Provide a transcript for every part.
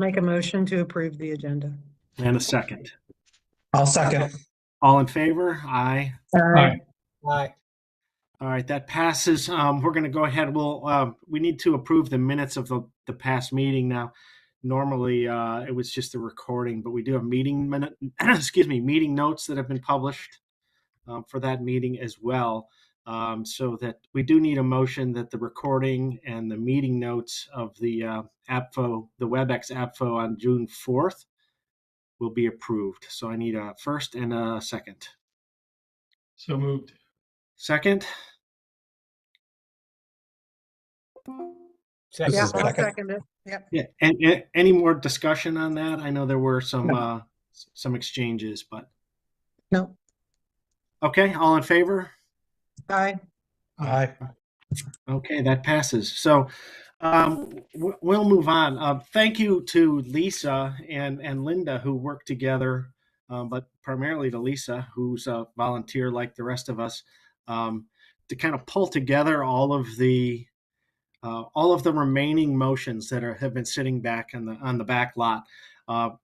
Make a motion to approve the agenda. And a second. I'll second. All in favor? Aye. Aye. Aye. All right, that passes. We're going to go ahead. We need to approve the minutes of the past meeting now. Normally, it was just a recording, but we do have meeting notes that have been published for that meeting as well. So that we do need a motion that the recording and the meeting notes of the APFO, the WebEx APFO on June 4th will be approved. So I need a first and a second. So moved. Second? Yeah, I'll Second. second it. Yep. Yeah. And any more discussion on that? I know there were some exchanges, but No. okay. All in favor? Aye. Aye. Okay, that passes. So we'll move on. Thank you to Lisa and Linda who worked together, but primarily to Lisa, who's a volunteer like the rest of us, to kind of pull together all of the remaining motions that have been sitting back on the back lot,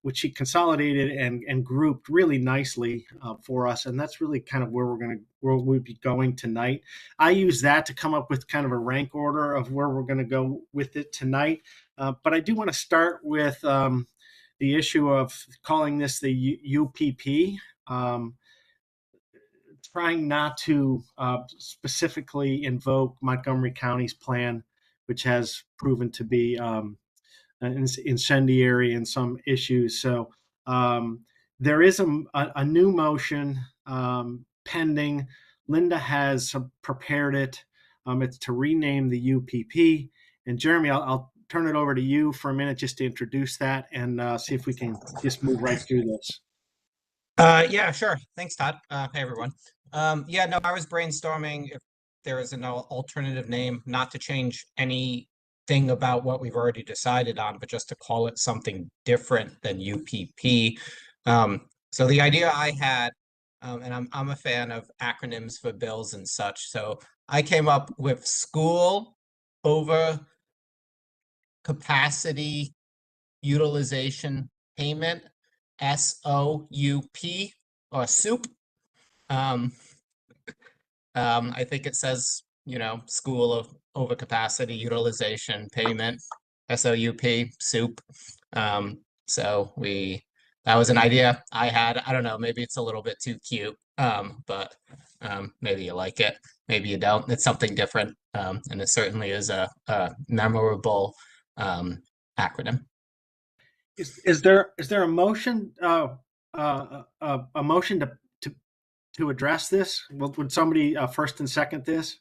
which she consolidated and grouped really nicely for us. And that's really kind of where we'll be going tonight. I use that to come up with kind of a rank order of where we're going to go with it tonight. But I do want to start with the issue of calling this the UPP. Trying not to specifically invoke Montgomery County's plan, which has proven to be incendiary in some issues. So there is a new motion pending. Linda has prepared it. It's to rename the UPP. And Jeremy, I'll turn it over to you for a minute just to introduce that and see if we can just move right through this. Yeah, sure. Thanks, Todd. Hey, everyone. Yeah, no, I was brainstorming if there is an alternative name, not to change anything about what we've already decided on, but just to call it something different than UPP. So the idea I had, and I'm a fan of acronyms for bills and such, so I came up with School Over Capacity Utilization Payment, SOUP, or SOUP. I think it says, School of Overcapacity Utilization Payment, SOUP, SOUP. So that was an idea I had. I don't know, maybe it's a little bit too cute, but maybe you like it, maybe you don't. It's something different, and it certainly is a memorable acronym. Is there a motion to address this? Would somebody first and second this,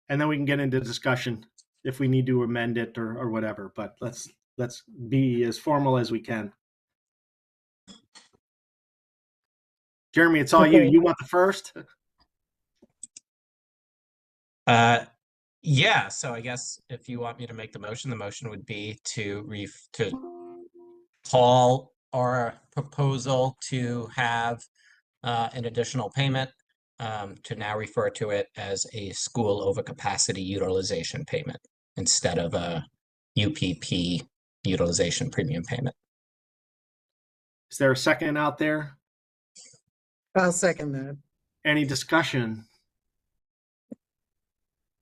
and then we can get into discussion if we need to amend it or whatever. But let's be as formal as we can. Jeremy, it's all you. You want the first? Yeah, so I guess if you want me to make the motion would be to call our proposal to have an additional payment, to now refer to it as a school overcapacity utilization payment instead of a UPP utilization premium payment. Is there a second out there? I'll second that. Any discussion?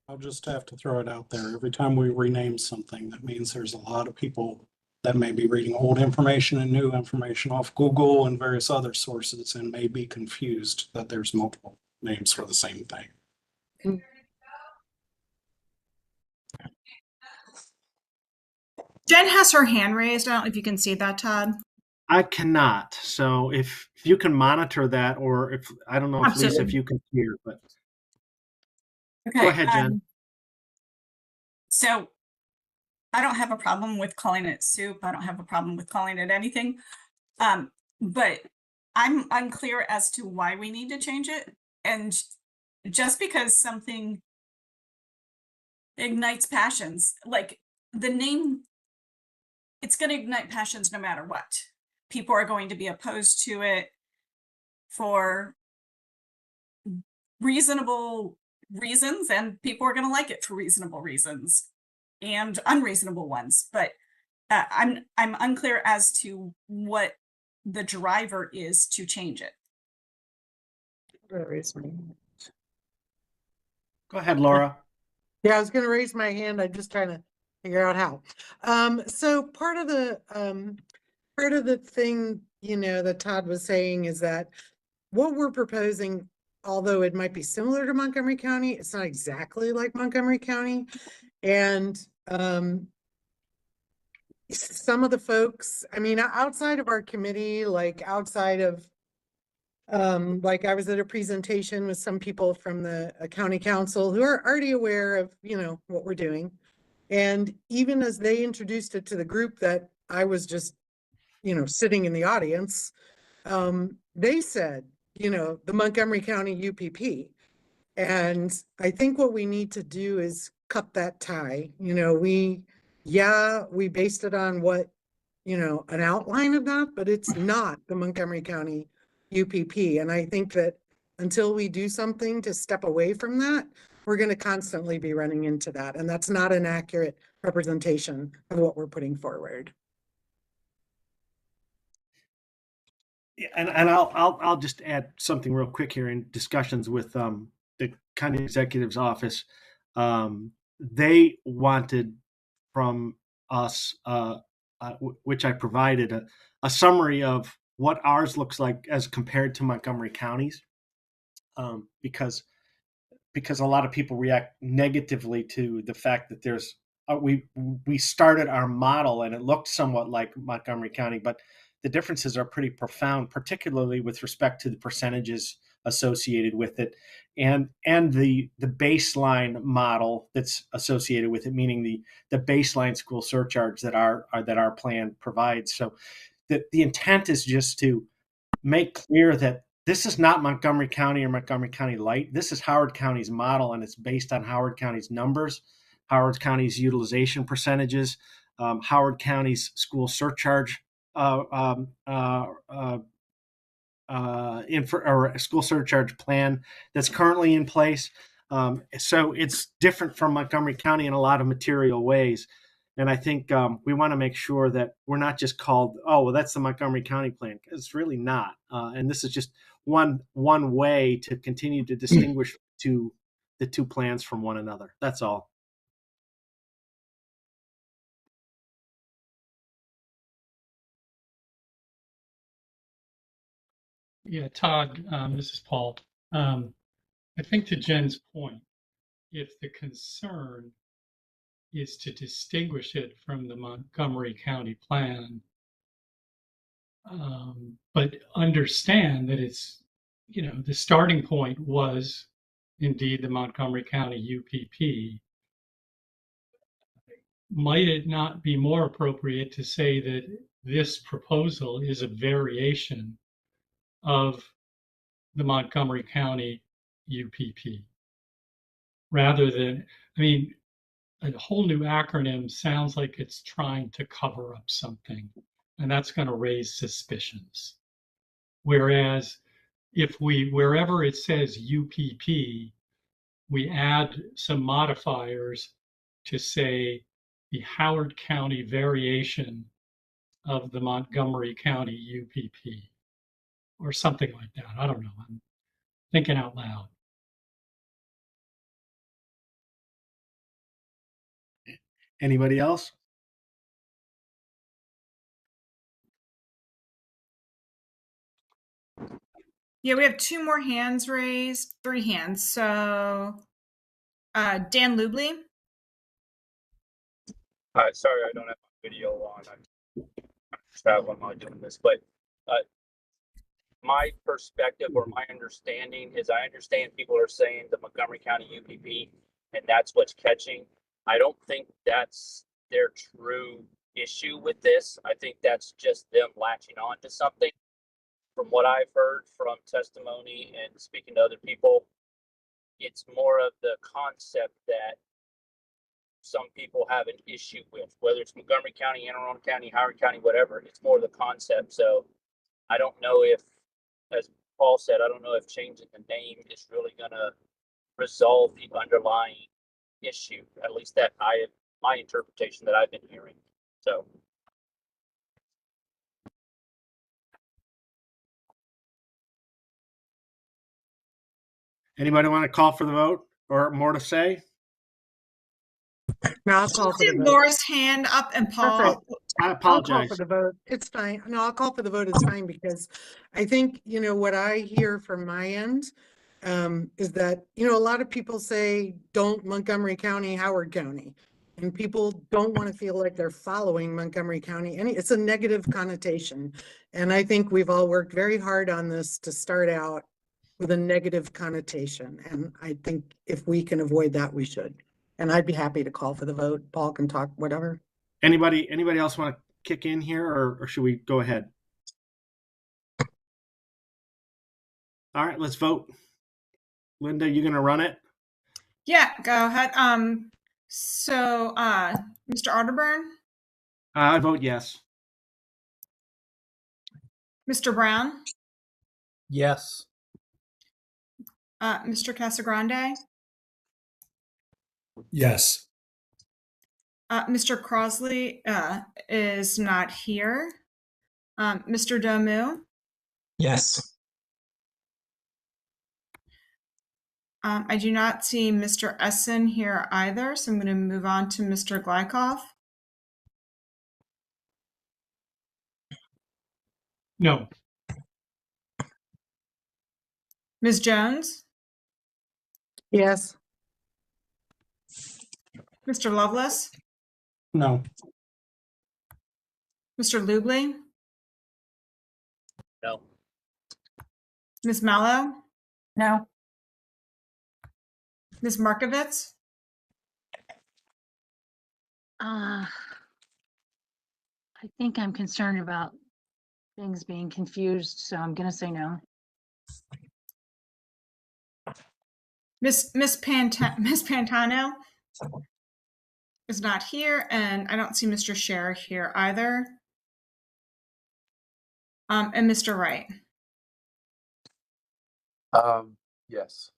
I'll just have to throw it out there. Every time we rename something, that means there's a lot of people that may be reading old information and new information off Google and various other sources and may be confused that there's multiple names for the same thing. Jen has her hand raised. I don't know if you can see that, Todd. I cannot. So if you can monitor that, or if I don't know if Lisa, if you can hear, but okay, go ahead, Jen. So I don't have a problem with calling it soup. I don't have a problem with calling it anything. But I'm unclear as to why we need to change it. And just because something ignites passions, like the name, it's going to ignite passions no matter what. People are going to be opposed to it for reasonable reasons, and people are going to like it for reasonable reasons and unreasonable ones. But I'm unclear as to what the driver is to change it. Raise my hand. Go ahead, Laura. Yeah, I was gonna raise my hand. I'm just trying to figure out how. So part of the thing, that Todd was saying is that what we're proposing, although it might be similar to Montgomery County, it's not exactly like Montgomery County. And some of the folks, I mean, outside of our committee, like outside of like I was at a presentation with some people from the county council who are already aware of, what we're doing. And even as they introduced it to the group that I was just, sitting in the audience, they said, the Montgomery County UPP. And I think what we need to do is cut that tie. We based it on what, an outline of that, but it's not the Montgomery County UPP. And I think that until we do something to step away from that, we're going to constantly be running into that. And that's not an accurate representation of what we're putting forward. Yeah, and I'll just add something real quick here. In discussions with the county executive's office, they wanted from us, which I provided, a summary of what ours looks like as compared to Montgomery County's, because a lot of people react negatively to the fact that there's we started our model and it looked somewhat like Montgomery County, but the differences are pretty profound, particularly with respect to the percentages associated with it, and the baseline model that's associated with it, meaning the baseline school surcharge that our plan provides. So the intent is just to make clear that this is not Montgomery County or Montgomery County Light. This is Howard County's model, and it's based on Howard County's numbers, Howard County's utilization percentages, Howard County's school surcharge or school surcharge plan that's currently in place. So it's different from Montgomery County in a lot of material ways. And I think we want to make sure that we're not just called, oh, well, that's the Montgomery County plan. It's really not. And this is just one way to continue to distinguish the two plans from one another. That's all. Yeah, Todd, this is Paul. I think to Jen's point, if the concern is to distinguish it from the Montgomery County plan, but understand that it's, the starting point was indeed the Montgomery County UPP, might it not be more appropriate to say that this proposal is a variation of the Montgomery County UPP? Rather than, a whole new acronym sounds like it's trying to cover up something, and that's going to raise suspicions. Whereas if wherever it says UPP, we add some modifiers to say the Howard County variation of the Montgomery County UPP, or something like that. I don't know. I'm thinking out loud. Anybody else? Yeah, we have two more hands raised, three hands. So Dan Lubley. Sorry, I don't have my video on. I'm traveling while doing this, but my perspective or my understanding is I understand people are saying the Montgomery County UPP, and that's what's catching. I don't think that's their true issue with this. I think that's just them latching on to something. From what I've heard from testimony and speaking to other people, it's more of the concept that some people have an issue with, whether it's Montgomery County, Anne Arundel County, Howard County, whatever. It's more the concept. So I don't know if, as Paul said, I don't know if changing the name is really going to resolve the underlying issue. At least that my interpretation that I've been hearing. So Anybody want to call for the vote or more to say? No, I'll call for the See vote. Laura's hand up and That's Paul. right. I I'll call apologize. for the vote. It's fine. No, I'll call for the vote. It's fine because I think, what I hear from my end is that, a lot of people say, don't Montgomery County, Howard County. And people don't want to feel like they're following Montgomery County. And it's a negative connotation. And I think we've all worked very hard on this to start out with a negative connotation. And I think if we can avoid that, we should. And I'd be happy to call for the vote. Paul can talk, whatever. Anybody else want to kick in here, or should we go ahead? All right, let's vote. Linda, you going to run it? Yeah, go ahead. So, Mr. Arterburn, I vote yes. Mr. Brown, Yes. Mr. Casagrande, Yes. Mr. Crosley is not here. Mr. Domu, Yes. I do not see Mr. Essen here either, so I'm going to move on to Mr. Glykoff. No. Ms. Jones, Yes. Mr. Lovelace, No. Mr. Lubley, No. Ms. Mallow, No. Ms. Markovitz, I think I'm concerned about things being confused, so I'm going to say no. Miss Pantano is not here, and I don't see Mr. Scher here either. And Mr. Wright. Yes.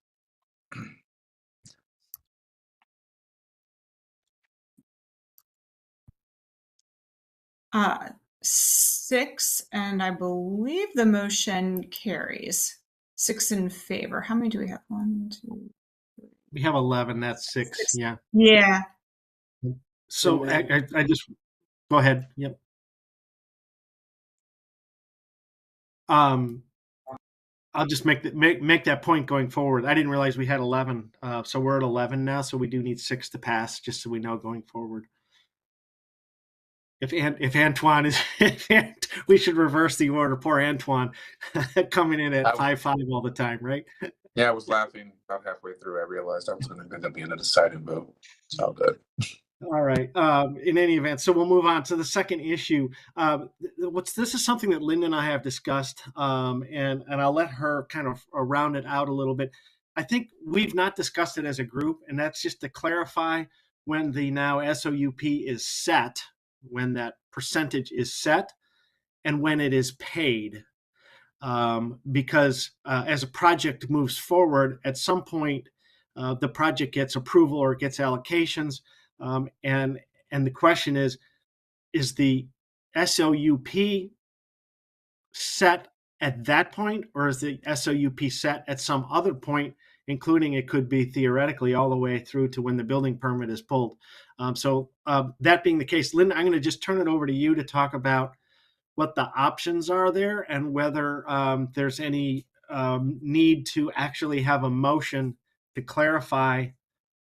Uh, 6, and I believe the motion carries. 6 in favor. How many do we have? 1, 2. We have 11. That's 6. Yeah. Yeah. So I just go ahead. Yep. I'll just make that point going forward. I didn't realize we had 11. So we're at 11 now. So we do need 6 to pass, just so we know going forward. If Antoine is, we should reverse the order. Poor Antoine, coming in at 5-5 all the time, right? Yeah, I was laughing about halfway through. I realized I was going to end up being a deciding vote. It's all good. All right. In any event, so we'll move on to the second issue. This is something that Linda and I have discussed, and I'll let her kind of round it out a little bit. I think we've not discussed it as a group, and that's just to clarify when the now SOUP is set, when that percentage is set, and when it is paid. Because as a project moves forward, at some point, the project gets approval or gets allocations. And the question is the SOUP set at that point, or is the SOUP set at some other point, including it could be theoretically all the way through to when the building permit is pulled? So that being the case, Linda, I'm going to just turn it over to you to talk about what the options are there and whether there's any need to actually have a motion to clarify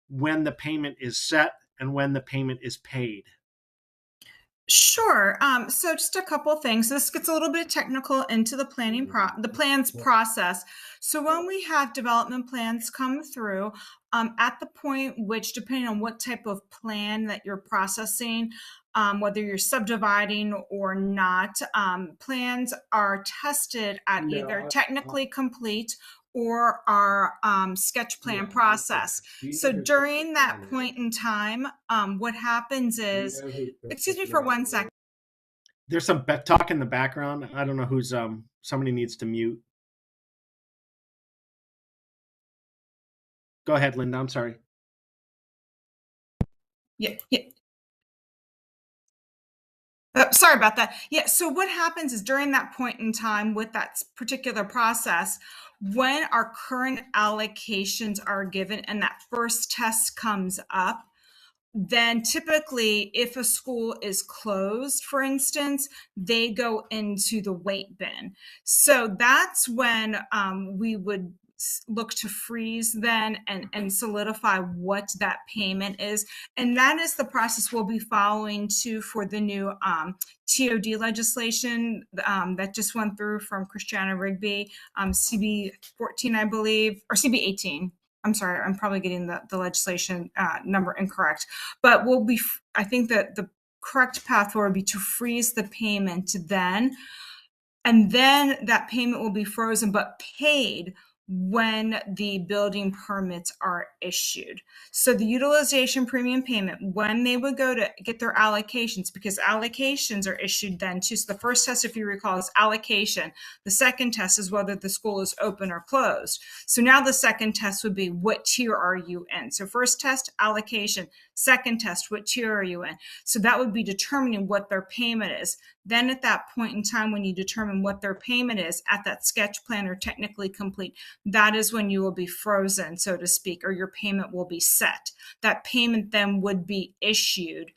when the payment is set and when the payment is paid. Sure. So just a couple things. This gets a little bit technical into the plans process. So when we have development plans come through, at the point which, depending on what type of plan that you're processing, whether you're subdividing or not, plans are tested at either technically complete or our sketch plan process. So during that point in time, what happens is, excuse me for 1 second. There's some talk in the background. I don't know who's, somebody needs to mute. Go ahead, Linda, I'm sorry. Yeah. Sorry about that. Yeah, so what happens is during that point in time with that particular process, when our current allocations are given and that first test comes up, then typically if a school is closed, for instance, they go into the weight bin. So that's when we would look to freeze then and solidify what that payment is. And that is the process we'll be following too for the new TOD legislation that just went through from Christiana Rigby, CB 14, I believe, or CB 18. I'm sorry, I'm probably getting the legislation number incorrect, but I think that the correct path forward would be to freeze the payment then, and then that payment will be frozen but paid when the building permits are issued. So the utilization premium payment, when they would go to get their allocations, because allocations are issued then too. So the first test, if you recall, is allocation. The second test is whether the school is open or closed. So now the second test would be, what tier are you in? So first test, allocation. Second test, what tier are you in? So that would be determining what their payment is. Then at that point in time, when you determine what their payment is at that sketch plan or technically complete, that is when you will be frozen, so to speak, or your payment will be set. That payment then would be issued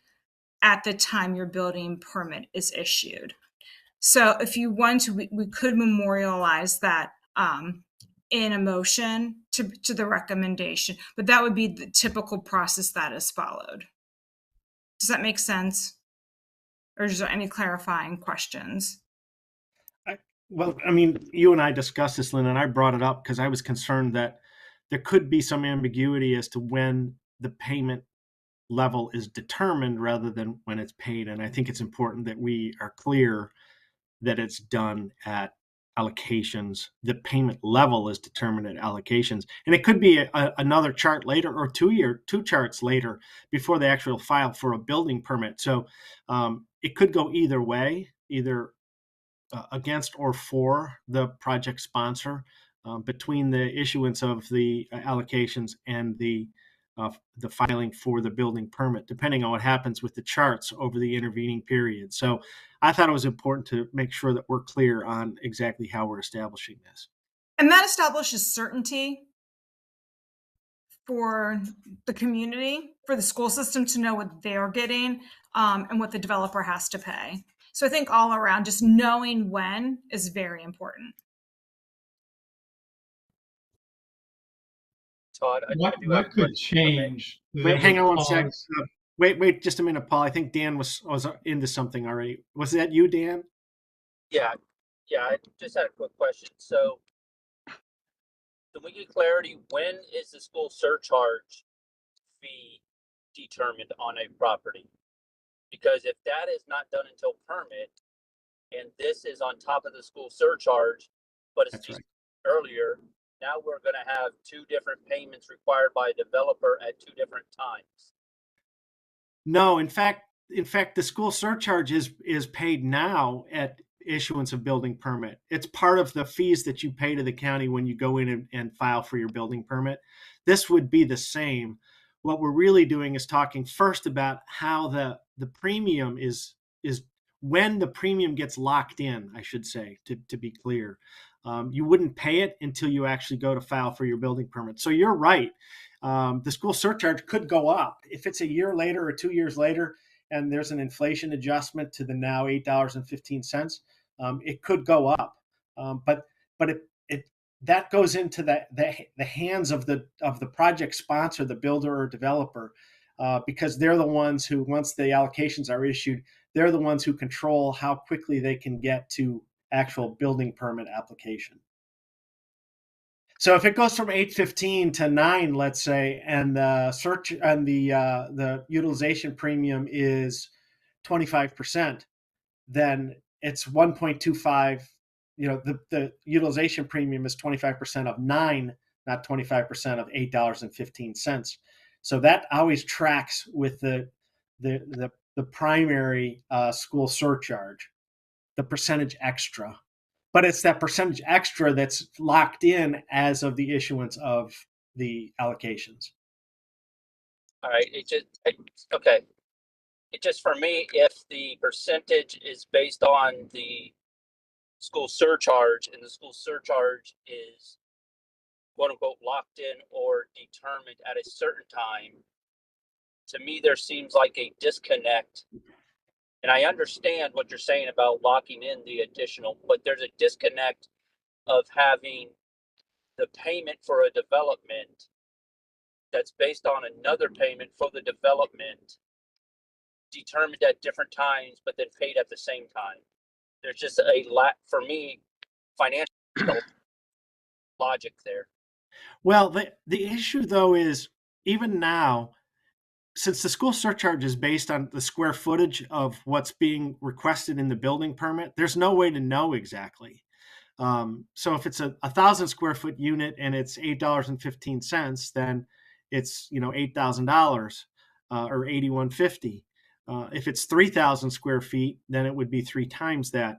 at the time your building permit is issued. So if you want to, we could memorialize that in a motion to the recommendation, but that would be the typical process that is followed. Does that make sense? Or is there any clarifying questions? Well, I mean, you and I discussed this, Lynn, and I brought it up because I was concerned that there could be some ambiguity as to when the payment level is determined rather than when it's paid. And I think it's important that we are clear that it's done at allocations. The payment level is determined at allocations. And it could be another chart later or two charts later before they actually file for a building permit. So it could go either way, either against or for the project sponsor between the issuance of the allocations and the filing for the building permit, depending on what happens with the charts over the intervening period. So I thought it was important to make sure that we're clear on exactly how we're establishing this. And that establishes certainty for the community, for the school system to know what they're getting and what the developer has to pay. So I think all around, just knowing when is very important. Todd, What could change? Wait, hang on one sec. Wait just a minute, Paul. I think Dan was into something already. Was that you, Dan? Yeah, I just had a quick question. So can we get clarity, when is the school surcharge fee determined on a property? Because if that is not done until permit, and this is on top of the school surcharge, but it's just earlier, now we're going to have two different payments required by a developer at two different times. No, in fact, the school surcharge is paid now at issuance of building permit. It's part of the fees that you pay to the county when you go in and file for your building permit. This would be the same. What we're really doing is talking first about how the premium is when the premium gets locked in, I should say, to be clear. You wouldn't pay it until you actually go to file for your building permit. So you're right. The school surcharge could go up if it's a year later or 2 years later, and there's an inflation adjustment to the now $8.15. It could go up, but that goes into the hands of the project sponsor, the builder or developer, because they're the ones who, once the allocations are issued, they're the ones who control how quickly they can get to actual building permit application. So if it goes from 815 to 9, let's say, and the search and the utilization premium is 25%, then it's 1.25. You know, the utilization premium is 25% of 9, not 25% of $8.15. So that always tracks with the primary school surcharge, the percentage extra. But it's that percentage extra that's locked in as of the issuance of the allocations. All right, okay. it just, for me, if the percentage is based on the school surcharge and the school surcharge is quote unquote locked in or determined at a certain time, to me, there seems like a disconnect. And I understand what you're saying about locking in the additional, but there's a disconnect of having the payment for a development that's based on another payment for the development determined at different times, but then paid at the same time. There's just a lot, for me, financial logic there. Well, the issue though is even now, since the school surcharge is based on the square footage of what's being requested in the building permit, there's no way to know exactly. So if it's a 1,000 square foot unit and it's $8.15, then it's, you know, $8,000 or $8,150. If it's 3,000 square feet, then it would be 3 times that.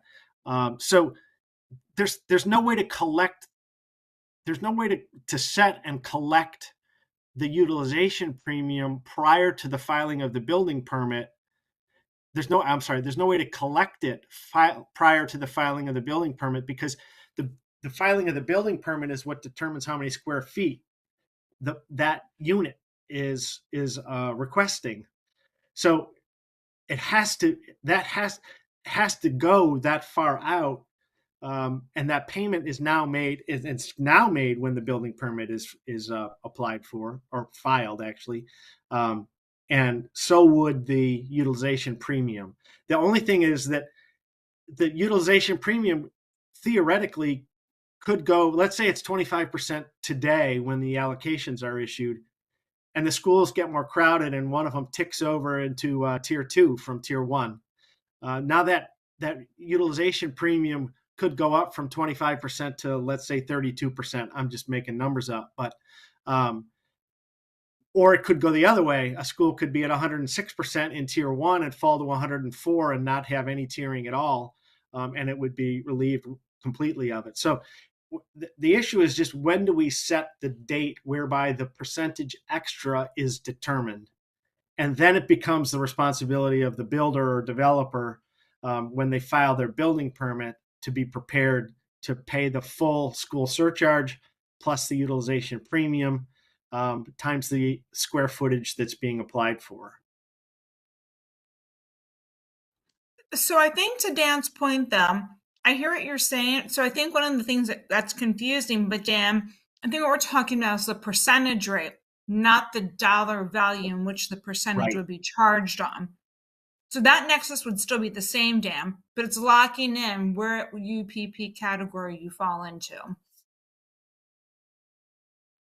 So there's no way to collect. There's no way to set and collect the utilization premium prior to the filing of the building permit. There's no way to collect it prior to the filing of the building permit, because the filing of the building permit is what determines how many square feet that unit is requesting. So it has to go that far out. And that payment is now made. It's now made when the building permit is applied for or filed, actually, and so would the utilization premium. The only thing is that the utilization premium theoretically could go. Let's say it's 25% today when the allocations are issued, and the schools get more crowded, and one of them ticks over into tier 2 from tier 1. Now that utilization premium could go up from 25% to, let's say, 32%. I'm just making numbers up, but or it could go the other way. A school could be at 106% in tier 1 and fall to 104 and not have any tiering at all, and it would be relieved completely of it. So the issue is just, when do we set the date whereby the percentage extra is determined? And then it becomes the responsibility of the builder or developer, when they file their building permit, to be prepared to pay the full school surcharge plus the utilization premium times the square footage that's being applied for. So I think, to Dan's point, though, I hear what you're saying. So I think one of the things that's confusing, but Dan, I think what we're talking about is the percentage rate, not the dollar value in which the percentage would be charged on. So that nexus would still be the same, Dan, but it's locking in where UPP category you fall into.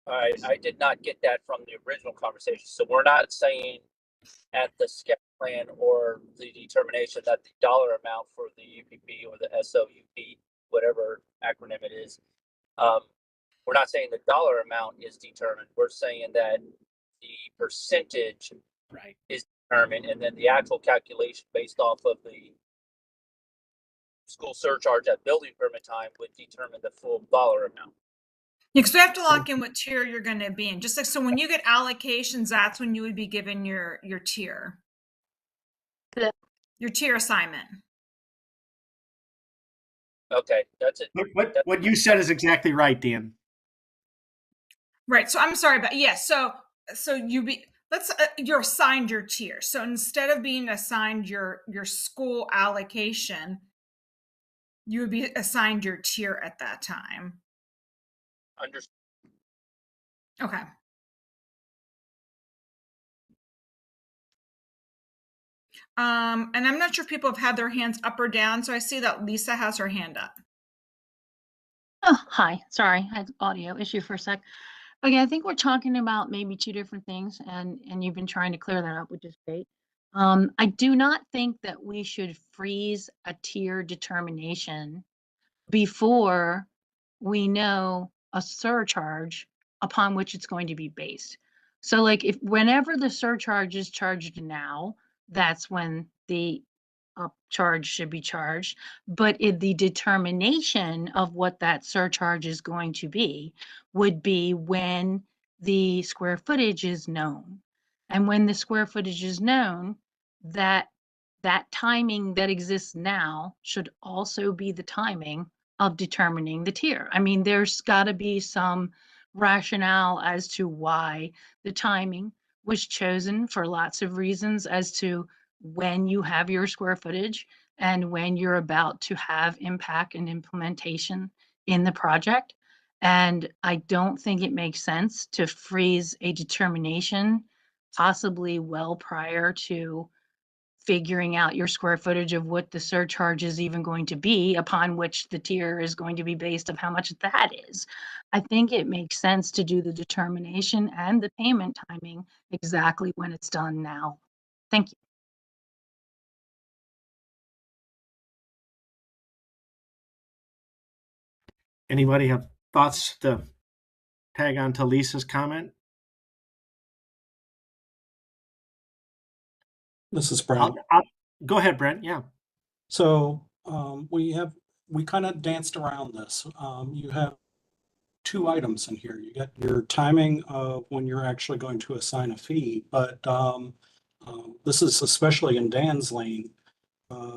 I did not get that from the original conversation. So we're not saying at the sketch plan or the determination that the dollar amount for the UPP or the SOUP, whatever acronym it is, we're not saying the dollar amount is determined. We're saying that the percentage is determined, and then the actual calculation based off of the school surcharge at building permit time would determine the full dollar amount. Because we have to lock in what tier you're going to be in. Just like, so when you get allocations, that's when you would be given your tier. Your tier assignment. Okay, that's it. What you said is exactly right, Dan. Right. So I'm sorry, but yeah. So you're assigned your tier. So instead of being assigned your school allocation, you would be assigned your tier at that time. Understood. Okay. And I'm not sure if people have had their hands up or down. So I see that Lisa has her hand up. Oh, hi. Sorry, I had audio issue for a sec. Okay, I think we're talking about maybe 2 different things, and you've been trying to clear that up, which is great. I do not think that we should freeze a tier determination before we know a surcharge upon which it's going to be based. So like, whenever the surcharge is charged now, that's when the charge should be charged. But the determination of what that surcharge is going to be would be when the square footage is known. And when the square footage is known, that that timing that exists now should also be the timing of determining the tier. I mean, there's got to be some rationale as to why the timing was chosen for lots of reasons as to when you have your square footage and when you're about to have impact and implementation in the project. And I don't think it makes sense to freeze a determination possibly well prior to figuring out your square footage of what the surcharge is even going to be, upon which the tier is going to be based of how much that is. I think it makes sense to do the determination and the payment timing exactly when it's done now. Thank you. Anybody have thoughts to tag on to Lisa's comment? This is Brent. Go ahead, Brent. Yeah. So we kind of danced around this. You have two items in here. You get your timing of when you're actually going to assign a fee, but this is especially in Dan's lane,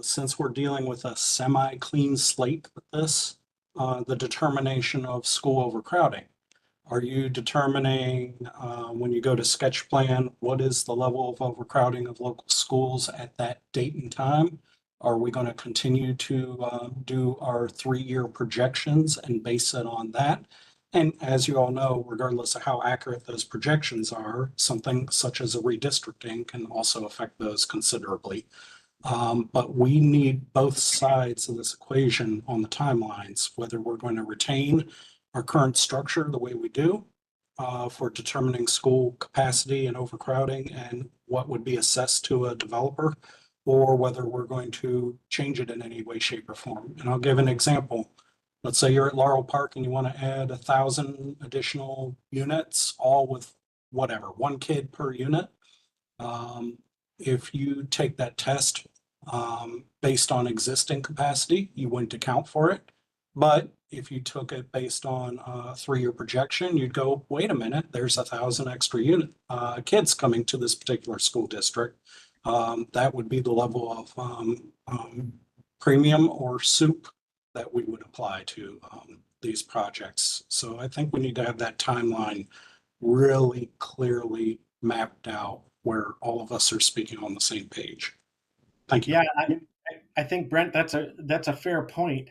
since we're dealing with a semi-clean slate with this, the determination of school overcrowding. Are you determining when you go to sketch plan, what is the level of overcrowding of local schools at that date and time? Are we going to continue to do our 3-year projections and base it on that? And as you all know, regardless of how accurate those projections are, something such as a redistricting can also affect those considerably. But we need both sides of this equation on the timelines, whether we're going to retain our current structure the way we do for determining school capacity and overcrowding and what would be assessed to a developer, or whether we're going to change it in any way, shape, or form. And I'll give an example. Let's say you're at Laurel Park and you want to add 1,000 additional units, all with whatever, 1 kid per unit. If you take that test based on existing capacity, you wouldn't account for it. But if you took it based on a 3-year projection, you'd go, wait a minute, there's 1,000 extra kids coming to this particular school district. That would be the level of premium or soup that we would apply to these projects. So I think we need to have that timeline really clearly mapped out where all of us are speaking on the same page. Thank you. Yeah, I think, Brent, that's a fair point.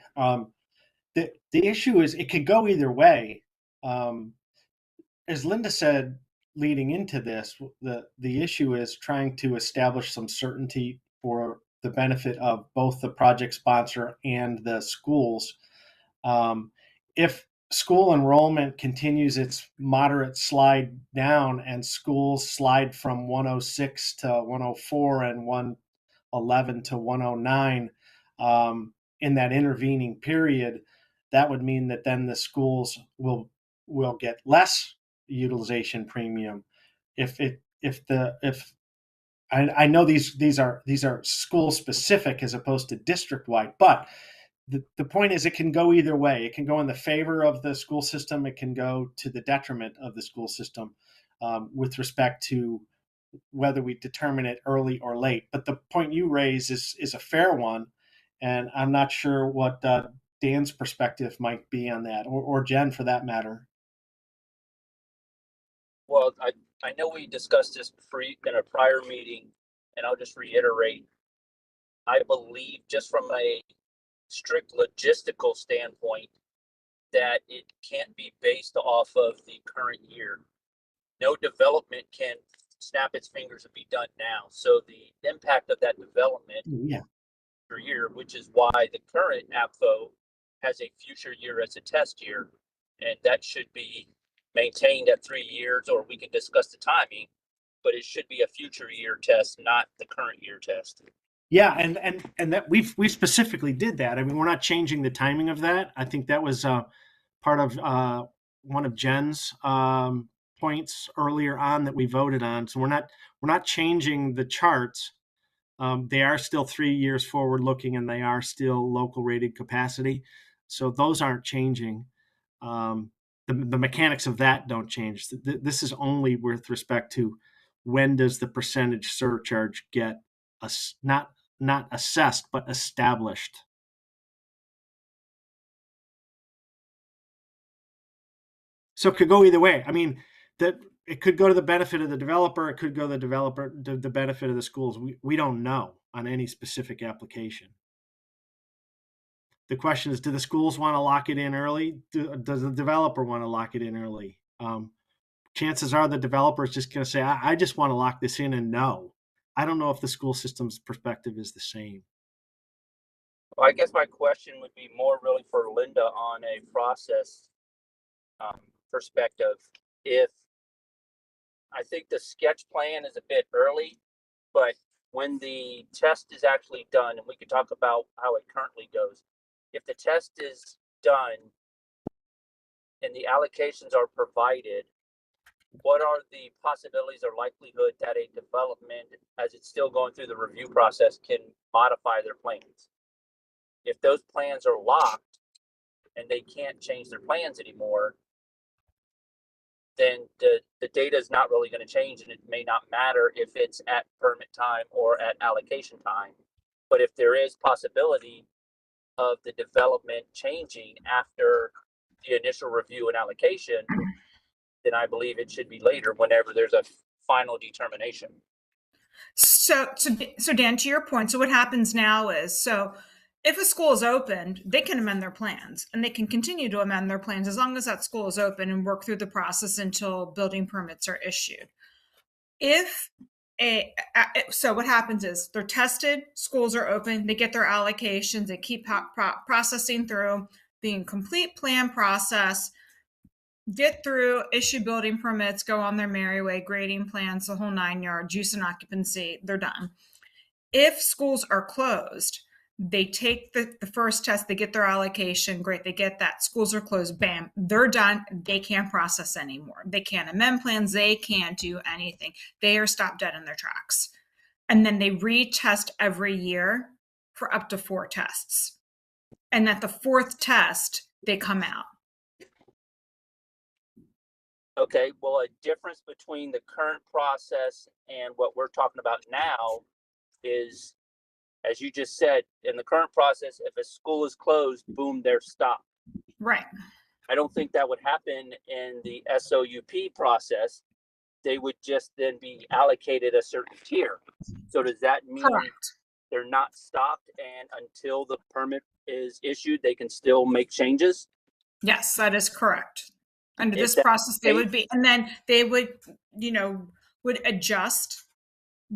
The issue is it could go either way. As Linda said, leading into this, the issue is trying to establish some certainty for the benefit of both the project sponsor and the schools. If school enrollment continues its moderate slide down and schools slide from 106 to 104 and 111 to 109 in that intervening period, that would mean that then the schools will get less utilization premium. I know these are school specific as opposed to district wide, but the point is it can go either way. It can go in the favor of the school system. It can go to the detriment of the school system with respect to whether we determine it early or late. But the point you raise is a fair one, and I'm not sure what Dan's perspective might be on that, or Jen for that matter. Well, I know we discussed this in a prior meeting, and I'll just reiterate. I believe, just from a strict logistical standpoint, that it can't be based off of the current year. No development can snap its fingers and be done now. So the impact of that development per year, which is why the current APFO has a future year as a test year, and that should be maintained at 3 years, or we can discuss the timing, but it should be a future year test, not the current year test. Yeah, and that we specifically did that. I mean, we're not changing the timing of that. I think that was part of one of Jen's points earlier on that we voted on. So we're not changing the charts. They are still 3 years forward looking, and they are still local rated capacity. So those aren't changing. The mechanics of that don't change. This is only with respect to when does the percentage surcharge get not assessed, but established. So it could go either way. I mean, that it could go to the benefit of the developer. It could go to the benefit of the schools. We don't know on any specific application. The question is, do the schools want to lock it in early? Does the developer want to lock it in early? Chances are the developer is just going to say, I just want to lock this in and no. I don't know if the school system's perspective is the same. Well, I guess my question would be more really for Linda on a process perspective. If I think the sketch plan is a bit early, but when the test is actually done, and we could talk about how it currently goes, if the test is done and the allocations are provided, what are the possibilities or likelihood that a development, as it's still going through the review process, can modify their plans? If those plans are locked and they can't change their plans anymore, then the data is not really going to change, and it may not matter if it's at permit time or at allocation time. But if there is possibility of the development changing after the initial review and allocation, then I believe it should be later whenever there's a final determination. So Dan, to your point, so what happens now is, so if a school is opened, they can amend their plans, and they can continue to amend their plans as long as that school is open and work through the process until building permits are issued. So what happens is they're tested, schools are open, they get their allocations, they keep processing through, being complete plan process, get through, issue building permits, go on their merry way, grading plans, the whole 9 yards, use and occupancy, they're done. If schools are closed, they take the first test, they get their allocation, great, they get that, schools are closed, bam, they're done, they can't process anymore. They can't amend plans, they can't do anything. They are stopped dead in their tracks. And then they retest every year for up to 4 tests. And at the 4th test, they come out. Okay, well, a difference between the current process and what we're talking about now is, as you just said, in the current process, if a school is closed, boom, they're stopped. Right. I don't think that would happen in the SOUP process. They would just then be allocated a certain tier. So does that mean Correct. they're not stopped, and until the permit is issued, they can still make changes? Yes, that is correct. Under Is this that process, they safe? would be, and then they would, would adjust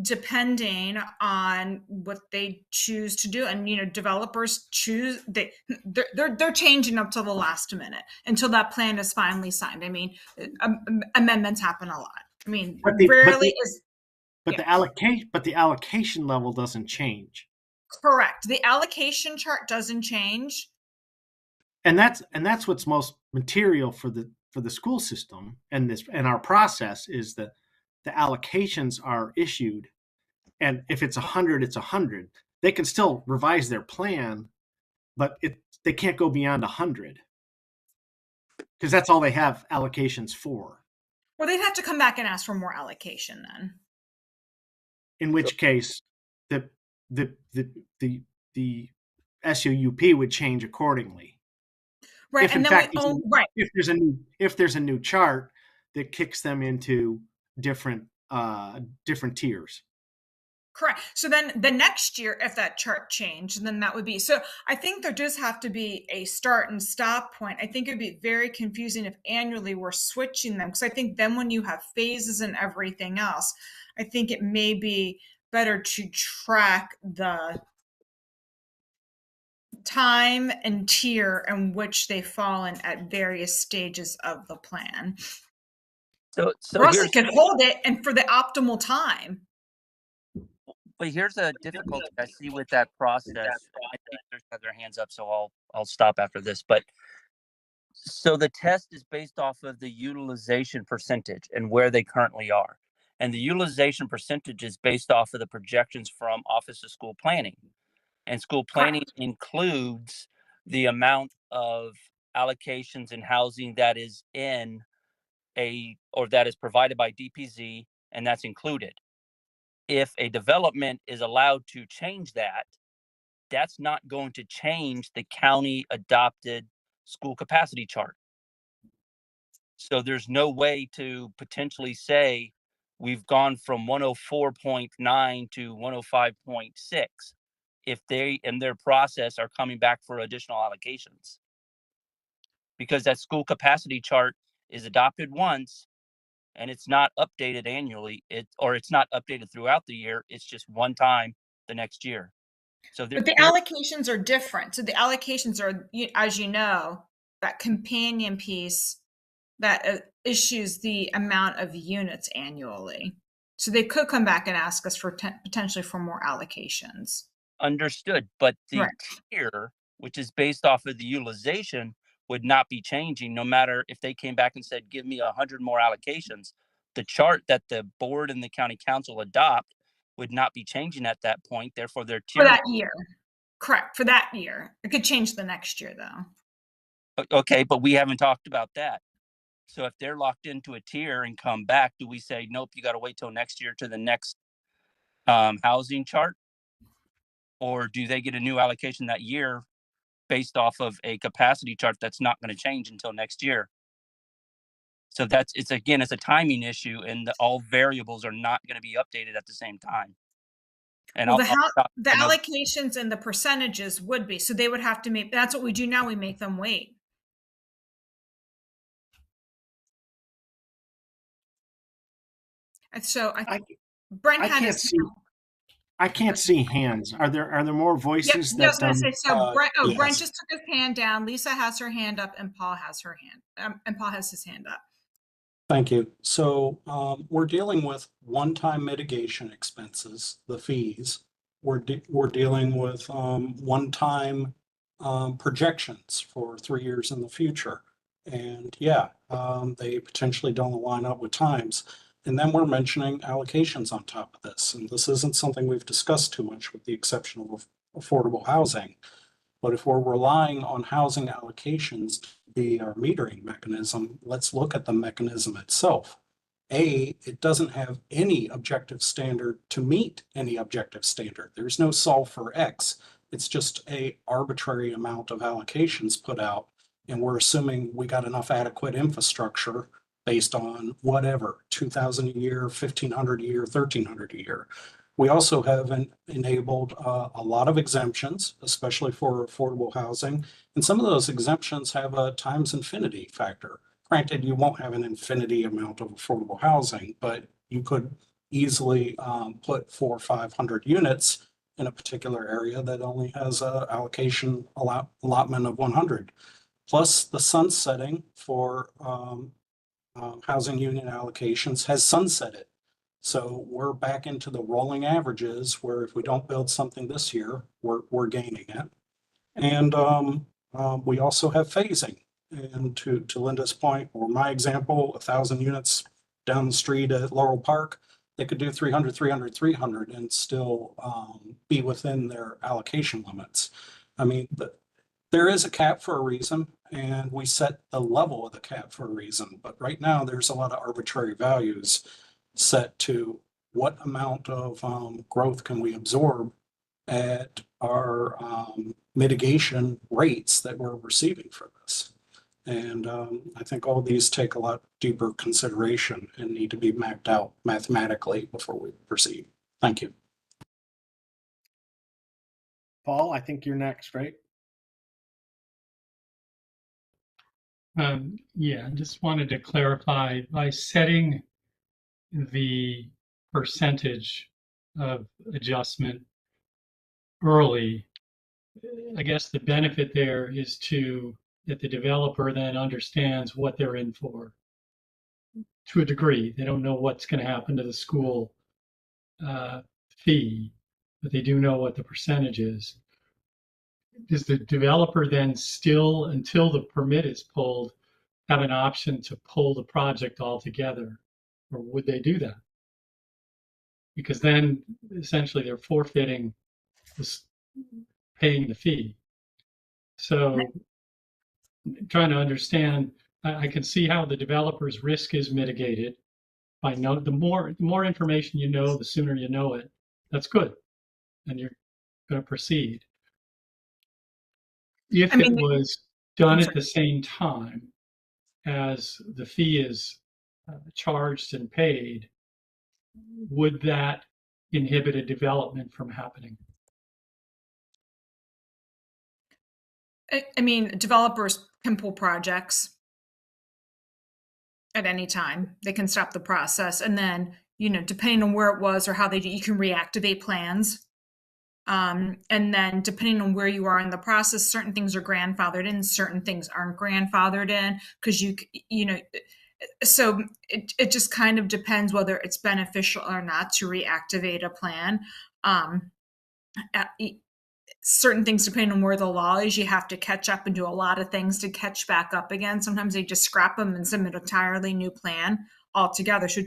depending on what they choose to do. And, developers choose, they're changing up till the last minute until that plan is finally signed. I mean, amendments happen a lot. I mean, the allocation level doesn't change. Correct. The allocation chart doesn't change. And that's what's most material for the school system and our process is that the allocations are issued, and if it's 100, it's 100. They can still revise their plan, but they can't go beyond 100 because that's all they have allocations for. Well, they'd have to come back and ask for more allocation then. In which case, the SOUP would change accordingly. Right, If and in then fact, if there's a new chart that kicks them into different tiers. Correct. So then the next year, if that chart changed, then that would be, so I think there does have to be a start and stop point. I think it'd be very confusing if annually we're switching them, because I think then when you have phases and everything else, I think it may be better to track the time and tier in which they fall in at various stages of the plan. So or else it can hold it and for the optimal time. But here's a difficulty I see with that process. I think there's other hands up, so I'll stop after this. But so the test is based off of the utilization percentage and where they currently are. And the utilization percentage is based off of the projections from Office of School Planning. And school planning includes the amount of allocations and housing that is that is provided by DPZ, and that's included. if a development is allowed to change that, that's not going to change the county adopted school capacity chart. So there's no way to potentially say we've gone from 104.9 to 105.6 if they in their process are coming back for additional allocations. Because that school capacity chart is adopted once and it's not updated annually, or it's not updated throughout the year, it's just one time the next year. So But the allocations are different. So the allocations are, as you know, that companion piece that issues the amount of units annually. So they could come back and ask us for potentially for more allocations. Understood, but the Right. tier, which is based off of the utilization, would not be changing no matter if they came back and said, give me 100 more allocations. The chart that the board and the county council adopt would not be changing at that point. Therefore, their For tier. that year. Correct. For that year. It could change the next year though. Okay, but we haven't talked about that. So if they're locked into a tier and come back, do we say, nope, you got to wait till next year to the next housing chart? Or do they get a new allocation that year based off of a capacity chart that's not going to change until next year? So it's a timing issue, and all variables are not going to be updated at the same time. And well, the allocations and the percentages would be, so they would have to make, that's what we do now. We make them wait. And so Brent had his. I can't see hands. Are there more voices? Yep, I was going to say, so Brent, yes. Brent just took his hand down. Lisa has her hand up, and Paul has his hand up. Thank you. So we're dealing with one-time mitigation expenses, the fees. We're dealing with one-time projections for 3 years in the future. And yeah, they potentially don't line up with times. And then we're mentioning allocations on top of this. And this isn't something we've discussed too much with the exception of affordable housing. But if we're relying on housing allocations to be our metering mechanism, let's look at the mechanism itself. It doesn't have any objective standard to meet any objective standard. There's no solve for X. It's just an arbitrary amount of allocations put out. And we're assuming we got enough adequate infrastructure based on whatever, 2,000 a year, 1,500 a year, 1,300 a year. We also have enabled a lot of exemptions, especially for affordable housing. And some of those exemptions have a times infinity factor. Granted, you won't have an infinity amount of affordable housing, but you could easily put 400 or 500 units in a particular area that only has an allocation allotment of 100. Plus the sunsetting for housing unit allocations has sunsetted. So we're back into the rolling averages where if we don't build something this year, we're gaining it. And we also have phasing. And to Linda's point, or my example, 1,000 units down the street at Laurel Park, they could do 300, 300, 300 and still be within their allocation limits. I mean, there is a cap for a reason, and we set the level of the cap for a reason. But right now, there's a lot of arbitrary values set to what amount of growth can we absorb at our mitigation rates that we're receiving for this. And I think all these take a lot deeper consideration and need to be mapped out mathematically before we proceed. Thank you. Paul, I think you're next, right? Yeah, I just wanted to clarify, by setting the percentage of adjustment early, I guess the benefit there is that the developer then understands what they're in for to a degree. They don't know what's going to happen to the school fee, but they do know what the percentage is. Does the developer then still, until the permit is pulled, have an option to pull the project altogether? Or would they do that? Because then essentially they're forfeiting this, paying the fee. So trying to understand, I can see how the developer's risk is mitigated the more information you know, the sooner you know it. That's good, and you're going to proceed. If I mean, it was done at the same time as the fee is charged and paid, would that inhibit a development from happening? I mean, developers can pull projects at any time. They can stop the process, and then, you know, depending on where it was or how they do, you can reactivate plans. And then depending on where you are in the process, certain things are grandfathered in, certain things aren't grandfathered in, because you know, so it just kind of depends whether it's beneficial or not to reactivate a plan. Certain things, depending on where the law is, you have to catch up and do a lot of things to catch back up again. Sometimes they just scrap them and submit an entirely new plan altogether. So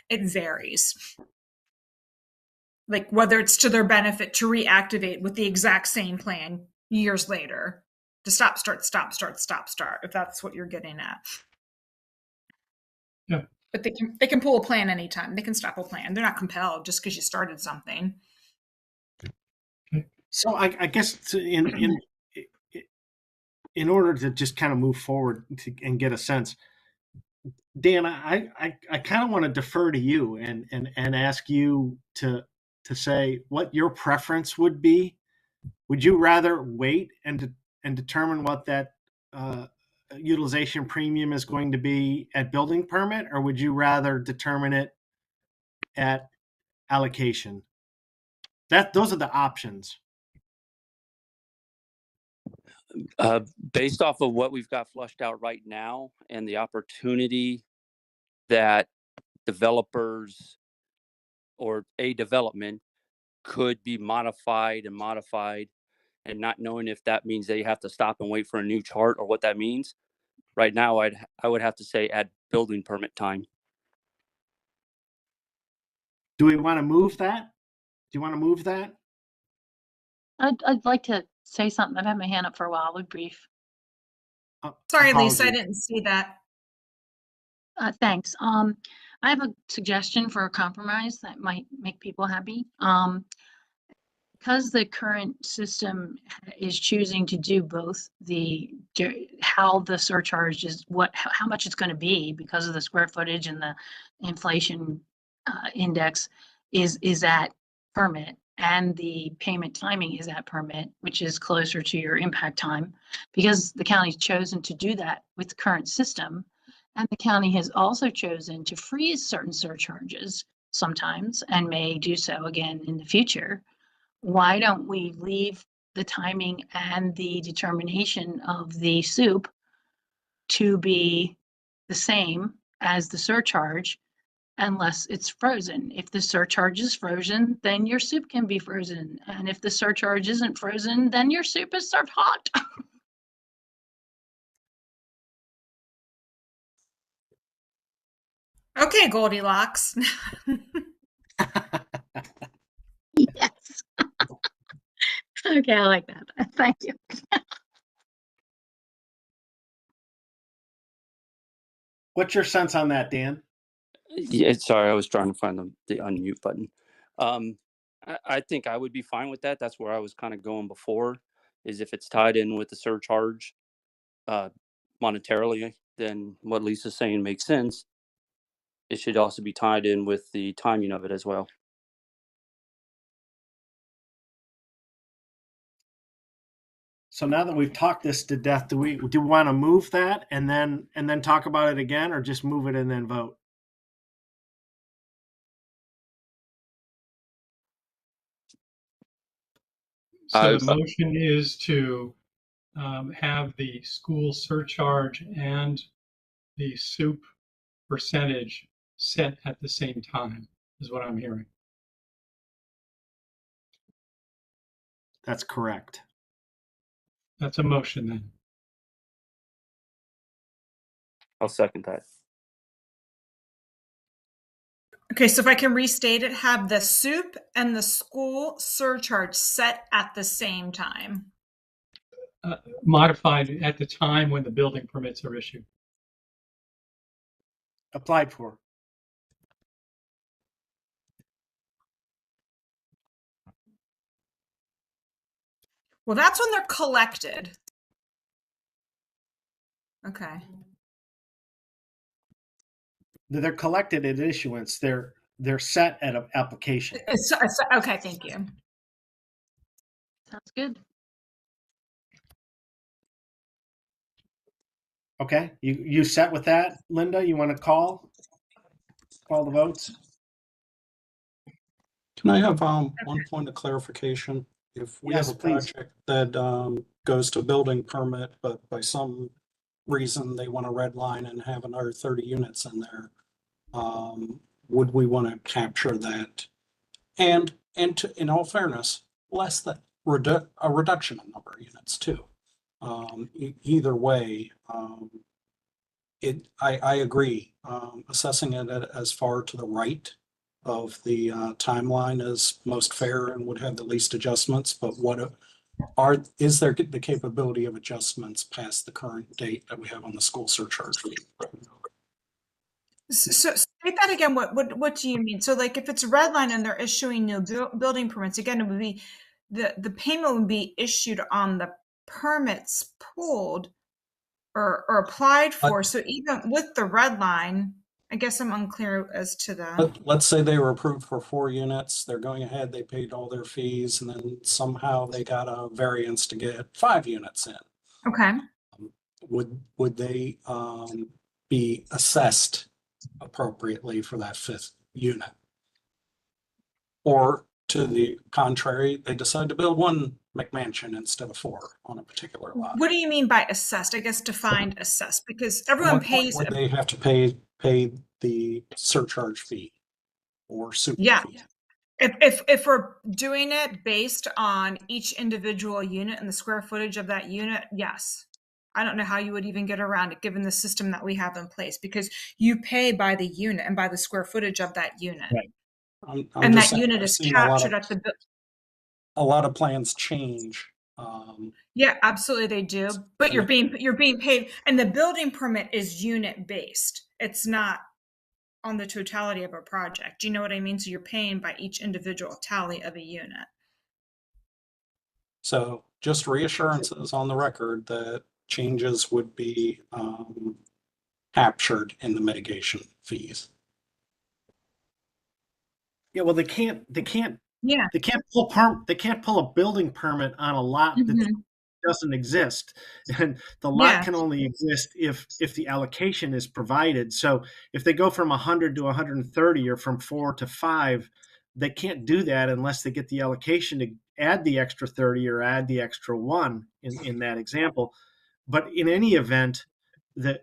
it varies. Like whether it's to their benefit to reactivate with the exact same plan years later, to stop, start, if that's what you're getting at. Yeah. But they can pull a plan anytime. They can stop a plan. They're not compelled just because you started something. So I guess in order to just kind of move forward and get a sense, Dan, I kind of want to defer to you and ask you to say what your preference would be. Would you rather wait and determine what that utilization premium is going to be at building permit, or would you rather determine it at allocation? Those are the options. Based off of what we've got flushed out right now and the opportunity that developers or a development could be modified and not knowing if that means they have to stop and wait for a new chart or what that means. Right now, I would have to say at building permit time. Do we want to move that? Do you want to move that? I'd like to say something. I've had my hand up for a while. I'll be brief. Sorry, Lisa, I Apologies. didn't see that. Thanks. I have a suggestion for a compromise that might make people happy. Because the current system is choosing to do both how the surcharge is, how much it's going to be because of the square footage and the inflation index is at permit, and the payment timing is at permit, which is closer to your impact time, because the county's chosen to do that with the current system. And the county has also chosen to freeze certain surcharges sometimes and may do so again in the future. Why don't we leave the timing and the determination of the SOUP to be the same as the surcharge unless it's frozen? If the surcharge is frozen, then your SOUP can be frozen. And if the surcharge isn't frozen, then your SOUP is served hot. Okay, Goldilocks. Yes. Okay, I like that. Thank you. What's your sense on that, Dan? Yeah, sorry, I was trying to find the unmute button. I think I would be fine with that. That's where I was kind of going before, is if it's tied in with the surcharge monetarily, then what Lisa's saying makes sense. It should also be tied in with the timing of it as well. So now that we've talked this to death, do we want to move that and then talk about it again, or just move it and then vote? So the motion is to have the school surcharge and the SOUP percentage set at the same time, is what I'm hearing. That's correct. That's a motion then. I'll second that. Okay, so if I can restate it, have the SOUP and the school surcharge set at the same time. Modified at the time when the building permits are issued. Applied for. Well, that's when they're collected. Okay. They're collected at issuance. They're set at an application. Okay, thank you. Sounds good. Okay, you set with that, Linda? You want to call the votes? Can I have one point of clarification? If we have Yes, a please. project that goes to building permit, but by some reason they want to redline and have another 30 units in there, would we want to capture that? And in all fairness, less than a reduction in number of units too. Either way, I agree. Assessing it as far to the right of the timeline is most fair and would have the least adjustments, but is there the capability of adjustments past the current date that we have on the school surcharge? So state that again. What do you mean? So like if it's a red line and they're issuing new building permits, again, it would be the payment would be issued on the permits pulled or applied for. So even with the red line, I guess I'm unclear as to that. Let's say they were approved for 4 units, they're going ahead, they paid all their fees, and then somehow they got a variance to get 5 units in. Okay. Would they be assessed appropriately for that 5th unit? Or to the contrary, they decide to build 1 McMansion instead of 4 on a particular lot. What do you mean by assessed? I guess defined assessed, because everyone pays. Would they have to pay the surcharge fee or super Yeah. fee? If we're doing it based on each individual unit and the square footage of that unit, yes. I don't know how you would even get around it given the system that we have in place, because you pay by the unit and by the square footage of that unit. Right. And that unit is captured at the. A lot of plans change. Yeah, absolutely they do. But you're being paid, and the building permit is unit based. It's not on the totality of a project. Do you know what I mean? So you're paying by each individual tally of a unit. So just reassurances on the record that changes would be captured in the mitigation fees. Yeah, well, they can't Yeah. they can't pull a building permit on a lot that doesn't exist, and the lot can only exist if the allocation is provided. So if they go from 100 to 130 or from 4 to 5, they can't do that unless they get the allocation to add the extra 30 or add the extra 1 in that example. But in any event, the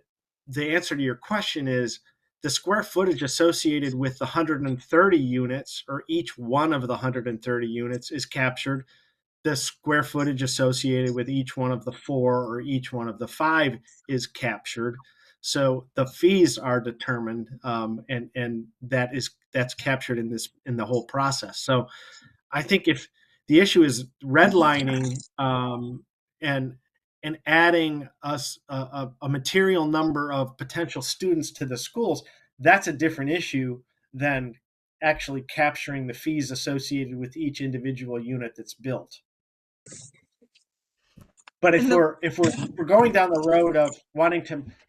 answer to your question is the square footage associated with the 130 units, or each one of the 130 units, is captured. The square footage associated with each one of the 4 or each one of the 5 is captured. So the fees are determined, and that's captured in the whole process. So I think if the issue is redlining and adding us a material number of potential students to the schools, that's a different issue than actually capturing the fees associated with each individual unit that's built. But if we're going down the road of wanting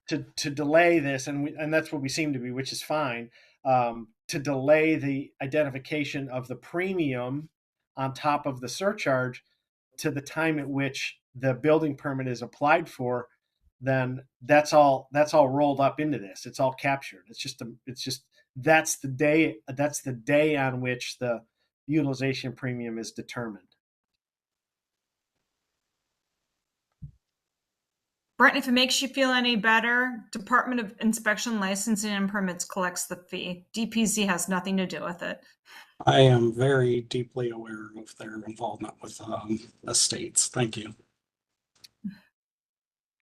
to delay this, and that's what we seem to be, which is fine, to delay the identification of the premium on top of the surcharge to the time at which the building permit is applied for, then that's all rolled up into this. It's all captured. It's just that's the day on which the utilization premium is determined. Brent, if it makes you feel any better, Department of Inspection, Licensing and Permits collects the fee. DPZ has nothing to do with it. I am very deeply aware of their involvement with estates. Thank you.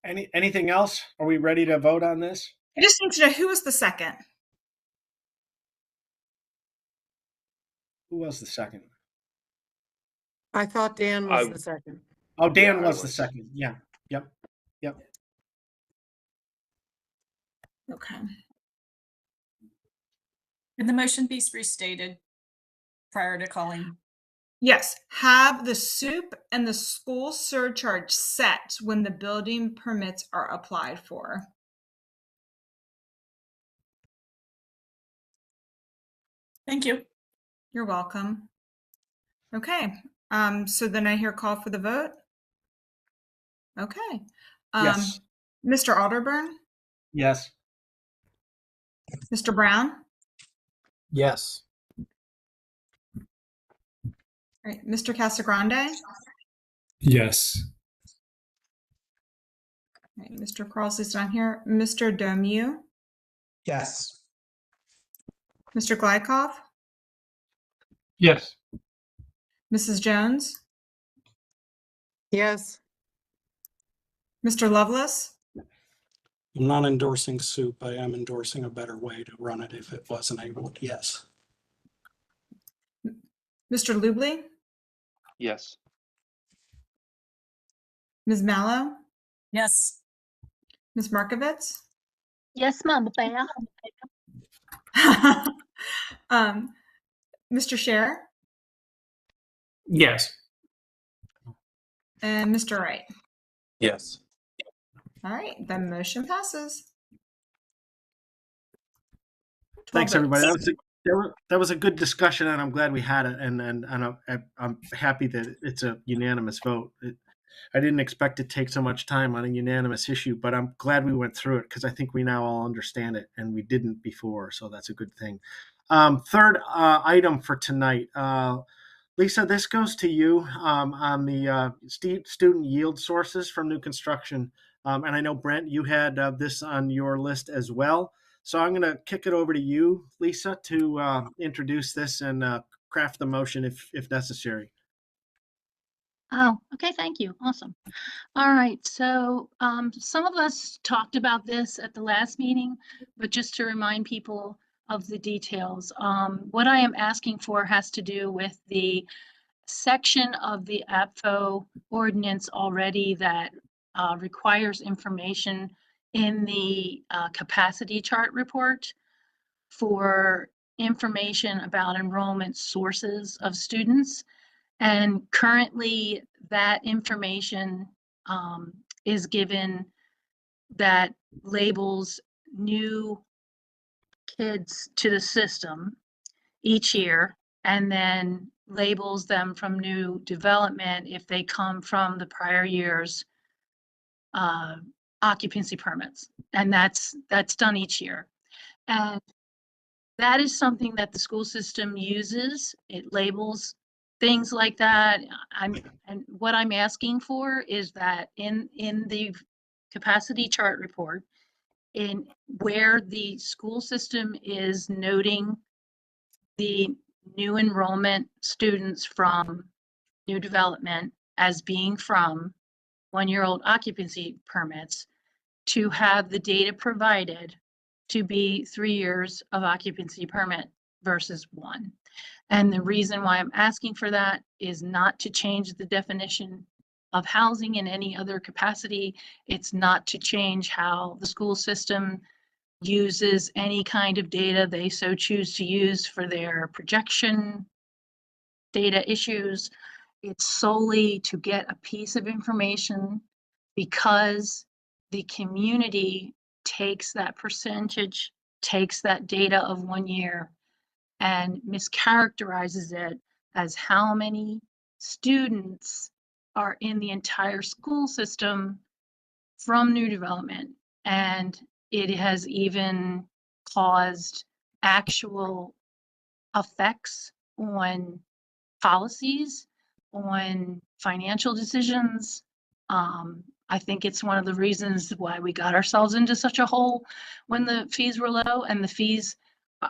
Anything else? Are we ready to vote on this? I just need to know who was the second. Who was the second? I thought Dan was the second. Oh, Dan was the second. Yeah. Yep. Okay. Can the motion be restated prior to calling? Yes, have the soup and the school surcharge set when the building permits are applied for. Thank you. You're welcome. Okay, so then I hear call for the vote. Okay. Yes. Mr. Alderburn, Yes. Mr. Brown, Yes. all right, Mr. Casagrande, Yes. all right, Mr. Crossley's not here, Mr. Domu, Yes. Mr. Glykov, Yes. Mrs. Jones, Yes. Mr. Lovelace, I'm not endorsing soup. I am endorsing a better way to run it if it wasn't able. Yes. Mr. Lubley, Yes. Ms. Mallow, Yes. Ms. Markovitz, Yes, Mama Bear. Mr. Scher, Yes. and Mr. Wright. Yes. All right, the motion passes. 12 Thanks, everybody. votes. That was a good discussion, and I'm glad we had it. And I'm happy that it's a unanimous vote. I didn't expect to take so much time on a unanimous issue, but I'm glad we went through it because I think we now all understand it, and we didn't before, so that's a good thing. Third item for tonight, Lisa, this goes to you on the student yield sources from new construction. And I know, Brent, you had this on your list as well. So I'm going to kick it over to you, Lisa, to introduce this and craft the motion if necessary. Oh, okay, thank you. Awesome. All right, so some of us talked about this at the last meeting, but just to remind people of the details, what I am asking for has to do with the section of the APFO ordinance already that requires information in the capacity chart report for information about enrollment sources of students. And currently that information is given that labels new kids to the system each year and then labels them from new development if they come from the prior year's occupancy permits. And that's done each year. And that is something that the school system uses. It labels things like that. And what I'm asking for is that in the capacity chart report, in where the school system is noting the new enrollment students from new development as being from one-year-old occupancy permits, to have the data provided to be 3 years of occupancy permit versus 1. And the reason why I'm asking for that is not to change the definition of housing in any other capacity. It's not to change how the school system uses any kind of data they so choose to use for their projection data issues. It's solely to get a piece of information because the community takes that percentage, takes that data of 1 year and mischaracterizes it as how many students are in the entire school system from new development. And it has even caused actual effects on policies, on financial decisions. I think it's one of the reasons why we got ourselves into such a hole when the fees were low, and the fees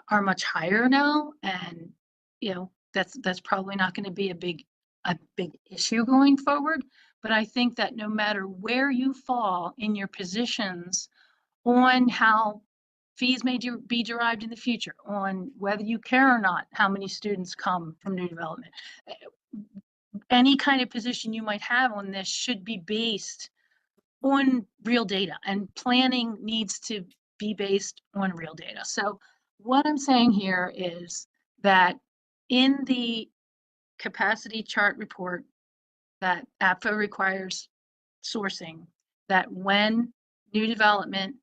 are much higher now. And that's probably not going to be a big issue going forward. But I think that no matter where you fall in your positions on how fees may be derived in the future, on whether you care or not how many students come from new development, any kind of position you might have on this should be based on real data, and planning needs to be based on real data. So what I'm saying here is that in the capacity chart report that APFA requires sourcing, that when new development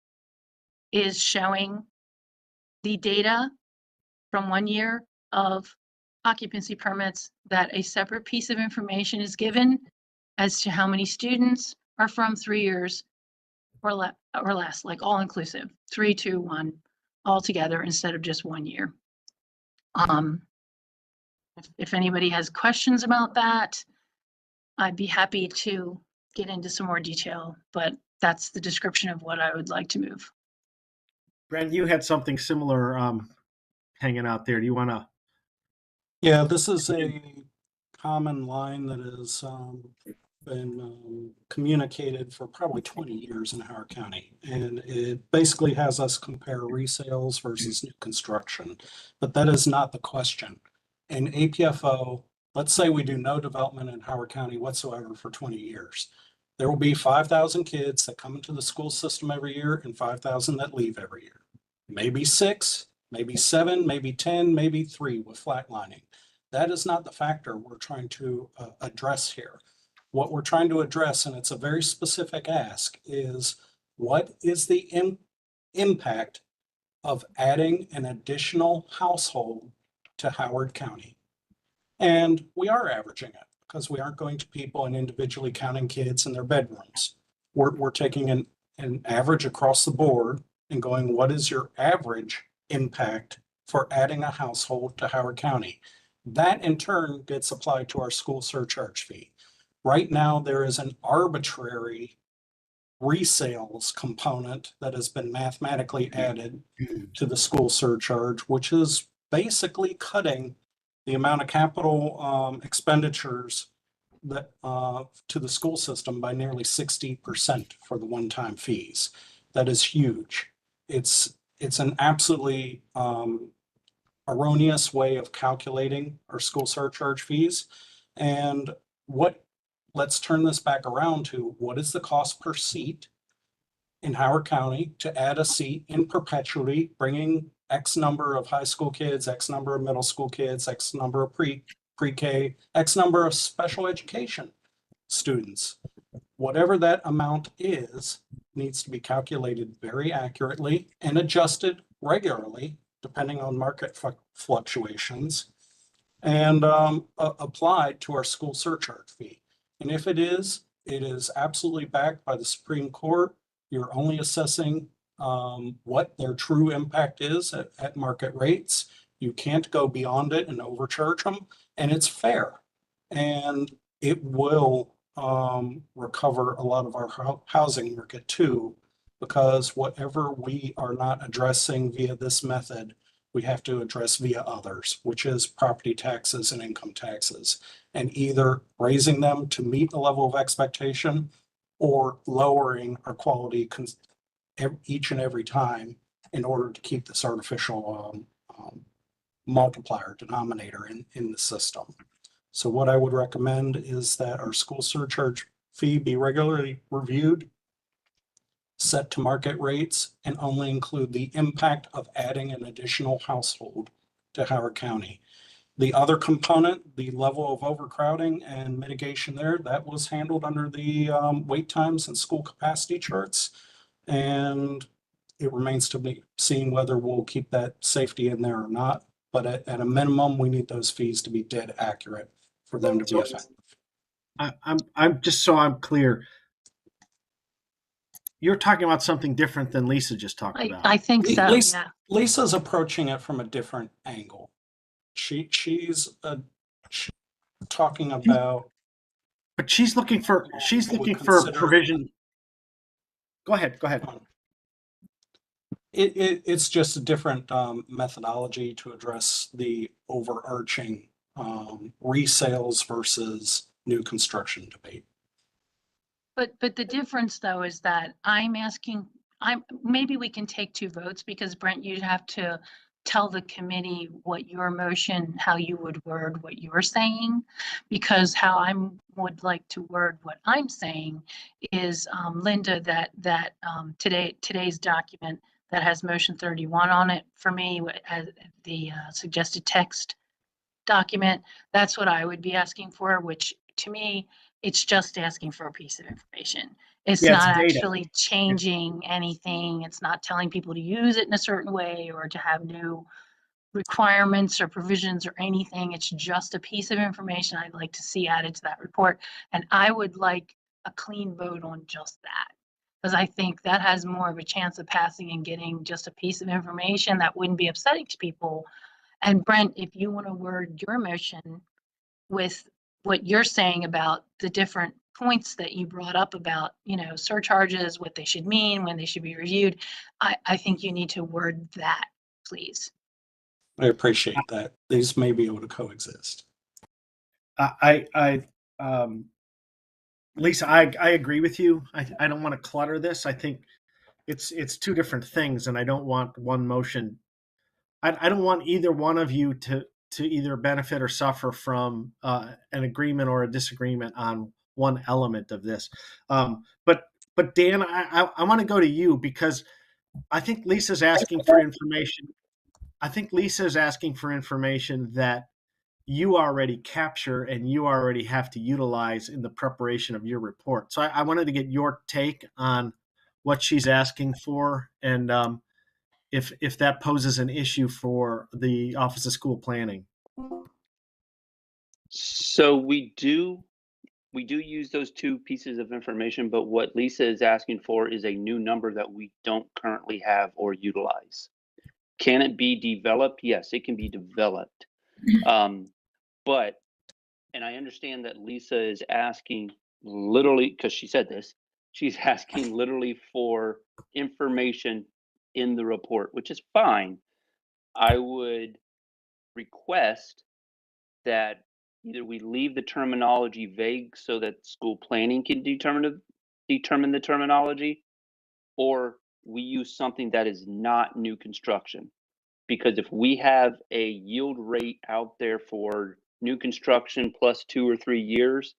is showing the data from 1 year of occupancy permits, that a separate piece of information is given as to how many students are from 3 years or less, like all inclusive, 3, 2, 1, all together instead of just 1 year. If anybody has questions about that, I'd be happy to get into some more detail, but that's the description of what I would like to move. Brent, you had something similar hanging out there. Do you want to? Yeah, this is a common line that has been communicated for probably 20 years in Howard County. And it basically has us compare resales versus new construction. But that is not the question. In APFO, let's say we do no development in Howard County whatsoever for 20 years. There will be 5,000 kids that come into the school system every year and 5,000 that leave every year. Maybe 6, maybe 7, maybe 10, maybe 3 with flatlining. That is not the factor we're trying to address here. What we're trying to address, and it's a very specific ask, is what is the impact of adding an additional household to Howard County? And we are averaging it because we aren't going to people and individually counting kids in their bedrooms. We're taking an average across the board and going, what is your average impact for adding a household to Howard County? That in turn gets applied to our school surcharge fee. Right now, there is an arbitrary resales component that has been mathematically added to the school surcharge, which is basically cutting the amount of capital expenditures that to the school system by nearly 60% for the one-time fees. That is huge. It's an absolutely erroneous way of calculating our school surcharge fees. And let's turn this back around to what is the cost per seat in Howard County to add a seat in perpetuity, bringing X number of high school kids, X number of middle school kids, X number of pre-K, X number of special education students. Whatever that amount is, needs to be calculated very accurately and adjusted regularly, depending on market fluctuations, and applied to our school surcharge fee. And if it is absolutely backed by the Supreme Court. You're only assessing what their true impact is at market rates. You can't go beyond it and overcharge them, and it's fair. And it will recover a lot of our housing market too, because whatever we are not addressing via this method, we have to address via others, which is property taxes and income taxes, and either raising them to meet the level of expectation or lowering our quality each and every time in order to keep this artificial multiplier denominator in the system. So what I would recommend is that our school surcharge fee be regularly reviewed, set to market rates, and only include the impact of adding an additional household to Howard County. The other component, the level of overcrowding and mitigation there, that was handled under the wait times and school capacity charts. And it remains to be seen whether we'll keep that safety in there or not. But at a minimum, we need those fees to be dead accurate for them to be effective. I'm just so I'm clear. You're talking about something different than Lisa just talked about. I think so. Lisa, Yeah. Lisa's approaching it from a different angle. She's talking about. But she's looking for a provision. Go ahead. It's just a different methodology to address the overarching resales versus new construction debate. But the difference though is that maybe we can take 2 votes, because Brent, you'd have to tell the committee what your motion, how you would word what you're saying, because how I would like to word what I'm saying is, Linda, that today's document that has motion 31 on it, for me, as the suggested text document, that's what I would be asking for, which to me, it's just asking for a piece of information. It's Yeah, it's not data. actually changing anything. It's not telling people to use it in a certain way or to have new requirements or provisions or anything. It's just a piece of information I'd like to see added to that report. And I would like a clean vote on just that, because I think that has more of a chance of passing and getting just a piece of information that wouldn't be upsetting to people. And Brent, if you want to word your motion with what you're saying about the different points that you brought up about, surcharges, what they should mean, when they should be reviewed, I think you need to word that, please. I appreciate that. These may be able to coexist. Lisa, I agree with you. I don't want to clutter this. I think it's two different things, and I don't want one motion. I don't want either one of you to either benefit or suffer from an agreement or a disagreement on one element of this. But Dan, I want to go to you because I think Lisa's asking for information. I think Lisa is asking for information that you already capture and you already have to utilize in the preparation of your report. So I wanted to get your take on what she's asking for and if that poses an issue for the Office of School Planning. So we do use those two pieces of information, but what Lisa is asking for is a new number that we don't currently have or utilize. Can it be developed? Yes, it can be developed. But, and I understand that Lisa is asking literally, because she said this, she's asking literally for information in the report, which is fine. I would request that either we leave the terminology vague so that school planning can determine the terminology, or we use something that is not new construction. Because if we have a yield rate out there for new construction plus 2 or 3 years,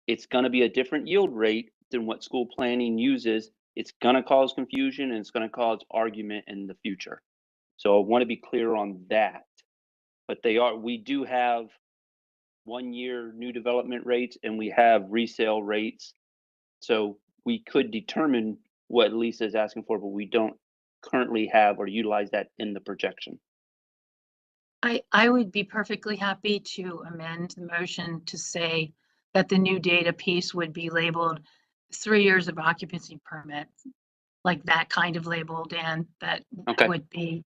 it's going to be a different yield rate than what school planning uses. It's going to cause confusion and it's going to cause argument in the future. So I want to be clear on that. But we do have 1 year new development rates and we have resale rates. So we could determine what Lisa is asking for, but we don't currently have or utilize that in the projection. I would be perfectly happy to amend the motion to say that the new data piece would be labeled 3 years of occupancy permit, like that kind of label, Dan, that Okay. would be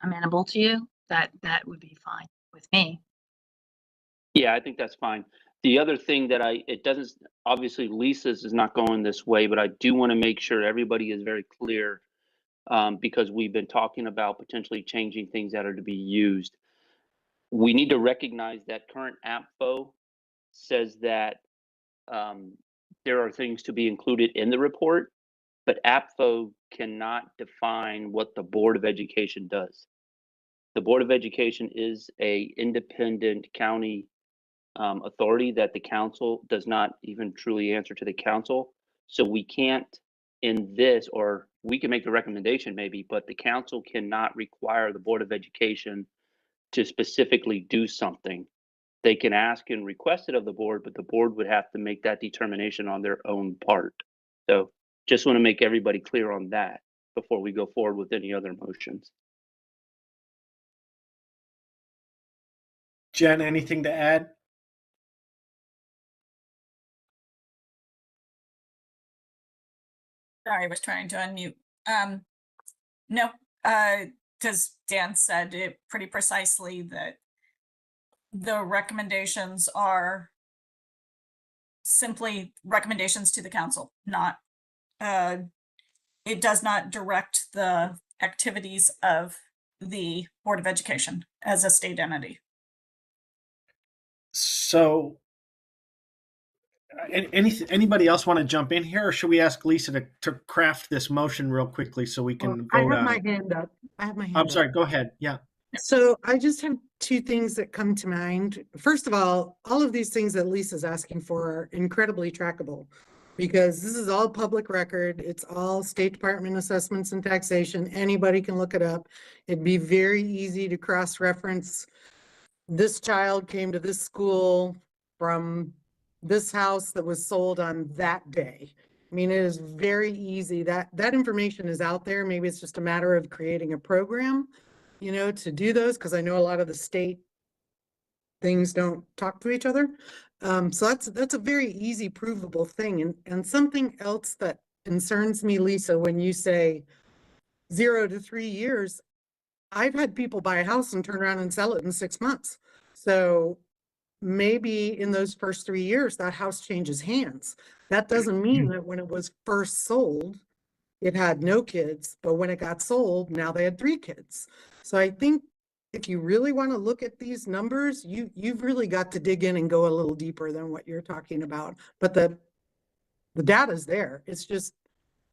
amenable to you. That would be fine with me. Yeah, I think that's fine. The other thing that it doesn't, obviously Lisa's is not going this way, but I do want to make sure everybody is very clear because we've been talking about potentially changing things that are to be used. We need to recognize that current APFO says that there are things to be included in the report, but APFO cannot define what the Board of Education does. The Board of Education is an independent county authority that the council does not even truly answer to the council. So we can't in this, or we can make the recommendation maybe, but the council cannot require the Board of Education to specifically do something. They can ask and request it of the board, but the board would have to make that determination on their own part. So just want to make everybody clear on that before we go forward with any other motions. Jen, anything to add? Sorry, I was trying to unmute. No, because Dan said it pretty precisely that the recommendations are simply recommendations to the council, not, it does not direct the activities of the Board of Education as a state entity. So anybody else want to jump in here, or should we ask Lisa to craft this motion real quickly so we can I vote have on my it? hand up. I have my hand I'm up. sorry, go ahead. Yeah. So I just have two things that come to mind. First of all of these things that Lisa's asking for are incredibly trackable because this is all public record. It's all State Department assessments and taxation. Anybody can look it up. It'd be very easy to cross-reference this child came to this school from this house that was sold on that day. I mean, it is very easy. That information is out there. Maybe it's just a matter of creating a program, you know, to do those, because I know a lot of the state things don't talk to each other. So that's a very easy provable thing. And something else that concerns me, Lisa, when you say 0 to 3 years, I've had people buy a house and turn around and sell it in 6 months. So maybe in those first 3 years, that house changes hands. That doesn't mean that when it was first sold, it had no kids, but when it got sold, now they had 3 kids. So I think if you really want to look at these numbers, you've really got to dig in and go a little deeper than what you're talking about. But the data's there. It's just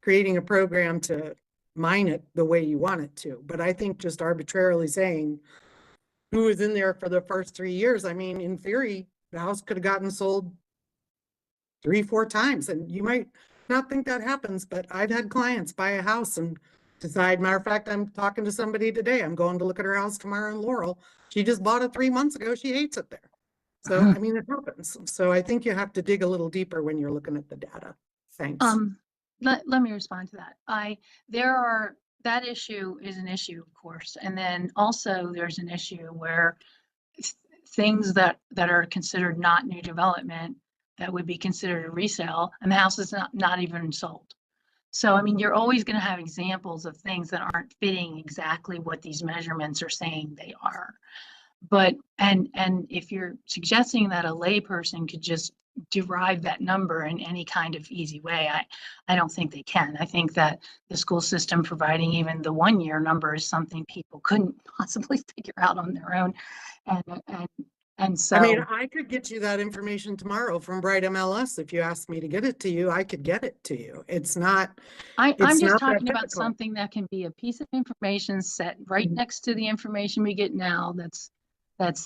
creating a program to mine it the way you want it to. But I think just arbitrarily saying who was in there for the first 3 years, I mean, in theory, the house could have gotten sold 3-4 times, and you might not think that happens, but I've had clients buy a house and decide, matter of fact, I'm talking to somebody today, I'm going to look at her house tomorrow in Laurel. She just bought it 3 months ago. She hates it there. So, I mean, it happens. So I think you have to dig a little deeper when you're looking at the data. Thanks. Let me respond to that. That issue is an issue, of course. And then also there's an issue where things that are considered not new development that would be considered a resale, and the house is not even sold. So, I mean, you're always going to have examples of things that aren't fitting exactly what these measurements are saying they are. But, and if you're suggesting that a layperson could just derive that number in any kind of easy way, I don't think they can. I think that the school system providing even the 1 year number is something people couldn't possibly figure out on their own. And so, I mean, I could get you that information tomorrow from Bright MLS. If you asked me to get it to you, I could get it to you. It's not. I'm it's just not that talking about difficult. something that can be a piece of information set right next to the information we get now. That,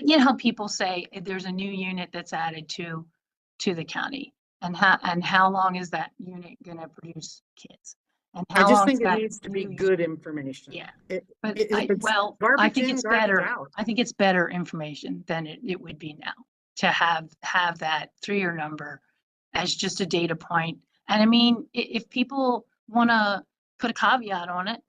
you know, how people say there's a new unit that's added to the county, and how long is that unit going to produce kids? And I how just long think is it that needs to be new good unit? information. Yeah. It, But if I it's think in, it's garbage better. out. I think it's better information than it would be now to have that 3-year number as just a data point. And I mean, if people want to put a caveat on it,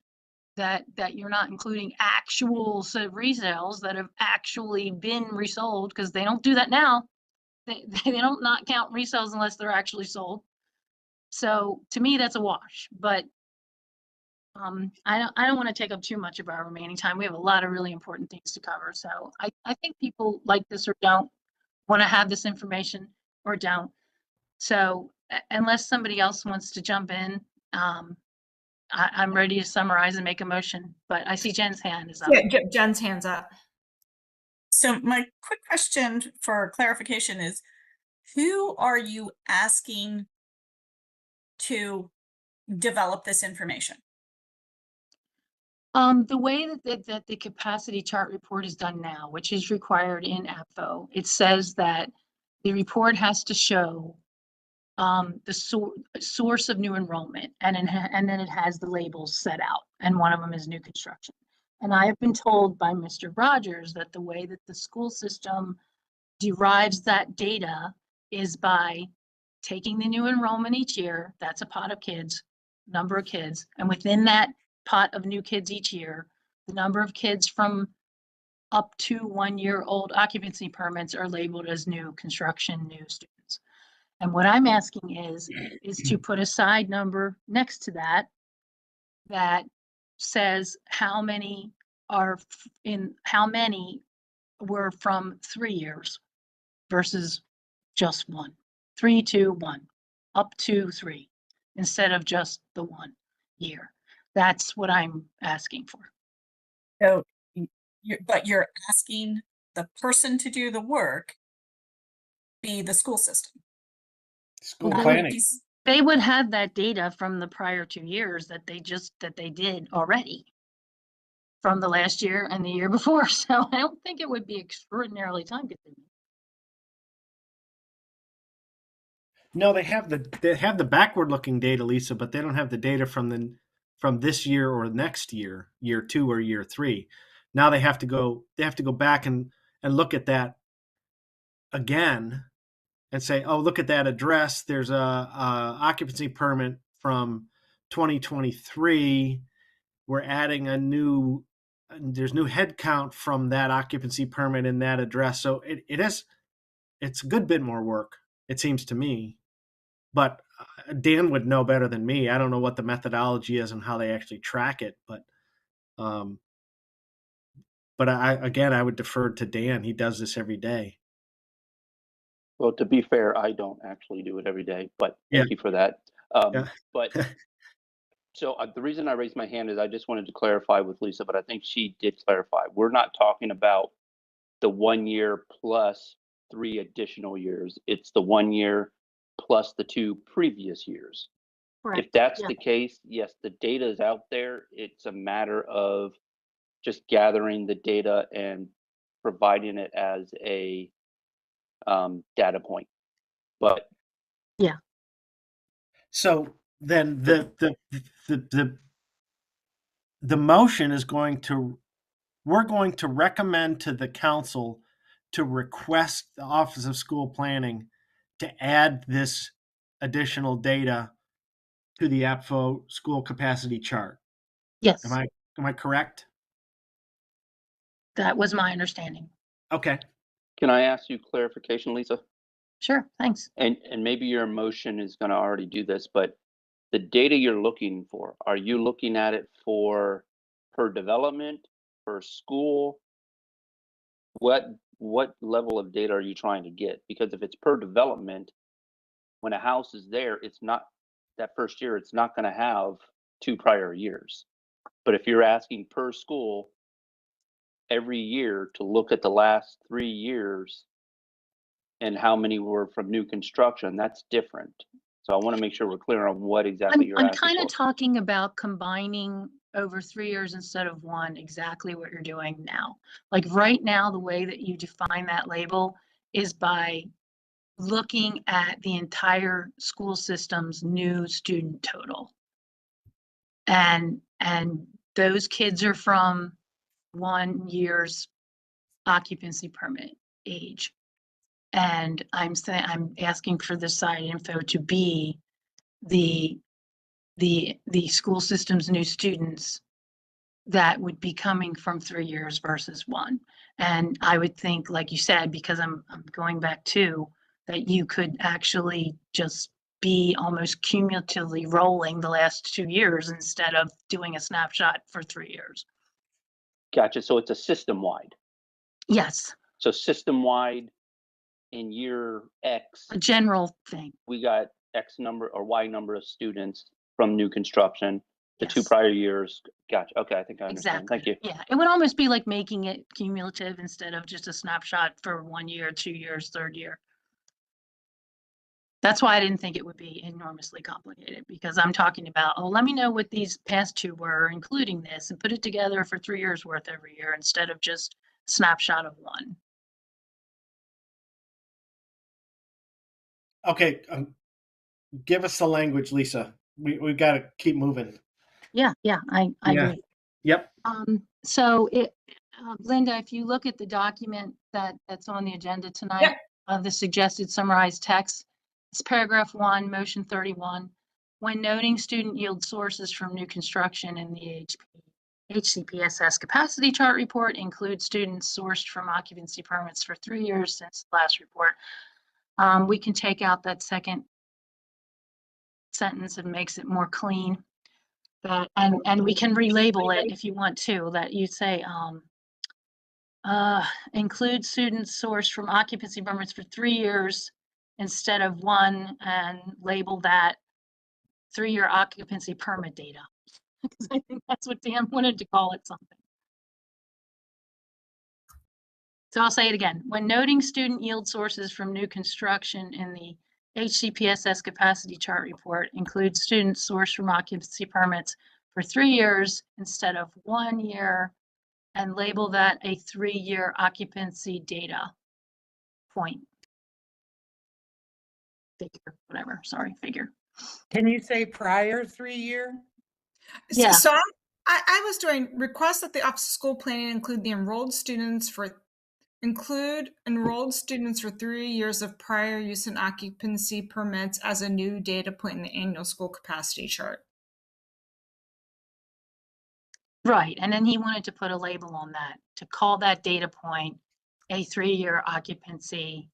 that you're not including actual resales that have actually been resold, because they don't do that now. They don't not count resales unless they're actually sold. So to me, that's a wash. But I don't want to take up too much of our remaining time. We have a lot of really important things to cover. So I think people like this or don't want to have this information or don't. So unless somebody else wants to jump in, I'm ready to summarize and make a motion, but I see Jen's hand is up. Yeah, Jen's hands up. So my quick question for clarification is, who are you asking to develop this information? The way that the capacity chart report is done now, which is required in APFO, it says that the report has to show the source of new enrollment, and then it has the labels set out, and one of them is new construction. And I have been told by Mr. Rogers that the way that the school system derives that data is by taking the new enrollment each year, that's a pot of kids, number of kids, and within that pot of new kids each year, the number of kids from up to 1-year-old occupancy permits are labeled as new construction, new students. And what I'm asking is to put a side number next to that says how many were from 3 years versus just 1, 3, 2, 1, up to 3, instead of just the 1 year. That's what I'm asking for. So, but you're asking the person to do the work be the school system. School Not planning. these- They would have that data from the prior 2 years that they did already from the last year and the year before. So I don't think it would be extraordinarily time consuming. No, they have the backward looking data, Lisa, but they don't have the data from this year or next year, year 2 or year 3. Now they have to go back and look at that again and say, oh, look at that address. There's a occupancy permit from 2023. We're adding there's new head count from that occupancy permit in that address. So it's a good bit more work, it seems to me. But Dan would know better than me. I don't know what the methodology is and how they actually track it, but I would defer to Dan. He does this every day. Well, to be fair, I don't actually do it every day, but Yeah. thank you for that. Yeah. But so the reason I raised my hand is I just wanted to clarify with Lisa, but I think she did clarify. We're not talking about the 1 year plus 3 additional years. It's the 1 year plus the 2 previous years. Correct. If that's Yeah. the case, yes, the data is out there. It's a matter of just gathering the data and providing it as a data point. But Yeah. So then the motion is we're going to recommend to the council to request the Office of School Planning to add this additional data to the APFO school capacity chart. Yes, Am I correct? that was my understanding. Okay. can I ask you clarification, Lisa? Sure, thanks. And maybe your motion is going to already do this, but the data you're looking for, are you looking at it for per development, per school? What level of data are you trying to get? Because if it's per development, when a house is there, it's not that first year, it's not going to have 2 prior years. But if you're asking per school every year to look at the last 3 years and how many were from new construction, that's different. So I want to make sure we're clear on what exactly you're I'm asking kind of for. talking about combining over 3 years instead of 1, exactly what you're doing now. Like right now, the way that you define that label is by looking at the entire school system's new student total. And those kids are from 1 year's occupancy permit age. And I'm asking for the side info to be the school system's new students that would be coming from 3 years versus 1. And I would think, like you said, because I'm going back to, that you could actually just be almost cumulatively rolling the last 2 years instead of doing a snapshot for 3 years. Gotcha. So it's a system-wide. Yes, So system-wide in year X, a general thing. we got X number or Y number of students from new construction. The 2 Yes. prior years. Gotcha. Okay, I think I understand. Exactly. Thank you. Yeah, it would almost be like making it cumulative instead of just a snapshot for 1 year, 2 years, 3rd year. That's why I didn't think it would be enormously complicated, because I'm talking about, oh, let me know what these past 2 were, including this, and put it together for 3 years worth every year instead of just snapshot of 1. Okay. Give us the language, Lisa. We've got to keep moving. Yeah, I Yeah. agree. Yep. So Linda, if you look at the document that's on the agenda tonight, Yep. the suggested summarized text, it's paragraph 1, motion 31. When noting student yield sources from new construction in the HCPSS capacity chart report, include students sourced from occupancy permits for 3 years since the last report. We can take out that second sentence and makes it more clean. And we can relabel it if you want to, that you say, include students sourced from occupancy permits for 3 years instead of 1, and label that 3-year occupancy permit data. Because I think that's what Dan wanted to call it something. So I'll say it again. When noting student yield sources from new construction in the HCPSS capacity chart report, include students sourced from occupancy permits for 3 years instead of 1 year, and label that a 3-year occupancy data point. Figure, whatever, sorry, figure. Can you say prior 3 year? Yeah. So I was doing request that the Office of School Planning include enrolled students for 3 years of prior use and occupancy permits as a new data point in the annual school capacity chart. Right, and then he wanted to put a label on that, to call that data point a 3-year occupancy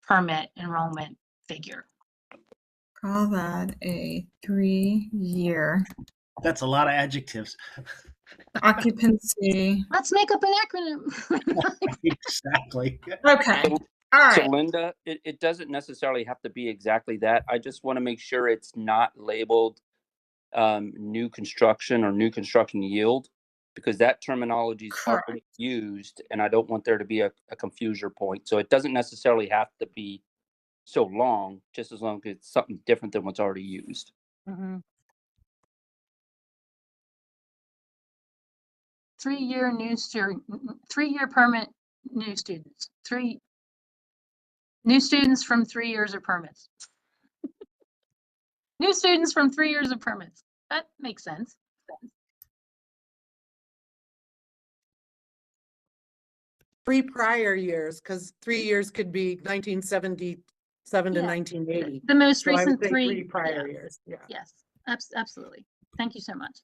permit enrollment figure. Call that a 3-year That's a lot of adjectives. occupancy. Let's make up an acronym. Exactly. Okay. So- All So right. Linda, it doesn't necessarily have to be exactly that. I just want to make sure it's not labeled new construction or new construction yield, because that terminology is Correct. already used, and I don't want there to be a confusion point. So it doesn't necessarily have to be so long, just as long as it's something different than what's already used. Mhm. 3-year new student, 3-year permit new students, new students from 3 years of permits. New students from 3 years of permits. That makes sense. 3 prior years, because 3 years could be 1977 to Yeah. 1980. The most So I would recent say 3. 3 prior years, yeah. Yes, absolutely. Thank you so much.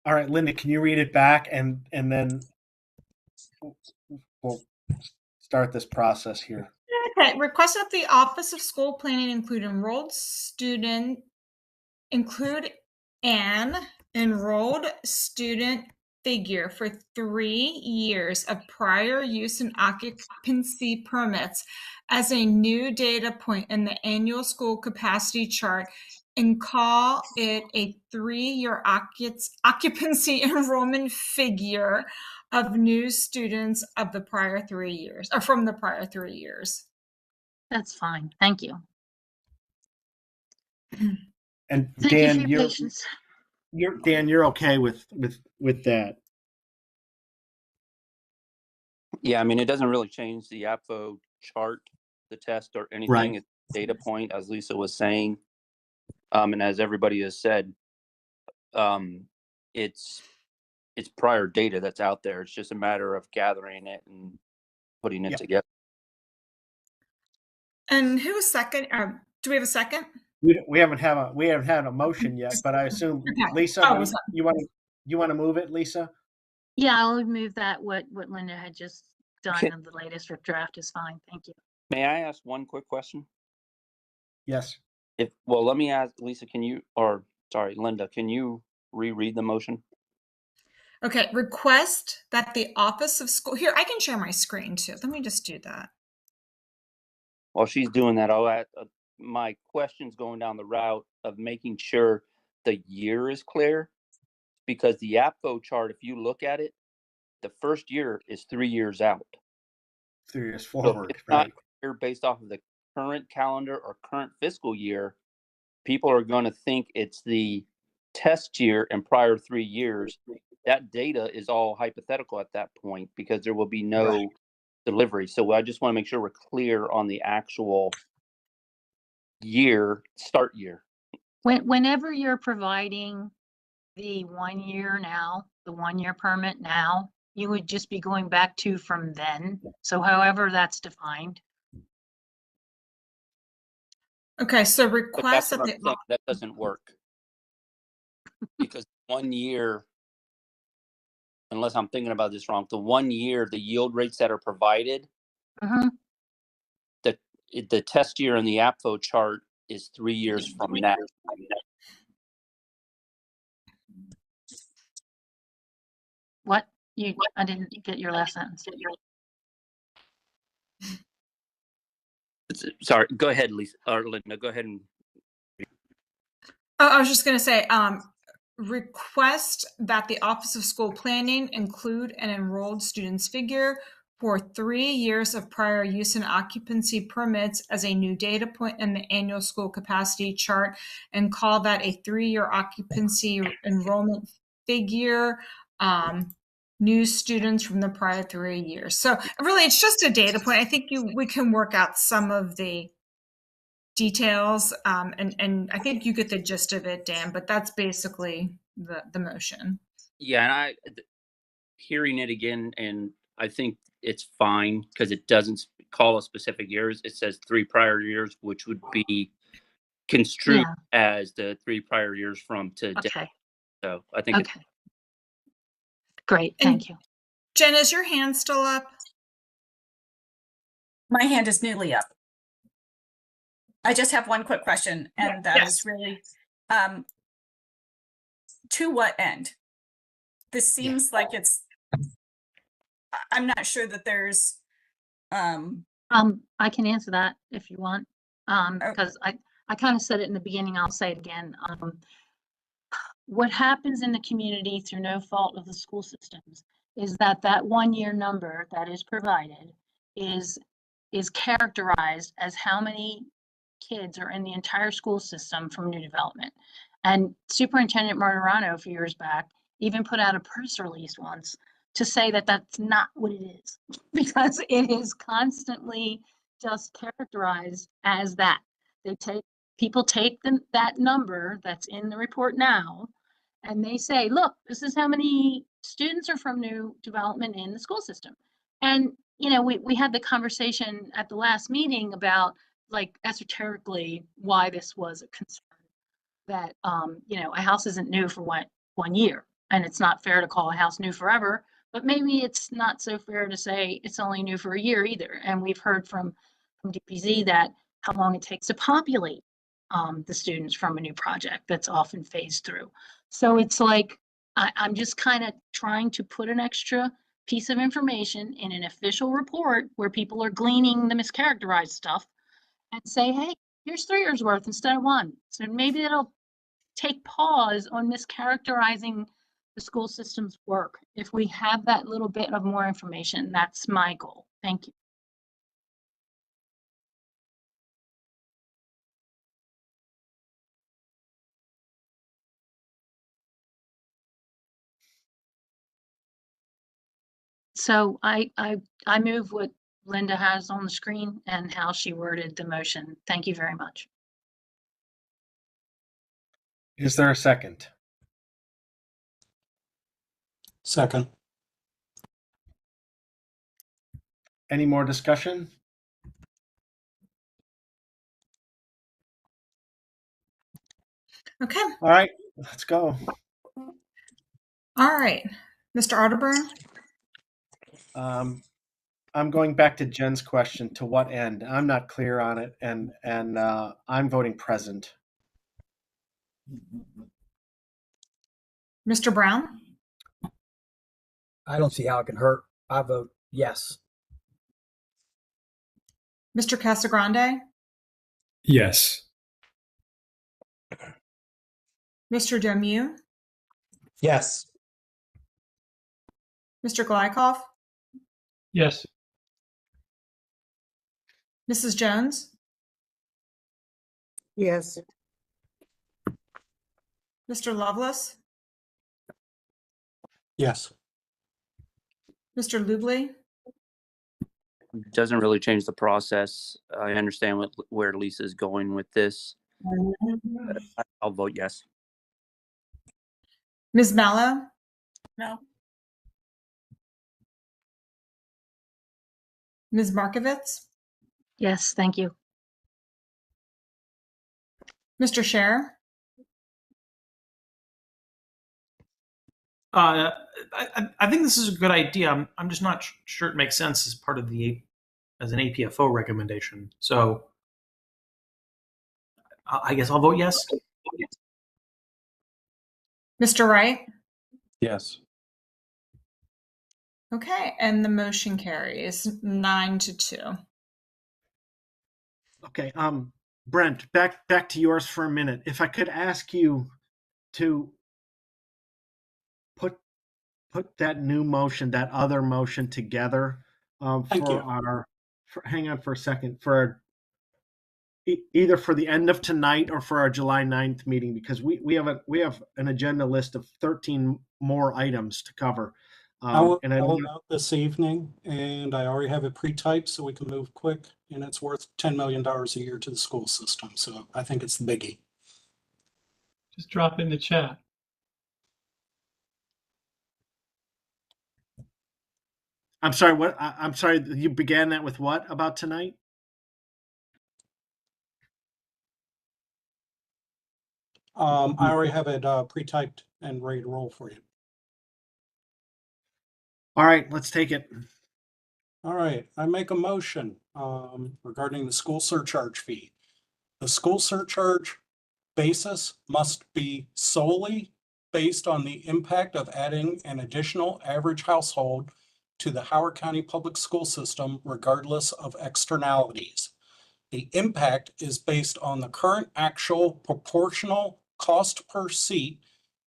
All right, Linda, can you read it back and then we'll start this process here. Okay. Request that the Office of School Planning include an enrolled student figure for 3 years of prior use and occupancy permits as a new data point in the annual school capacity chart, and call it a 3-year occupancy enrollment figure of new students of the prior 3 years, or from the prior 3 years. That's fine. Thank you. And Thank Dan, you for your patience. you're okay with that. Yeah, I mean, it doesn't really change the APFO chart, the test, or anything. Right. It's a data point, as Lisa was saying. And as everybody has said, it's prior data that's out there. It's just a matter of gathering it and putting it Yep. together. And who was second? Do we have a second? We haven't had a motion yet, but I assume Okay. Lisa, Oh, was that- you want to move it, Lisa? Yeah, I'll move that. What Linda had just done Okay. in the latest draft is fine. Thank you. May I ask one quick question? Yes. Let me ask Lisa, Linda, can you reread the motion? Okay, request that the Office of School, here, I can share my screen too. Let me just do that. While she's doing that, I'll add, my question's going down the route of making sure the year is clear, because the APFO chart, if you look at it, the first year is 3 years out. 3 years So forward, it's not right? clear based off of the current calendar or current fiscal year. People are going to think it's the test year and prior 3 years. That data is all hypothetical at that point because there will be no Right. delivery. So I just want to make sure we're clear on the actual start year. Whenever you're providing the 1 year now, the 1-year permit now, you would just be going back to from then. So however that's defined. Okay, so But request that's that what the, I'm saying, that doesn't work. Because 1 year, unless I'm thinking about this wrong, the 1 year, the yield rates that are provided, Mhm. the test year in the APFO chart is 3 years from now. What? I didn't get your last sentence. Sorry, go ahead, Lisa, or Linda, go ahead and. I was just going to say, request that the Office of School Planning include an enrolled students figure for 3 years of prior use and occupancy permits as a new data point in the annual school capacity chart, and call that a 3-year occupancy enrollment figure, new students from the prior 3 years. So really, it's just a data point. I think we can work out some of the details. And I think you get the gist of it, Dan, but that's basically the motion. Yeah, and hearing it again, and I think it's fine because it doesn't call a specific years. It says 3 prior years, which would be construed as the 3 prior years from today. Okay. So I think Okay. Great. And- Thank you. Jen, is your hand still up? My hand is newly up. I just have one quick question, and that is really, to what end? This seems like it's, I'm not sure that there's, I can answer that if you want, because I kind of said it in the beginning. I'll say it again. What happens in the community through no fault of the school systems is that 1 year number that is provided is characterized as how many kids are in the entire school system from new development. And Superintendent Martirano a few years back even put out a press release once to say that that's not what it is, because it is constantly just characterized as that. People take that number that's in the report now, and they say, look, this is how many students are from new development in the school system. And, you know, we had the conversation at the last meeting about, like, esoterically why this was a concern, that, you know, a house isn't new for one year, and it's not fair to call a house new forever, but maybe it's not so fair to say it's only new for a year either. And we've heard from DPZ that how long it takes to populate the students from a new project that's often phased through. So it's like, I'm just kind of trying to put an extra piece of information in an official report where people are gleaning the mischaracterized stuff and say, hey, here's 3 years worth instead of 1. So maybe it'll take pause on mischaracterizing the school system's work. If we have that little bit of more information, that's my goal. Thank you. So I move what Linda has on the screen and how she worded the motion. Thank you very much. Is there a second? Second. Any more discussion? Okay. All right, let's go. All right. Mr. Arterburn? I'm going back to Jen's question, to what end? I'm not clear on it, and I'm voting present. Mr. Brown? I don't see how it can hurt. I vote yes. Mr. Casagrande? Yes. Mr. Domu? Yes. Mr. Glykoff? Yes. Mrs. Jones? Yes. Mr. Lovelace? Yes. Mr. Lubley? doesn't really change the process. I understand where Lisa's going with this. I'll vote yes. Ms. Mallow? No. Ms. Markovitz? Yes, thank you. Mr. Scherer? I think this is a good idea. I'm just not sure it makes sense as part of as an APFO recommendation. So I guess I'll vote yes. Mr. Wright? Yes. Okay, and the motion carries 9-2. Okay, Brent, back to yours for a minute. If I could ask you to put that new motion, that other motion together, Thank you. hang on for a second, for either for the end of tonight or for our July 9th meeting, because we have an agenda list of 13 more items to cover. I will, And I I will note this evening, and I already have it pre-typed so we can move quick, and it's worth $10 million a year to the school system. So I think it's the biggie. Just drop in the chat. I'm sorry, what? I'm sorry, you began that with what about tonight? I already have it pre-typed and ready to roll for you. All right, let's take it. All right, I make a motion regarding the school surcharge fee. The school surcharge basis must be solely based on the impact of adding an additional average household to the Howard County Public School System, regardless of externalities. The impact is based on the current actual proportional cost per seat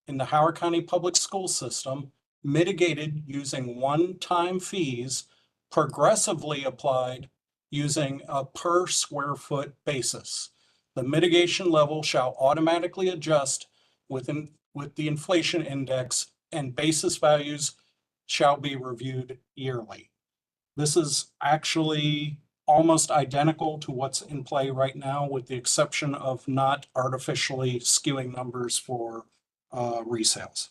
in the Howard County Public School System, mitigated using one-time fees progressively applied using a per square foot basis. The mitigation level shall automatically adjust with the inflation index, and basis values shall be reviewed yearly. This is actually almost identical to what's in play right now, with the exception of not artificially skewing numbers for resales.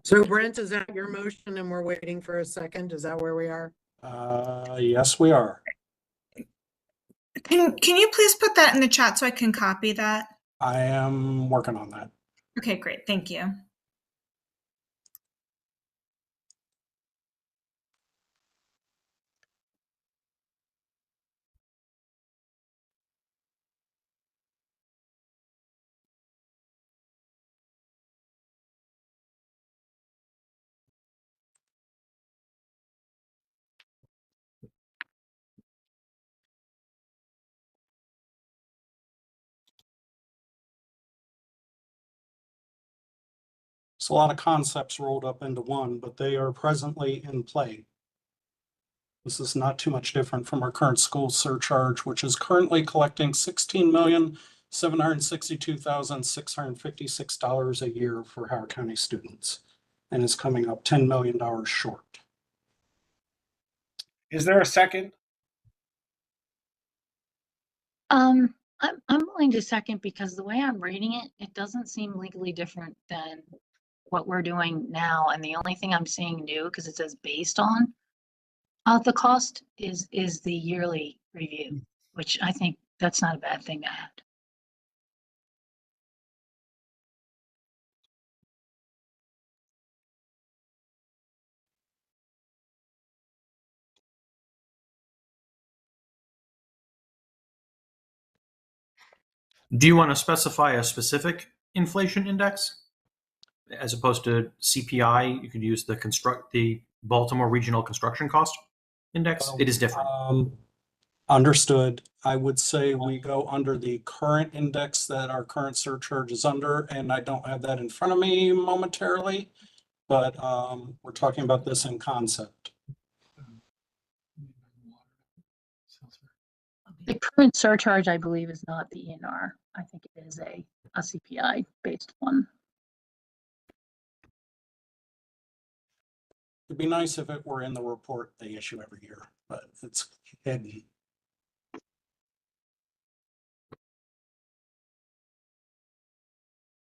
So Brent, is that your motion and we're waiting for a second? Is that where we are? Yes, we are. Can you please put that in the chat so I can copy that? I am working on that. Okay, great. Thank you. It's a lot of concepts rolled up into one, but they are presently in play. This is not too much different from our current school surcharge, which is currently collecting $16,762,656 a year for Howard County students, and is coming up $10 million short. Is there a second? I'm willing to second because the way I'm reading it, it doesn't seem legally different than what we're doing now. And the only thing I'm seeing new, because it says based on the cost, is the yearly review, which I think that's not a bad thing to add. Do you want to specify a specific inflation index as opposed to CPI? You could use the Baltimore Regional Construction Cost Index. It is different. Understood. I would say we go under the current index that our current surcharge is under, and I don't have that in front of me momentarily, but we're talking about this in concept. The current surcharge, I believe, is not the ENR. I think it is a CPI based one. It'd be nice if it were in the report they issue every year, but it's hidden.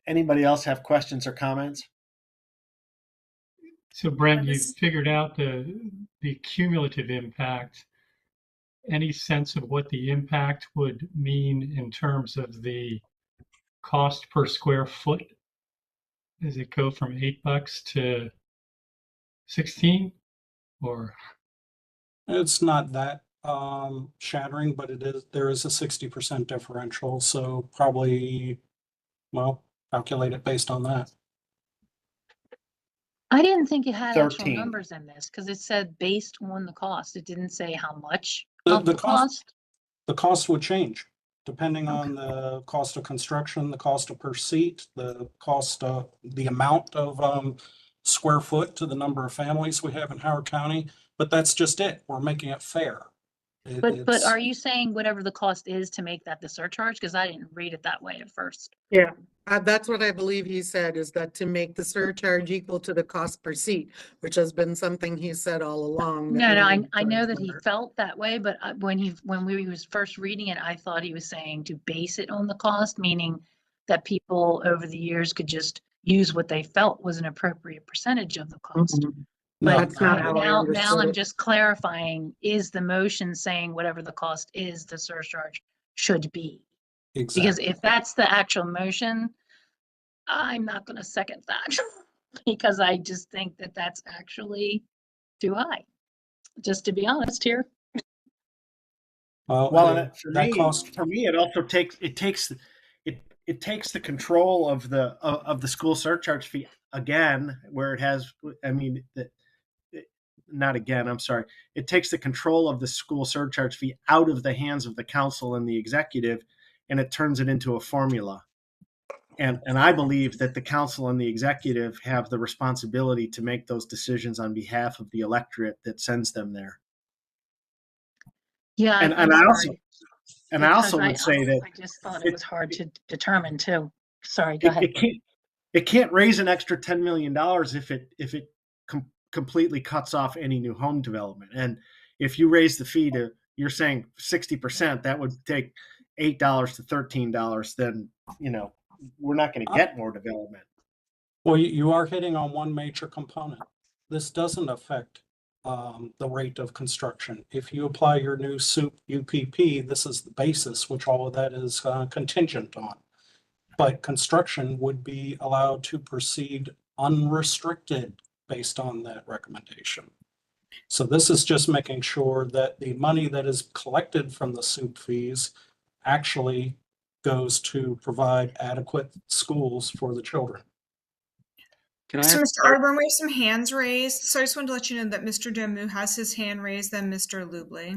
Anybody else have questions or comments? So Brent, you've figured out the cumulative impact. Any sense of what the impact would mean in terms of the cost per square foot? Does it go from $8 to 16 or? It's not that shattering, but there is a 60% differential. So probably, well, calculate it based on that. I didn't think it had actual 13. numbers in this because it said based on the cost. It didn't say how much The of the cost. The cost would change depending on the cost of construction, the cost of per seat, the cost of the amount of square foot to the number of families we have in Howard County. But that's just it. We're making it fair. But are you saying whatever the cost is to make that the surcharge? Because I didn't read it that way at first. Yeah, that's what I believe he said, is that to make the surcharge equal to the cost per seat, which has been something he said all along. that No, we no, need I to know that he implement. felt that way, but when we was first reading it, I thought he was saying to base it on the cost, meaning that people over the years could just use what they felt was an appropriate percentage of the cost. Mhm. But That's not how I now understood I'm it. just clarifying, is the motion saying whatever the cost is, the surcharge should be? Because Exactly. if that's the actual motion, I'm not going to second that because I just think that that's actually too high. Just to be honest here. Well, Well, and and that cost, for me, it also takes the control of the school surcharge fee again, where it has. I mean, not again. I'm sorry. It takes the control of the school surcharge fee out of the hands of the council and the executive, and it turns it into a formula. And I believe that the council and the executive have the responsibility to make those decisions on behalf of the electorate that sends them there. Yeah, And I'm I sorry. also would say that I just thought it was hard to determine too. Sorry, go ahead. it can't raise an extra $10 million if it completely cuts off any new home development. And if you raise the fee to, you're saying 60%, that would take $8 to $13. Then we're not going to get more development. well, you are hitting on one major component. This doesn't affect the rate of construction. If you apply your new SOUP UPP, this is the basis, which all of that is contingent on. But construction would be allowed to proceed unrestricted based on that recommendation. So this is just making sure that the money that is collected from the SOUP fees actually goes to provide adequate schools for the children. Can I So, ask, Mr. Arborn, we have some hands raised. So I just wanted to let you know that Mr. Demu has his hand raised, then Mr. Lubley.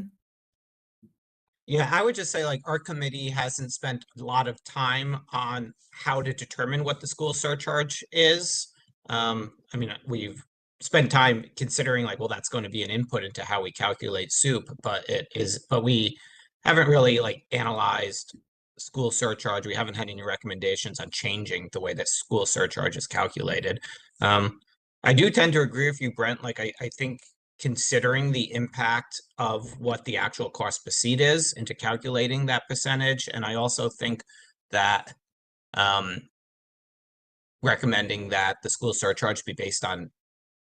Yeah, I would just say like our committee hasn't spent a lot of time on how to determine what the school surcharge is. I mean, we've spent time considering like, well, that's going to be an input into how we calculate SOUP, but we haven't really like analyzed school surcharge. We haven't had any recommendations on changing the way that school surcharge is calculated. I do tend to agree with you, Brent. Like, I think considering the impact of what the actual cost per seat is into calculating that percentage. And I also think that recommending that the school surcharge be based on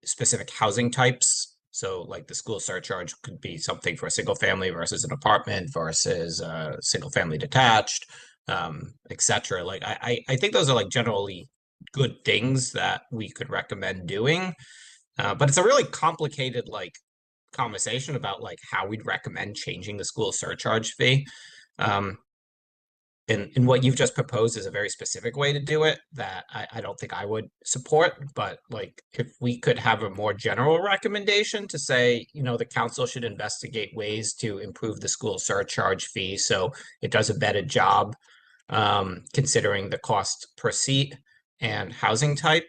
specific housing types. So like the school surcharge could be something for a single family versus an apartment versus a single family detached, etc. Like I think those are like generally good things that we could recommend doing. But it's a really complicated like conversation about like how we'd recommend changing the school surcharge fee. And what you've just proposed is a very specific way to do it that I don't think I would support. But like if we could have a more general recommendation to say, the council should investigate ways to improve the school surcharge fee so it does a better job considering the cost per seat and housing type.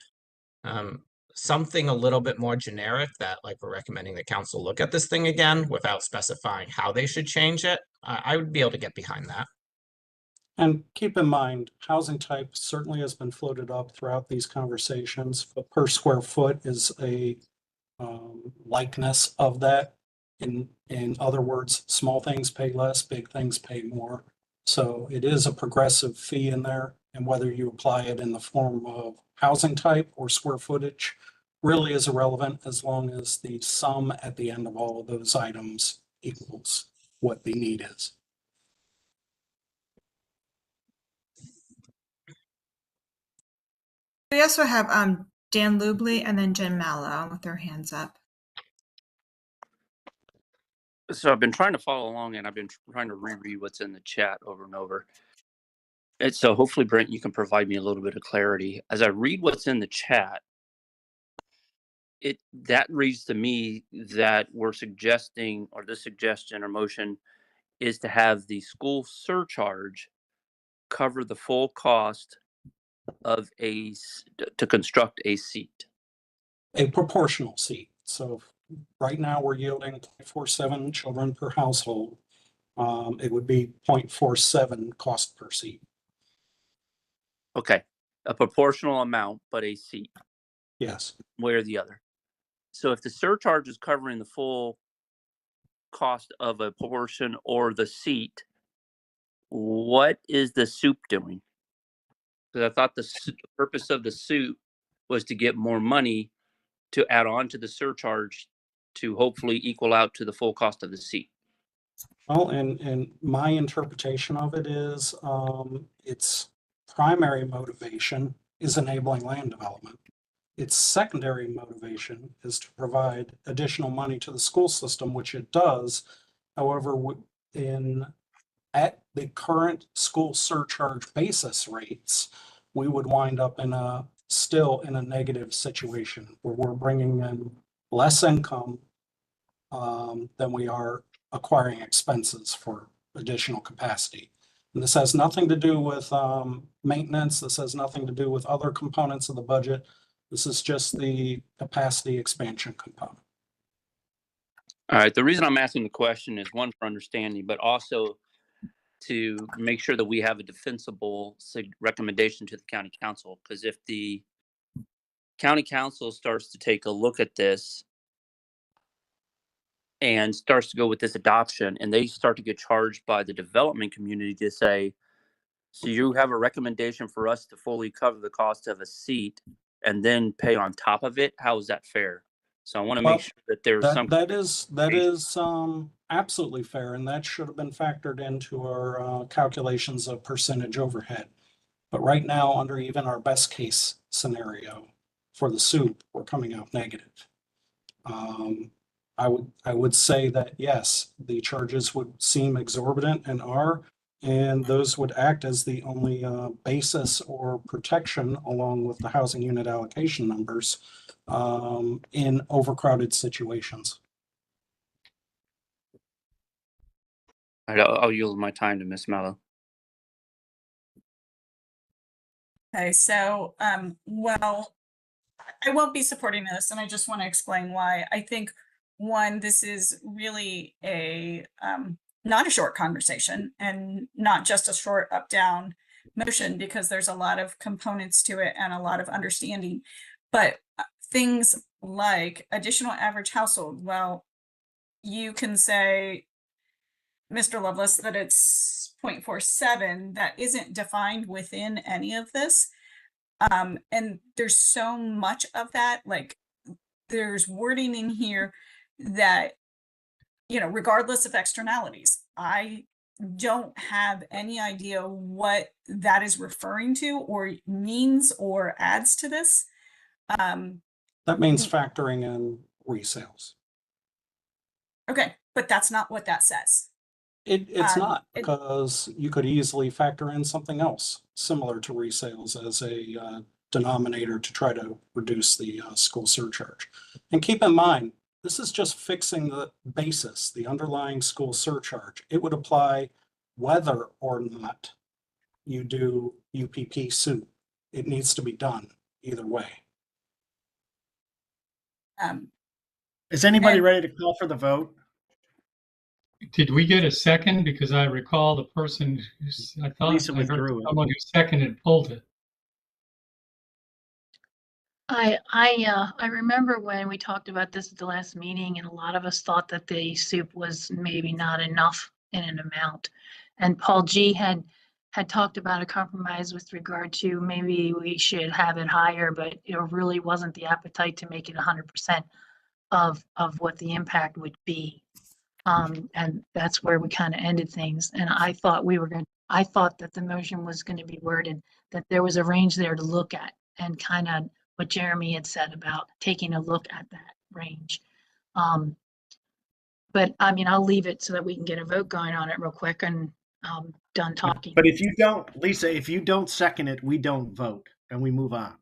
Something a little bit more generic that like we're recommending the council look at this thing again without specifying how they should change it. I would be able to get behind that. And keep in mind, housing type certainly has been floated up throughout these conversations, but per square foot is a likeness of that. In other words, small things pay less, big things pay more. So it is a progressive fee in there, and whether you apply it in the form of housing type or square footage really is irrelevant as long as the sum at the end of all of those items equals what the need is. We also have Dan Lubley and then Jen Mallow with their hands up. so I've been trying to follow along and I've been trying to reread what's in the chat over and over. And so hopefully, Brent, you can provide me a little bit of clarity. As I read what's in the chat, that reads to me that we're suggesting, or the suggestion or motion is to have the school surcharge cover the full cost of to construct a seat. A proportional seat. So right now we're yielding 0.47 children per household. It would be 0.47 cost per seat. Okay, a proportional amount, but a seat, Yes. one way or the other. So if the surcharge is covering the full cost of a portion or the seat, what is the soup doing? Because I thought the purpose of the soup was to get more money to add on to the surcharge to hopefully equal out to the full cost of the seat. Well, and my interpretation of it is, its primary motivation is enabling land development. Its secondary motivation is to provide additional money to the school system, which it does. However, at the current school surcharge basis rates, we would wind up still in a negative situation where we're bringing in less income than we are acquiring expenses for additional capacity. And this has nothing to do with maintenance. This has nothing to do with other components of the budget. This is just the capacity expansion component. All right. The reason I'm asking the question is one, for understanding, but also to make sure that we have a defensible recommendation to the county council. Because if the county council starts to take a look at this and starts to go with this adoption, and they start to get charged by the development community to say, so you have a recommendation for us to fully cover the cost of a seat and then pay on top of it, how is that fair? So I want to make sure that there's some. That is absolutely fair, and that should have been factored into our calculations of percentage overhead. But right now, under even our best case scenario for the soup, we're coming out negative. I would say that yes, the charges would seem exorbitant and are, and those would act as the only basis or protection, along with the housing unit allocation numbers, in overcrowded situations. All right, I'll yield my time to Ms. Mello. Okay, so, well, I won't be supporting this, and I just want to explain why. I think, one, this is really not a short conversation and not just a short up-down motion, because there's a lot of components to it and a lot of understanding. But things like additional average household, well, you can say, Mr. Lovelace, that it's 0.47, that isn't defined within any of this. And there's so much of that, like there's wording in here that, regardless of externalities, I don't have any idea what that is referring to or means or adds to this. That means factoring in resales. Okay, but that's not what that says. It's not, because you could easily factor in something else similar to resales as a denominator to try to reduce the school surcharge. And keep in mind, this is just fixing the basis, the underlying school surcharge. It would apply whether or not you do UPP soup. It needs to be done either way. Is anybody ready to call for the vote? Did we get a second? Because I recall the person I thought Lisa I heard withdrew it. someone who seconded pulled it. I remember when we talked about this at the last meeting, and a lot of us thought that the soup was maybe not enough in an amount. And Paul G had talked about a compromise with regard to maybe we should have it higher, but it really wasn't the appetite to make it 100% of what the impact would be. And that's where we kind of ended things. And I thought I thought that the motion was going to be worded that there was a range there to look at, and kind of what Jeremy had said about taking a look at that range. But I mean, I'll leave it so that we can get a vote going on it real quick, and done talking. But if you don't, Lisa, if you don't second it, we don't vote and we move on.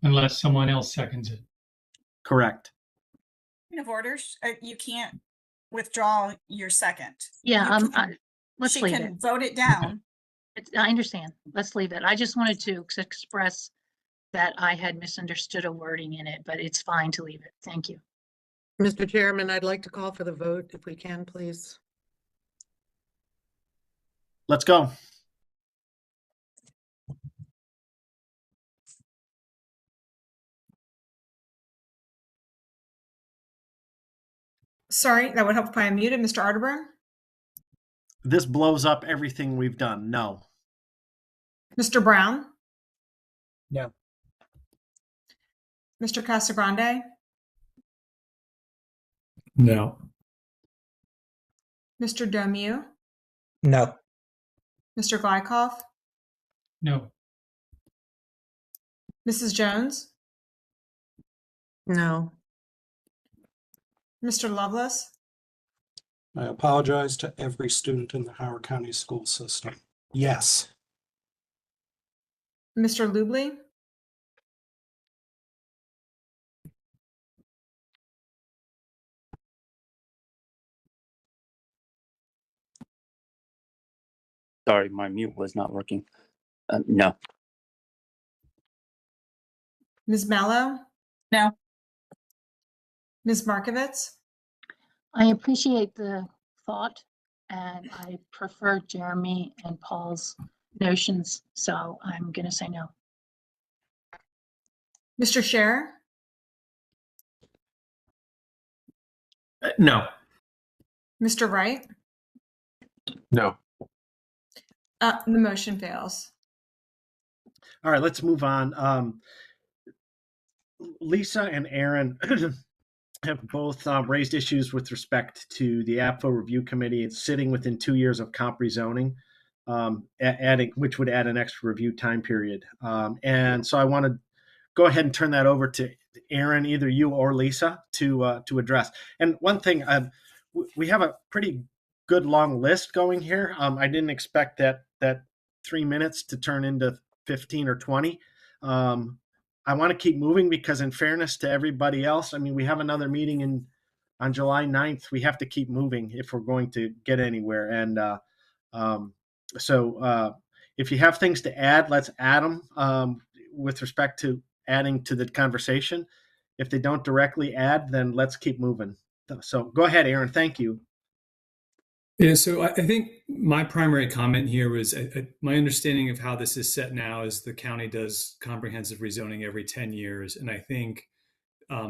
Unless someone else seconds it. Correct. Point of orders, you can't withdraw your second. Yeah, let's She leave can it. vote it down. I understand. Let's leave it. I just wanted to express that I had misunderstood a wording in it, but it's fine to leave it. Thank you. Mr. Chairman, I'd like to call for the vote if we can, please. Let's go. Sorry, that would help if I unmuted Mr. Arterburn. This blows up everything we've done. No. Mr. Brown, No. Mr. Casagrande, No. Mr. Domu, No. Mr. Glykoff, No. Mrs. Jones, No. Mr. Lovelace, I apologize to every student in the Howard County school system. Yes. Mr. Lubley, Sorry, my mute was not working. No. Ms. Mallow, No. Ms. Markovitz, I appreciate the thought, and I prefer Jeremy and Paul's notions, so I'm going to say no. Mr. Scherer, No. Mr. Wright. No. The motion fails. All right, let's move on. Lisa and Aaron have both raised issues with respect to the APFO review committee. It's sitting within 2 years of comp rezoning, which would add an extra review time period. And so I want to go ahead and turn that over to Aaron, either you or Lisa, to address. And one thing, we have a pretty good long list going here. I didn't expect that 3 minutes to turn into 15 or 20. I want to keep moving because, in fairness to everybody else, I mean, we have another meeting on July 9th. We have to keep moving if we're going to get anywhere. And so if you have things to add, let's add them with respect to adding to the conversation. If they don't directly add, then let's keep moving. So go ahead, Aaron. Thank you. Yeah, so I think my primary comment here was my understanding of how this is set now is the county does comprehensive rezoning every 10 years. And I think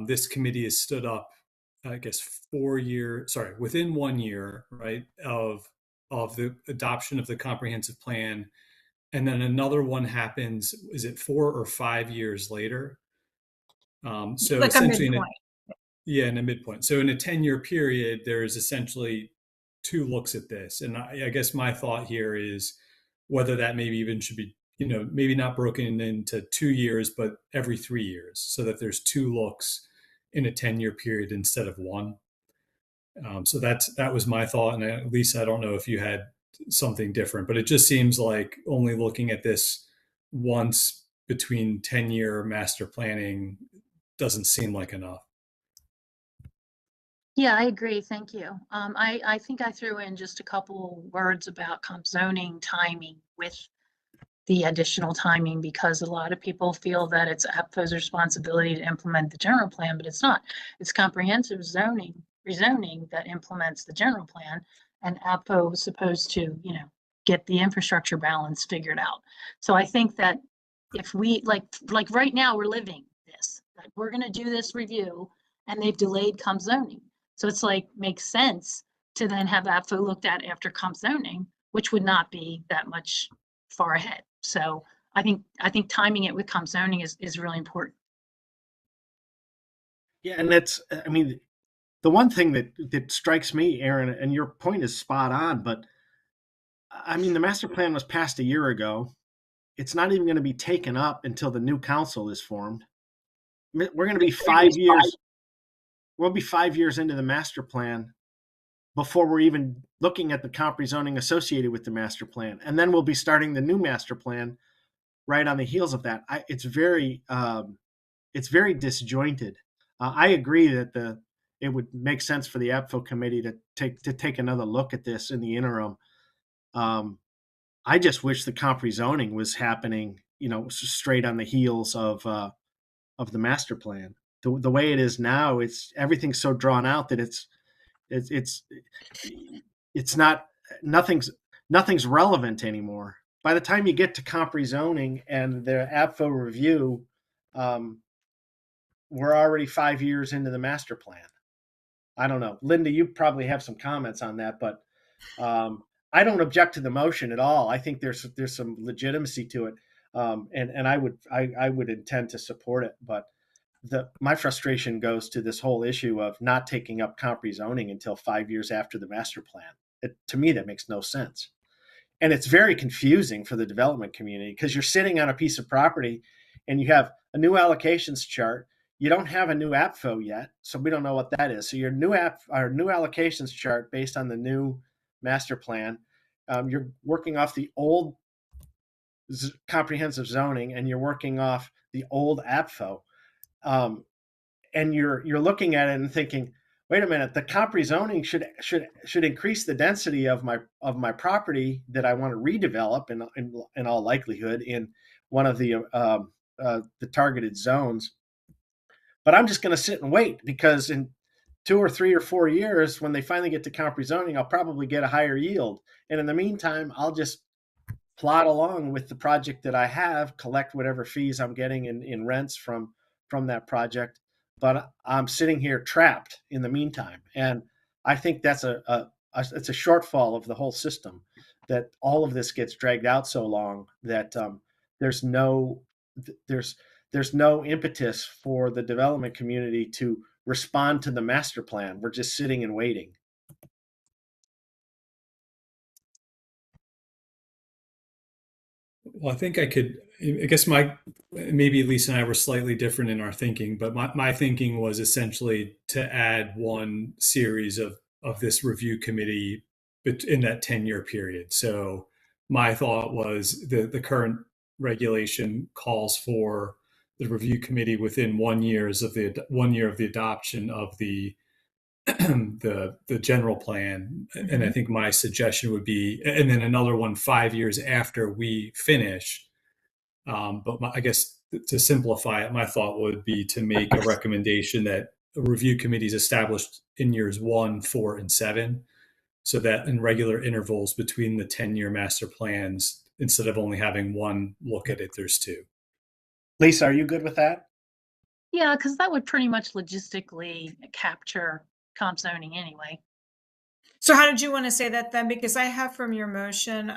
this committee has stood up, I guess, within 1 year, right, of the adoption of the comprehensive plan. And then another one happens, is it 4 or 5 years later? So like essentially, in a midpoint. So in a 10-year period, there is essentially 2 looks at this. And I guess my thought here is whether that maybe even should be, maybe not broken into 2 years, but every 3 years, so that there's 2 looks in a 10-year period instead of 1. So that was my thought. And at least I don't know if you had something different, but it just seems like only looking at this once between 10-year master planning doesn't seem like enough. Yeah, I agree. Thank you. I think I threw in just a couple words about comp zoning timing with the additional timing, because a lot of people feel that it's APFO's responsibility to implement the general plan, but it's not. It's comprehensive rezoning that implements the general plan, and APFO is supposed to, get the infrastructure balance figured out. So I think that if we like right now we're living this, that we're going to do this review, and they've delayed comp zoning. So it's makes sense to then have APFO looked at after comp zoning, which would not be that much far ahead. So I think timing it with comp zoning is really important. Yeah, and the one thing that strikes me, Aaron, and your point is spot on, but I mean, the master plan was passed a year ago. It's not even going to be taken up until the new council is formed. We're going to be 5 years. We'll be 5 years into the master plan before we're even looking at the comp rezoning associated with the master plan. And then we'll be starting the new master plan right on the heels of that. It's very disjointed. I agree that it would make sense for the APFO committee to take another look at this in the interim. I just wish the comp rezoning was happening straight on the heels of the master plan. The way it is now, everything's so drawn out that it's not, nothing's relevant anymore. By the time you get to comp rezoning and the APFO review, we're already 5 years into the master plan. I don't know, Linda, you probably have some comments on that, but I don't object to the motion at all. I think there's some legitimacy to it, and I would intend to support it. But my frustration goes to this whole issue of not taking up comp rezoning until 5 years after the master plan. To me, that makes no sense. And it's very confusing for the development community because you're sitting on a piece of property and you have a new allocations chart. You don't have a new APFO yet, so we don't know what that is. So your new allocations chart based on the new master plan, you're working off the old comprehensive zoning and you're working off the old APFO. And you're looking at it and thinking, wait a minute, the comp rezoning should increase the density of my property that I want to redevelop in all likelihood in one of the targeted zones. But I'm just going to sit and wait because in 2 or 3 or 4 years, when they finally get to comp rezoning, I'll probably get a higher yield. And in the meantime, I'll just plod along with the project that I have, collect whatever fees I'm getting in rents from that project. But I'm sitting here trapped in the meantime. And I think that's it's a shortfall of the whole system, that all of this gets dragged out so long that there's no impetus for the development community to respond to the master plan. We're just sitting and waiting. Well, I think I guess maybe Lisa and I were slightly different in our thinking, but my thinking was essentially to add one series of this review committee in that 10-year period. So my thought was the current regulation calls for the review committee within 1 year of the adoption of the general plan. And I think my suggestion would be, and then another one 5 years after we finish. But I guess to simplify it, my thought would be to make a recommendation that a review committee is established in years 1, 4, and 7, so that in regular intervals between the 10-year master plans, instead of only having one look at it, there's 2. Lisa, are you good with that? Yeah, because that would pretty much logistically capture comp zoning anyway. So how did you want to say that then? Because I have from your motion,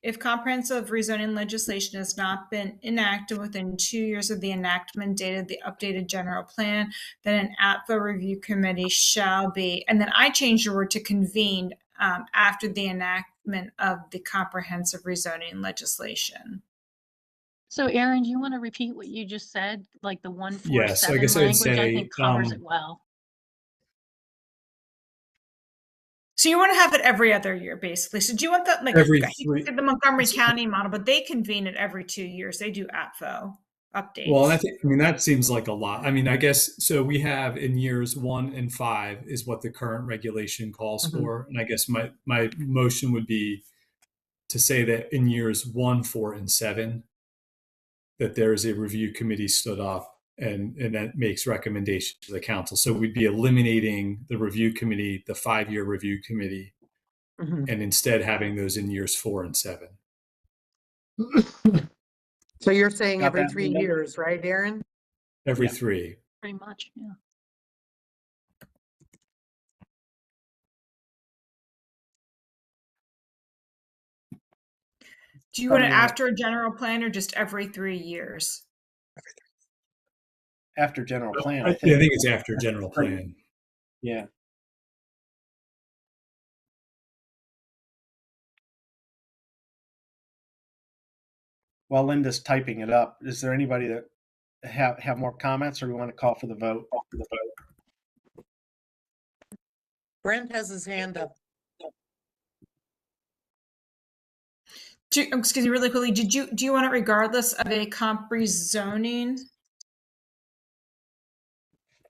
if comprehensive rezoning legislation has not been enacted within 2 years of the enactment date of the updated general plan, then an APFO review committee shall be, and then I changed the word to convened after the enactment of the comprehensive rezoning legislation. So Aaron, do you want to repeat what you just said? Like the 147 Yes, so I guess I would language, I say, think covers it well. So you want to have it every other year, basically. So do you want that, like Every I three- did the Montgomery County model, but they convene it every 2 years. They do APFO updates. Well, I mean, that seems like a lot. I mean, I guess, so we have in years 1 and 5 is what the current regulation calls for. And I guess my motion would be to say that in years 1, 4, and 7, that there is a review committee stood up and that makes recommendations to the council. So we'd be eliminating the review committee, the 5-year review committee, and instead having those in years 4 and 7. So you're saying Got every that, 3 Linda? years, right, Aaron? Every Yeah. 3. Pretty much, yeah. Do you want it Probably not. after a general plan or just every 3 years? After general plan, I I think. think it's after general plan. Yeah. While Linda's typing it up, is there anybody that have more comments, or we want to call for the vote? Brent has his hand up. Excuse me, really quickly. Do you want it regardless of a comp rezoning?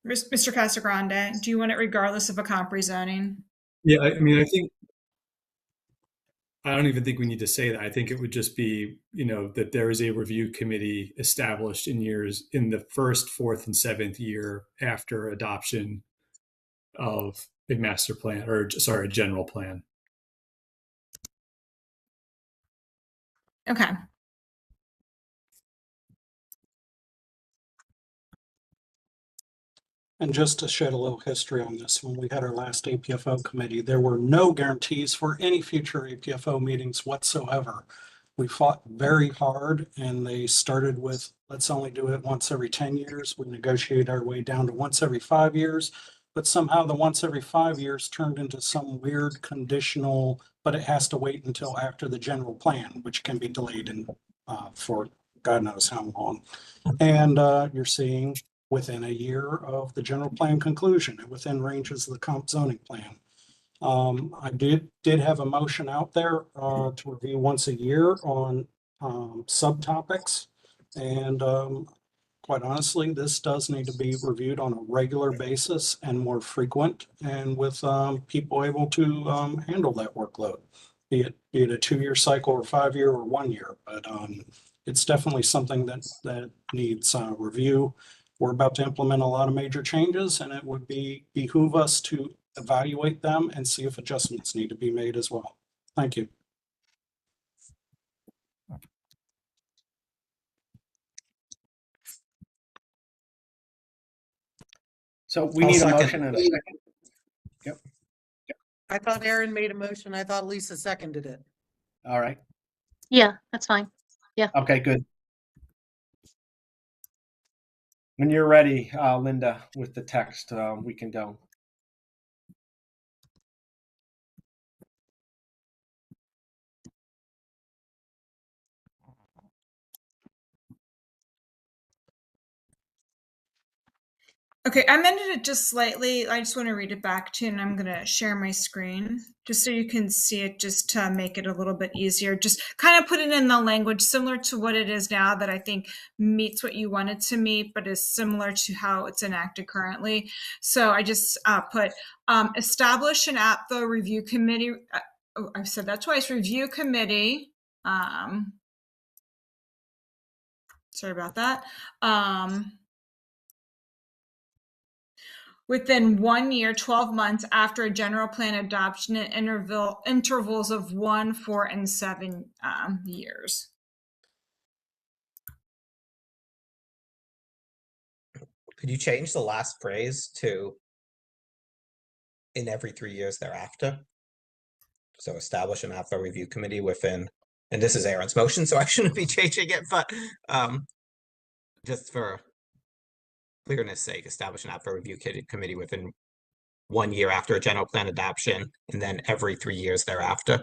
Mr. Casagrande, do you want it regardless of a comp rezoning? Yeah, I mean, I think I don't even think we need to say that. I think it would just be, that there is a review committee established in the first, fourth, and seventh year after adoption of a master plan, or sorry, a general plan. Okay. And just to shed a little history on this, when we had our last APFO committee, there were no guarantees for any future APFO meetings whatsoever. We fought very hard, and they started with, let's only do it once every 10 years. We negotiated our way down to once every 5 years, but somehow the once every 5 years turned into some weird conditional, but it has to wait until after the general plan, which can be delayed for God knows how long. And you're seeing within a year of the general plan conclusion and within ranges of the comp zoning plan. I did have a motion out there to review once a year on subtopics. And quite honestly, this does need to be reviewed on a regular basis and more frequent, and with people able to handle that workload, be it a 2-year cycle or 5-year or 1 year. But it's definitely something that needs review. We're about to implement a lot of major changes, and it would behoove us to evaluate them and see if adjustments need to be made as well. Thank you. So we I'll need a second. motion and a second. Yep. I thought Aaron made a motion. I thought Lisa seconded it. All right. Yeah, that's fine. Okay, good. When you're ready, Linda, with the text, we can go. Okay, I amended it just slightly. I just want to read it back to you, and I'm going to share my screen just so you can see it, just to make it a little bit easier. Just kind of put it in the language similar to what it is now, that I think meets what you want it to meet, but is similar to how it's enacted currently. So I just put establish an APFO review committee. I've said that twice. Review committee. Sorry about that. Within 1 year, 12 months after a general plan adoption, at intervals of 1, 4, and 7 years. Could you change the last phrase to in every 3 years thereafter? So establish an APFO review committee within, and this is Aaron's motion, so I shouldn't be changing it, but just for clearness sake, establish an APFO review committee within 1 year after a general plan adoption, and then every 3 years thereafter.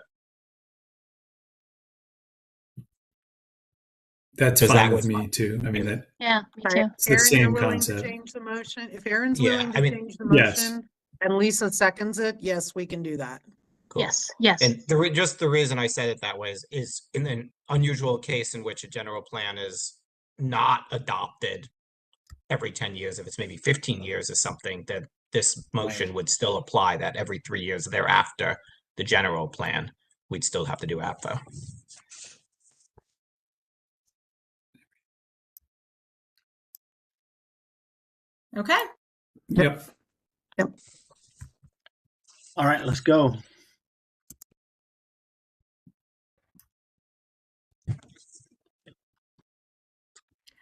That's Because fine that with was me too. I mean, Yeah, me All too. right, it's the Aaron, you're same willing concept. to change the motion? If Aaron's Yeah, willing I to mean, change the yes. motion and Lisa seconds it, yes, we can do that. Cool. Yes. And just the reason I said it that way is in an unusual case in which a general plan is not adopted every 10 years, if it's maybe 15 years or something, that this motion would still apply, that every 3 years thereafter the general plan, we'd still have to do APFO. Okay. Yep. All right, let's go.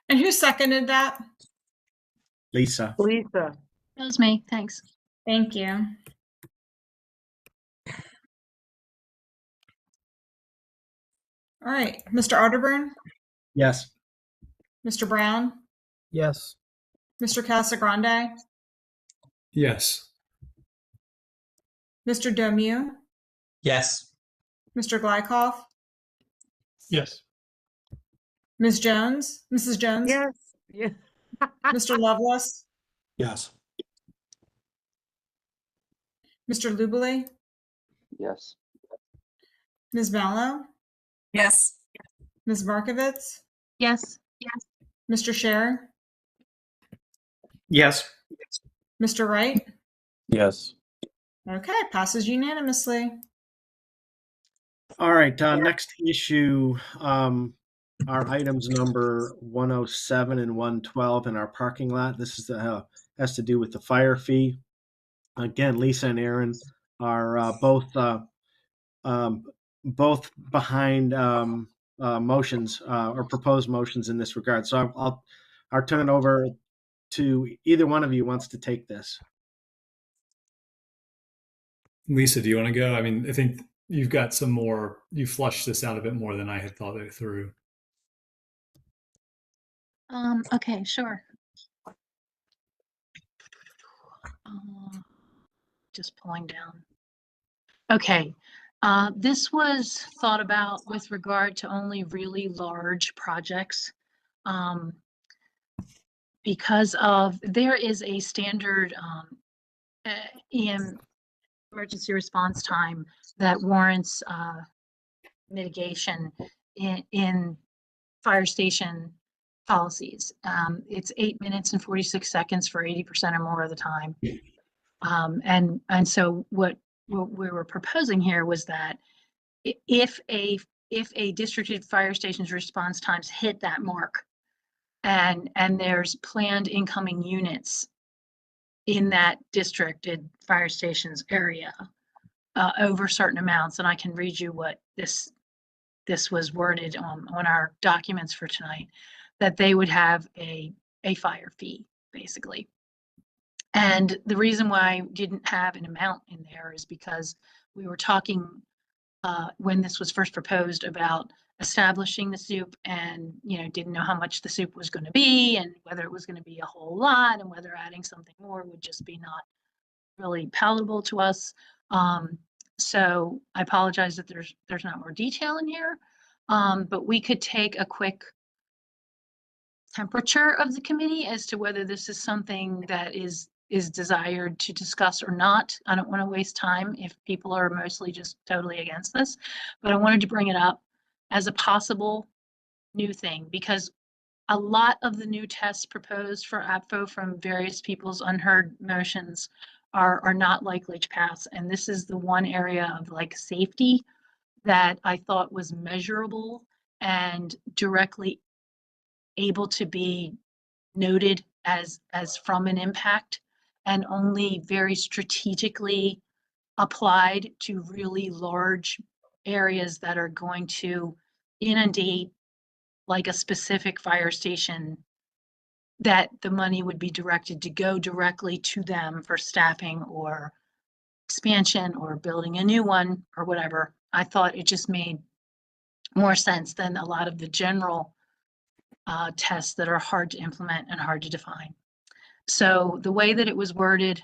And who seconded that? Lisa. Lisa. That was me. Thanks. Thank you. All right, Mr. Arterburn, Yes. Mr. Brown, Yes. Mr. Casagrande, Yes. Mr. Domu, Yes. Mr. Glykoff, Yes. Ms. Jones, Mrs. Jones, Yes. Yeah. Mr. Lovelace, Yes. Mr. Lubele, Yes. Ms. Mallow, Yes. Ms. Markovitz, Yes. Mr. Scherer, Yes. Mr. Wright. Yes. Okay, passes unanimously. All right, next issue, our items number 107 and 112 in our parking lot. This is has to do with the fire fee. Again, Lisa and Aaron are both behind motions or proposed motions in this regard. So I'll turn it over to either one of you wants to take this. Lisa, do you want to go? I mean, I think you've got some more, you flushed this out a bit more than I had thought it through. Okay, sure. Just pulling down. Okay, this was thought about with regard to only really large projects. Because there is a standard emergency response time that warrants mitigation in fire station policies. It's 8 minutes and 46 seconds for 80% or more of the time. And so what we were proposing here was that if a districted fire station's response times hit that mark, and there's planned incoming units in that districted fire station's area over certain amounts, and I can read you what this was worded on our documents for tonight, that they would have a fire fee, basically. And the reason why I didn't have an amount in there is because we were talking when this was first proposed about establishing the soup, and didn't know how much the soup was going to be and whether it was going to be a whole lot, and whether adding something more would just be not really palatable to us. So I apologize that there's not more detail in here, but we could take a quick temperature of the committee as to whether this is something that is desired to discuss or not. I don't want to waste time if people are mostly just totally against this, but I wanted to bring it up as a possible new thing, because a lot of the new tests proposed for APFO from various people's unheard motions are not likely to pass. And this is the one area of like safety that I thought was measurable and directly able to be noted as from an impact, and only very strategically applied to really large areas that are going to inundate like a specific fire station, that the money would be directed to go directly to them for staffing or expansion or building a new one or whatever. I thought it just made more sense than a lot of the general tests that are hard to implement and hard to define. So the way that it was worded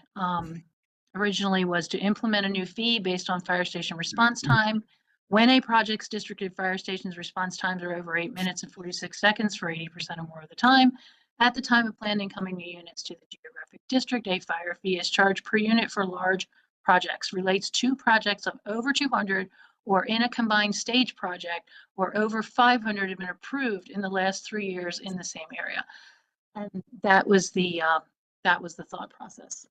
originally was to implement a new fee based on fire station response time when a project's districted fire station's response times are over 8 minutes and 46 seconds for 80% or more of the time. At the time of planned incoming new units to the geographic district, a fire fee is charged per unit for large projects, relates to projects of over 200 or in a combined stage project, or over 500 have been approved in the last 3 years in the same area. And that was the thought process.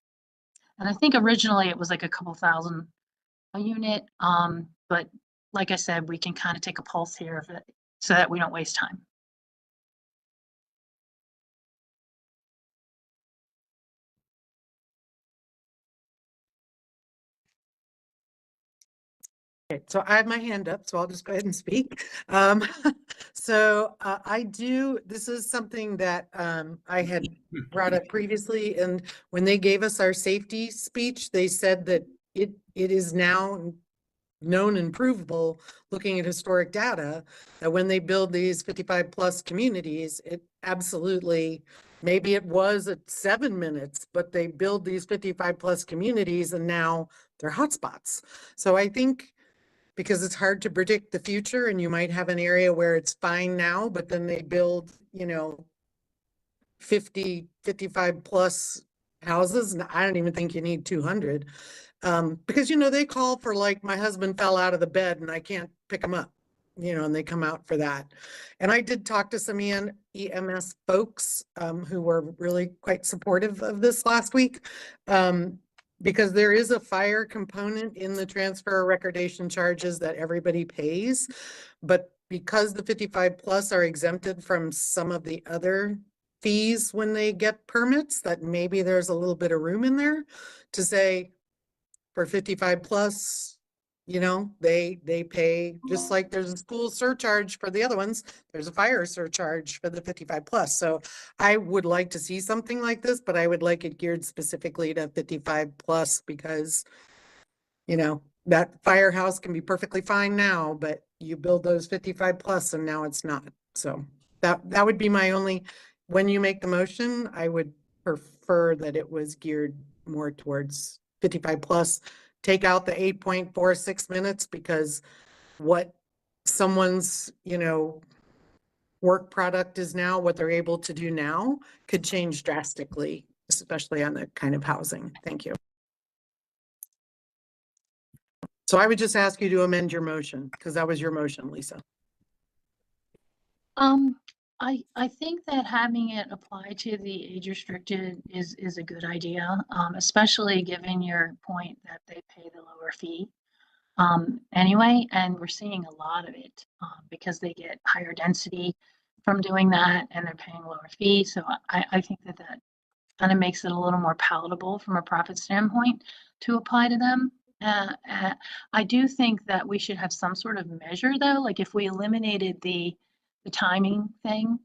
And I think originally it was like a couple thousand a unit, but like I said, we can kind of take a pulse here of it so that we don't waste time. Okay, so I have my hand up, so I'll just go ahead and speak. This is something that I had brought up previously, and when they gave us our safety speech, they said that it is now known and provable, looking at historic data, that when they build these 55 plus communities, it absolutely, maybe it was at 7 minutes, but they build these 55 plus communities and now they're hotspots. So I think, because it's hard to predict the future, and you might have an area where it's fine now, but then they build, 50, 55 plus houses, and I don't even think you need 200. Because, they call for, like, my husband fell out of the bed and I can't pick him up, and they come out for that. And I did talk to some EMS folks who were really quite supportive of this last week. because there is a fire component in the transfer or recordation charges that everybody pays. But because the 55 plus are exempted from some of the other fees when they get permits, that maybe there's a little bit of room in there to say for 55 plus, you know, they pay, just like there's a school surcharge for the other ones, there's a fire surcharge for the 55 plus. So I would like to see something like this, but I would like it geared specifically to 55 plus because, you know, that firehouse can be perfectly fine now, but you build those 55 plus and now it's not. So that would be my only, when you make the motion, I would prefer that it was geared more towards 55 plus. Take out the 8.46 minutes because what someone's, you know, work product is now, what they're able to do now could change drastically, especially on the kind of housing. Thank you. So I would just ask you to amend your motion because that was your motion, Lisa. I think that having it apply to the age restricted is a good idea, especially given your point that they pay the lower fee anyway, and we're seeing a lot of it because they get higher density from doing that and they're paying a lower fee. So I think that kind of makes it a little more palatable from a profit standpoint to apply to them. I do think that we should have some sort of measure though, like if we eliminated the timing thing,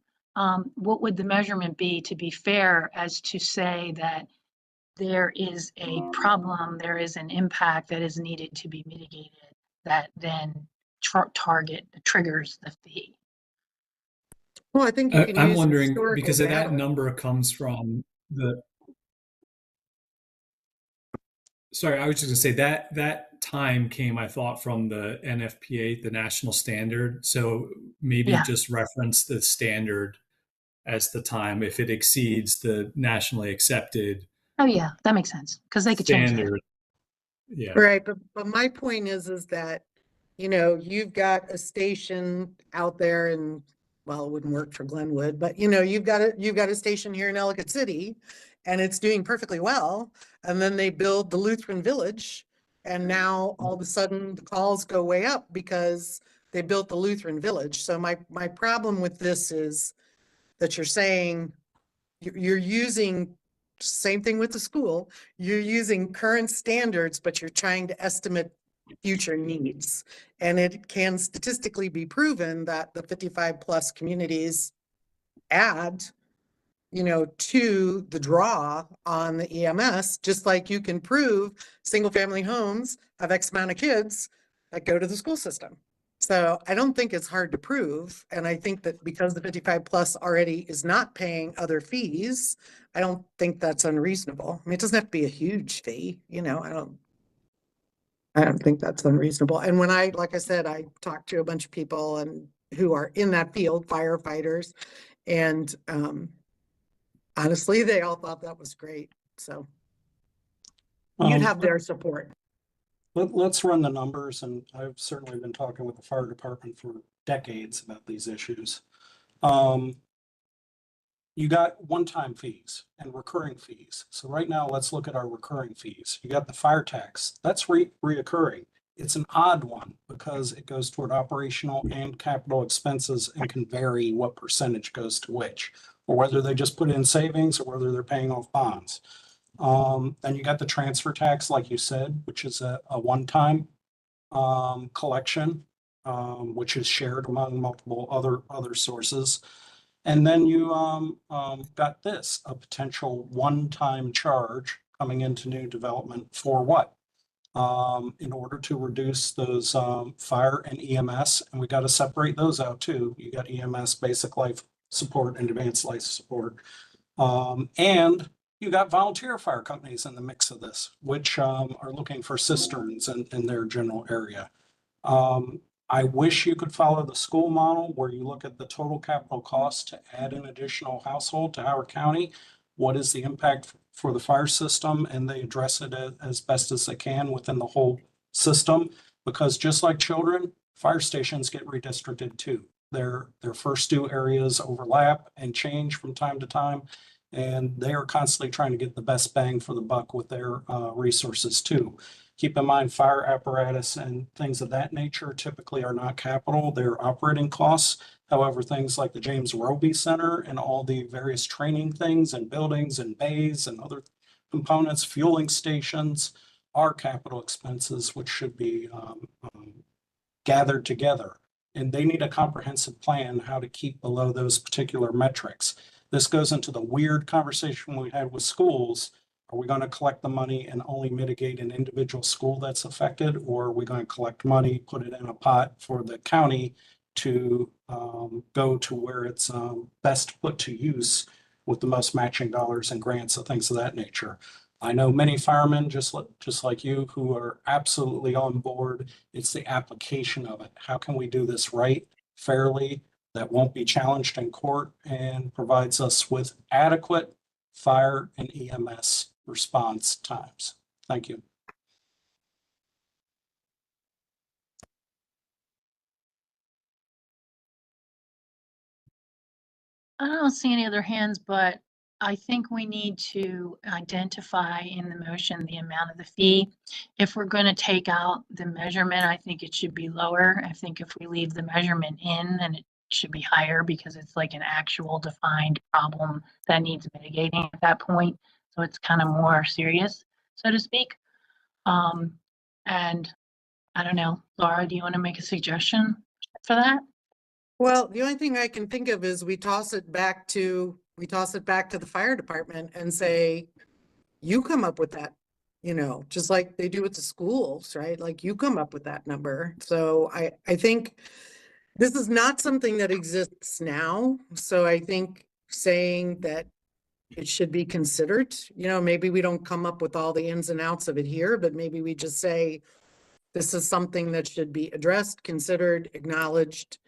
what would the measurement be to be fair as to say that there is a problem, there is an impact that is needed to be mitigated that then triggers the fee? Well, I think you can I'm use wondering historical because of that data. number comes from the. Sorry, I was just gonna say that time came, I thought, from the NFPA, the national standard. So maybe Yeah. just reference the standard as the time if it exceeds the nationally accepted Oh yeah, that makes sense because they could change that. standard. Yeah. Right, but my point is that, you know, you've got a station out there and, well, it wouldn't work for Glenwood, but you know, you've got a station here in Ellicott City and it's doing perfectly well. And then they build the Lutheran Village and now all of a sudden the calls go way up because they built the Lutheran Village. So my problem with this is that you're saying you're using, same thing with the school, you're using current standards, but you're trying to estimate future needs. And it can statistically be proven that the 55 plus communities add, you know, to the draw on the EMS, just like you can prove single family homes have X amount of kids that go to the school system. So I don't think it's hard to prove. And I think that because the 55 plus already is not paying other fees, I don't think that's unreasonable. I mean, it doesn't have to be a huge fee, you know, I don't think that's unreasonable. And when like I said, I talked to a bunch of people and who are in that field, firefighters, and honestly, they all thought that was great. So you'd have their support. Let's run the numbers, and I've certainly been talking with the fire department for decades about these issues. You got one-time fees and recurring fees. So right now, let's look at our recurring fees. You got the fire tax, that's reoccurring. It's an odd one because it goes toward operational and capital expenses and can vary what percentage goes to which, or whether they just put in savings or whether they're paying off bonds. Then you got the transfer tax, like you said, which is a one-time collection, which is shared among multiple other sources. And then you got this, a potential one-time charge coming into new development for what? In order to reduce those fire and EMS, and we got to separate those out too. You got EMS, basic life support, and advanced life support. And you got volunteer fire companies in the mix of this, which are looking for cisterns in their general area. I wish you could follow the school model where you look at the total capital cost to add an additional household to Howard County. What is the impact for the fire system? And they address it as best as they can within the whole system. Because just like children, fire stations get redistricted too. Their first due areas overlap and change from time to time. and they are constantly trying to get the best bang for the buck with their resources too. Keep in mind, fire apparatus and things of that nature typically are not capital, they're operating costs. However, things like the James Roby Center and all the various training things and buildings and bays and other components, fueling stations, are capital expenses, which should be gathered together. And they need a comprehensive plan how to keep below those particular metrics. This goes into the weird conversation we had with schools. Are we going to collect the money and only mitigate an individual school that's affected? Or are we going to collect money, put it in a pot for the county to go to where it's best put to use with the most matching dollars and grants and things of that nature? I know many firemen, just like you, who are absolutely on board. It's the application of it. How can we do this right, fairly, that won't be challenged in court, and provides us with adequate fire and EMS response times? Thank you. I don't see any other hands, but I think we need to identify in the motion the amount of the fee. If we're going to take out the measurement, I think it should be lower. I think if we leave the measurement in, then it should be higher because it's like an actual defined problem that needs mitigating at that point. So it's kind of more serious, so to speak. And I don't know, Laura, do you want to make a suggestion for that? Well, the only thing I can think of is we toss it back to the fire department and say, you come up with that, just like they do with the schools, right? Like you come up with that number. So I think this is not something that exists now. So I think saying that it should be considered, maybe we don't come up with all the ins and outs of it here, but maybe we just say, this is something that should be addressed, considered, acknowledged.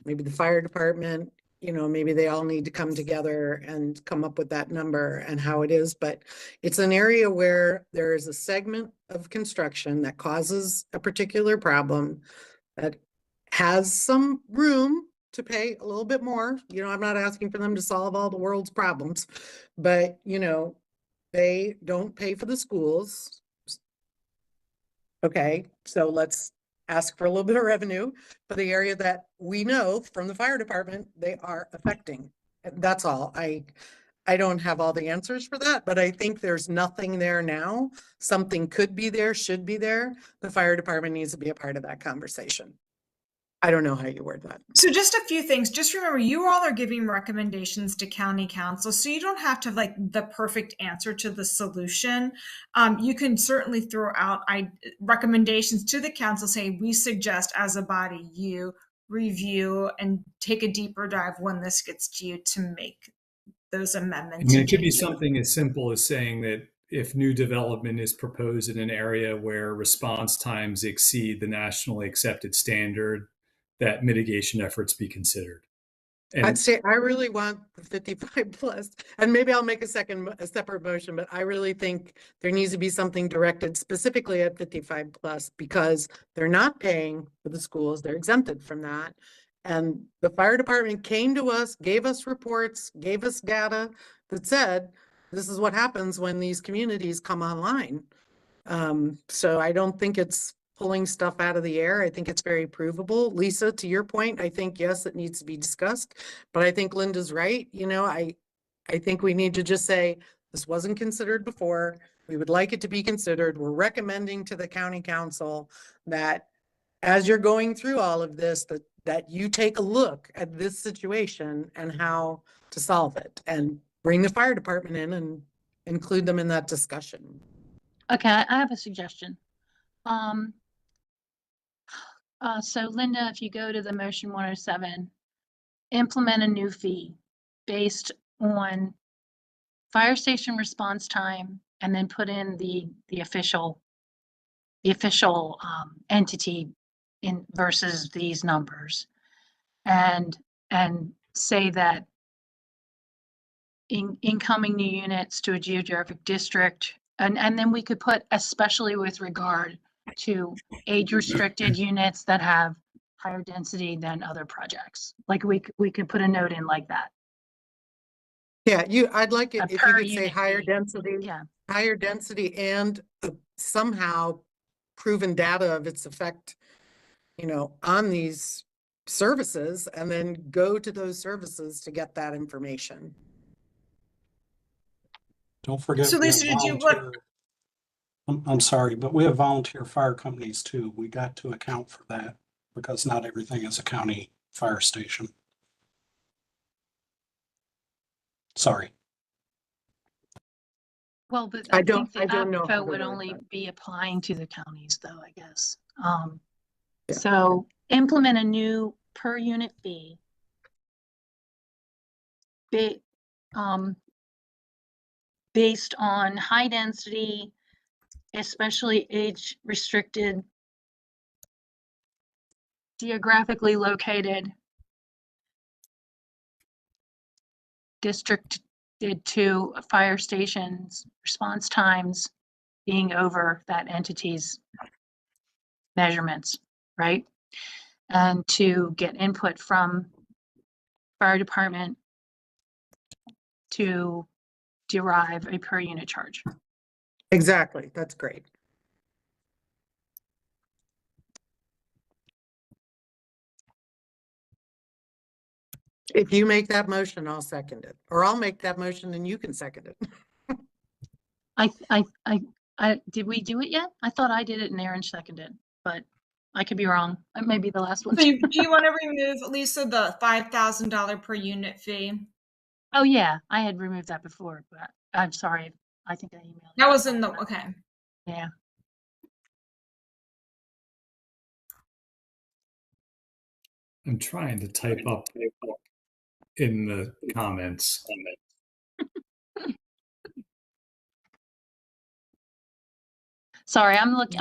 Maybe the fire department, maybe they all need to come together and come up with that number and how it is. But it's an area where there is a segment of construction that causes a particular problem that has some room to pay a little bit more. I'm not asking for them to solve all the world's problems, but, they don't pay for the schools. Okay, so let's ask for a little bit of revenue for the area that we know from the fire department they are affecting. That's all. I don't have all the answers for that, but I think there's nothing there now. Something could be there, should be there. The fire department needs to be a part of that conversation. I don't know how you word that. So just a few things. Just remember, you all are giving recommendations to county council, so you don't have to have like the perfect answer to the solution. You can certainly throw out recommendations to the council, say we suggest as a body you review and take a deeper dive when this gets to you to make those amendments. I mean, it could be something as simple as saying that if new development is proposed in an area where response times exceed the nationally accepted standard, that mitigation efforts be considered. And I'd say I really want the 55 plus, and maybe I'll make a separate motion, but I really think there needs to be something directed specifically at 55 plus because they're not paying for the schools. They're exempted from that. And the fire department came to us, gave us reports, gave us data that said, this is what happens when these communities come online. So I don't think it's pulling stuff out of the air. I think it's very provable. Lisa, to your point, I think, yes, it needs to be discussed, but I think Linda's right. I think we need to just say, this wasn't considered before. We would like it to be considered. We're recommending to the county council that as you're going through all of this, that you take a look at this situation and how to solve it and bring the fire department in and include them in that discussion. Okay, I have a suggestion. So Linda, if you go to the motion 107, implement a new fee based on fire station response time, and then put in the official entity in versus these numbers, and say that incoming new units to a geographic district, and then we could put especially with regard to age-restricted units that have higher density than other projects. Like we could put a note in like that. Yeah, I'd like it A if you per could say unit higher fee. density, Yeah. higher density and somehow proven data of its effect, on these services, and then go to those services to get that information. Don't forget. So we have Lisa, did you what? volunteer- I'm sorry, but we have volunteer fire companies too. We got to account for that because not everything is a county fire station. Sorry. Well, but I I don't- think the I don't know how APFO to would word only that. be applying to the counties though, I guess. Yeah. So implement a new per unit fee. Based on high density, especially age restricted, geographically located, districted to fire stations, response times being over that entity's measurements, right? And to get input from fire department to derive a per unit charge. Exactly. That's great. If you make that motion, I'll second it, or I'll make that motion and you can second it. Did we do it yet? I thought I did it and Aaron seconded, but I could be wrong. It may be the last one. So do you want to remove, Lisa, the $5,000 per unit fee? Oh yeah, I had removed that before, but I'm sorry. I think I emailed. That was in the, okay. Yeah. I'm trying to type up in the comments. Sorry, I'm looking.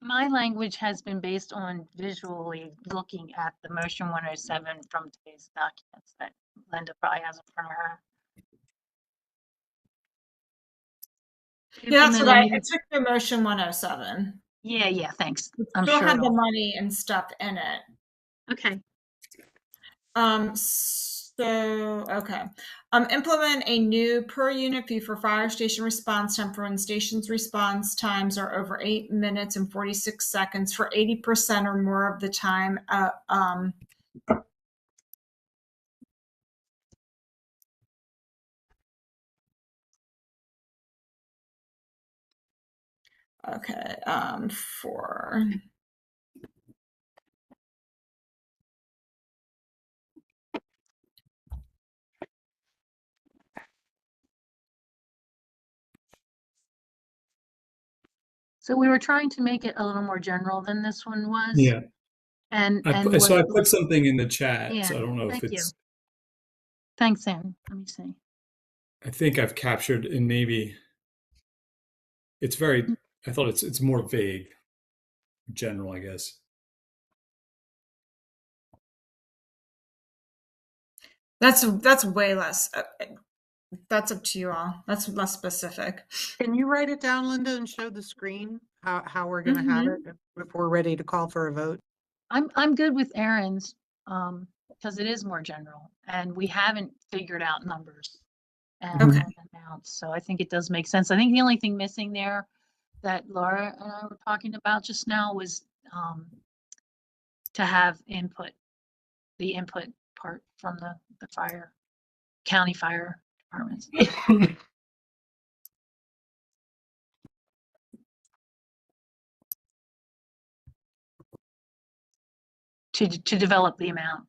My language has been based on visually looking at the motion 107 from today's documents that Linda probably has in front of her. Yeah, that's what I Implement a new- took your motion 107. Yeah, thanks. We I'm still sure have the it'll- money and stuff in it. Okay. Implement a new per unit fee for fire station response time for when stations response times are over 8 minutes and 46 seconds for 80% or more of the time. For So we were trying to make it a little more general than this one was. Yeah. And So I what- put something in the chat. Yeah, So I don't know thank if you. it's. Thanks, Aaron. Let me see. I think I've captured, and maybe it's very. I thought it's more vague, general, I guess. that's way less. That's up to you all. That's less specific. Can you write it down, Linda, and show the screen how we're going to have it if we're ready to call for a vote? I'm good with Aaron's because it is more general and we haven't figured out numbers and amounts. So I think it does make sense. I think the only thing missing there that Laura and I were talking about just now was to have input, the input part from the county fire departments. to develop the amount.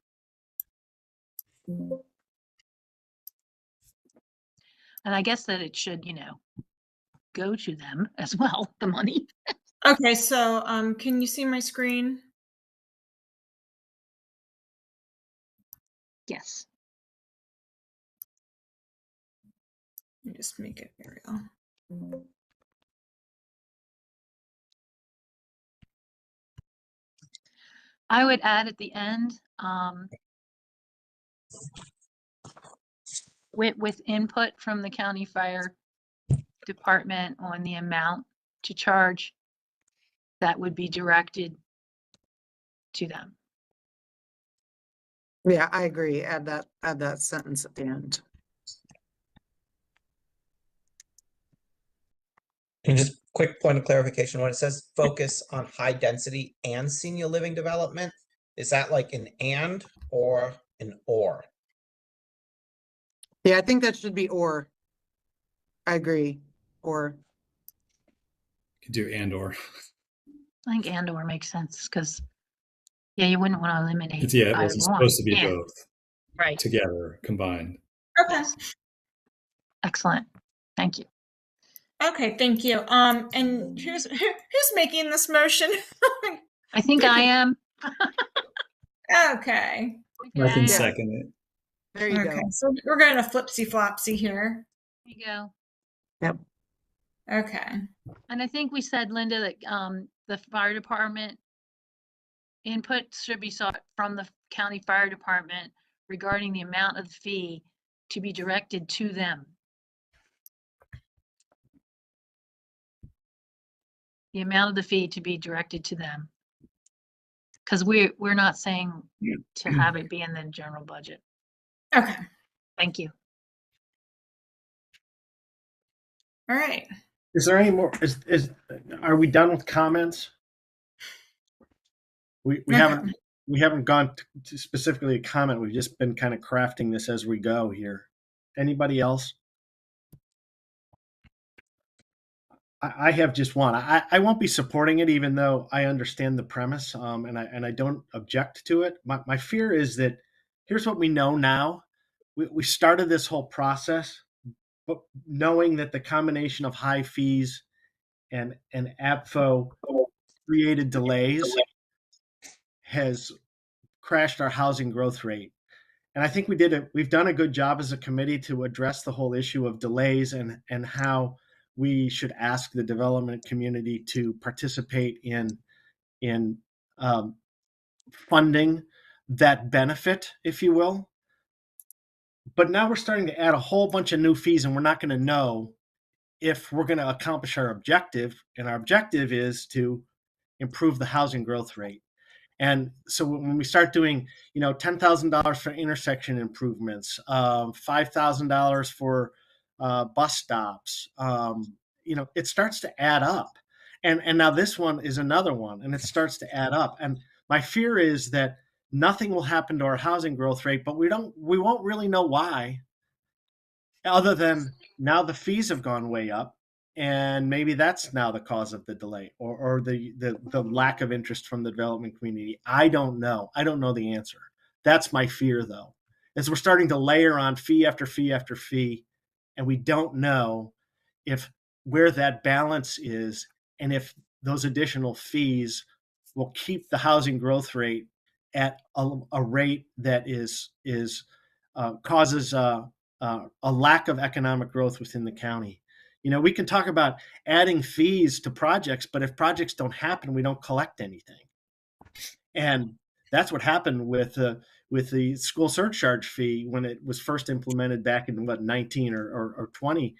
And I guess that it should, go to them as well, the money. Okay, so can you see my screen? Yes. Let me just make it Arial. I would add at the end, with input from the county fire department on the amount to charge that would be directed to them. Yeah, I agree. Add that sentence at the end. And just quick point of clarification, when it says focus on high density and senior living development, is that like an and or an or? Yeah, I think that should be or. I agree. Or. Could do and or. I think and/or makes sense because, yeah, you wouldn't want to eliminate Yeah, it either wasn't one. supposed to be And, both right. together, combined. Okay. Excellent. Thank you. Okay, thank you. And who's making this motion? I think I am. Okay. I can second it. There you Okay, go. so we're going to flipsy flopsy here. There you go. Yep. Okay. And I think we said, Linda, that the fire department input should be sought from the county fire department regarding the amount of the fee to be directed to them. The amount of the fee to be directed to them. Because we're not saying to have it be in the general budget. Okay. Thank you. All right. Is there any more? Are we done with comments? We haven't gone to specifically a comment. We've just been kind of crafting this as we go here. Anybody else? I have just one. I won't be supporting it, even though I understand the premise, and I don't object to it. My fear is that here's what we know now. We started this whole process, but knowing that the combination of high fees and APFO created delays has crashed our housing growth rate. And I think we've done a good job as a committee to address the whole issue of delays and how we should ask the development community to participate in funding that benefit, if you will. But now we're starting to add a whole bunch of new fees, and we're not going to know if we're going to accomplish our objective. And our objective is to improve the housing growth rate. And so when we start doing, $10,000 for intersection improvements, $5,000 for bus stops, it starts to add up. And now this one is another one, and it starts to add up. And my fear is that nothing will happen to our housing growth rate, but we won't really know why, other than now the fees have gone way up. And maybe that's now the cause of the delay or the lack of interest from the development community. I don't know. I don't know the answer. That's my fear, though, is we're starting to layer on fee after fee after fee, and we don't know where that balance is and if those additional fees will keep the housing growth rate at a rate that causes a lack of economic growth within the county. We can talk about adding fees to projects, but if projects don't happen, we don't collect anything. And that's what happened with the school surcharge fee when it was first implemented back in 19 or 20.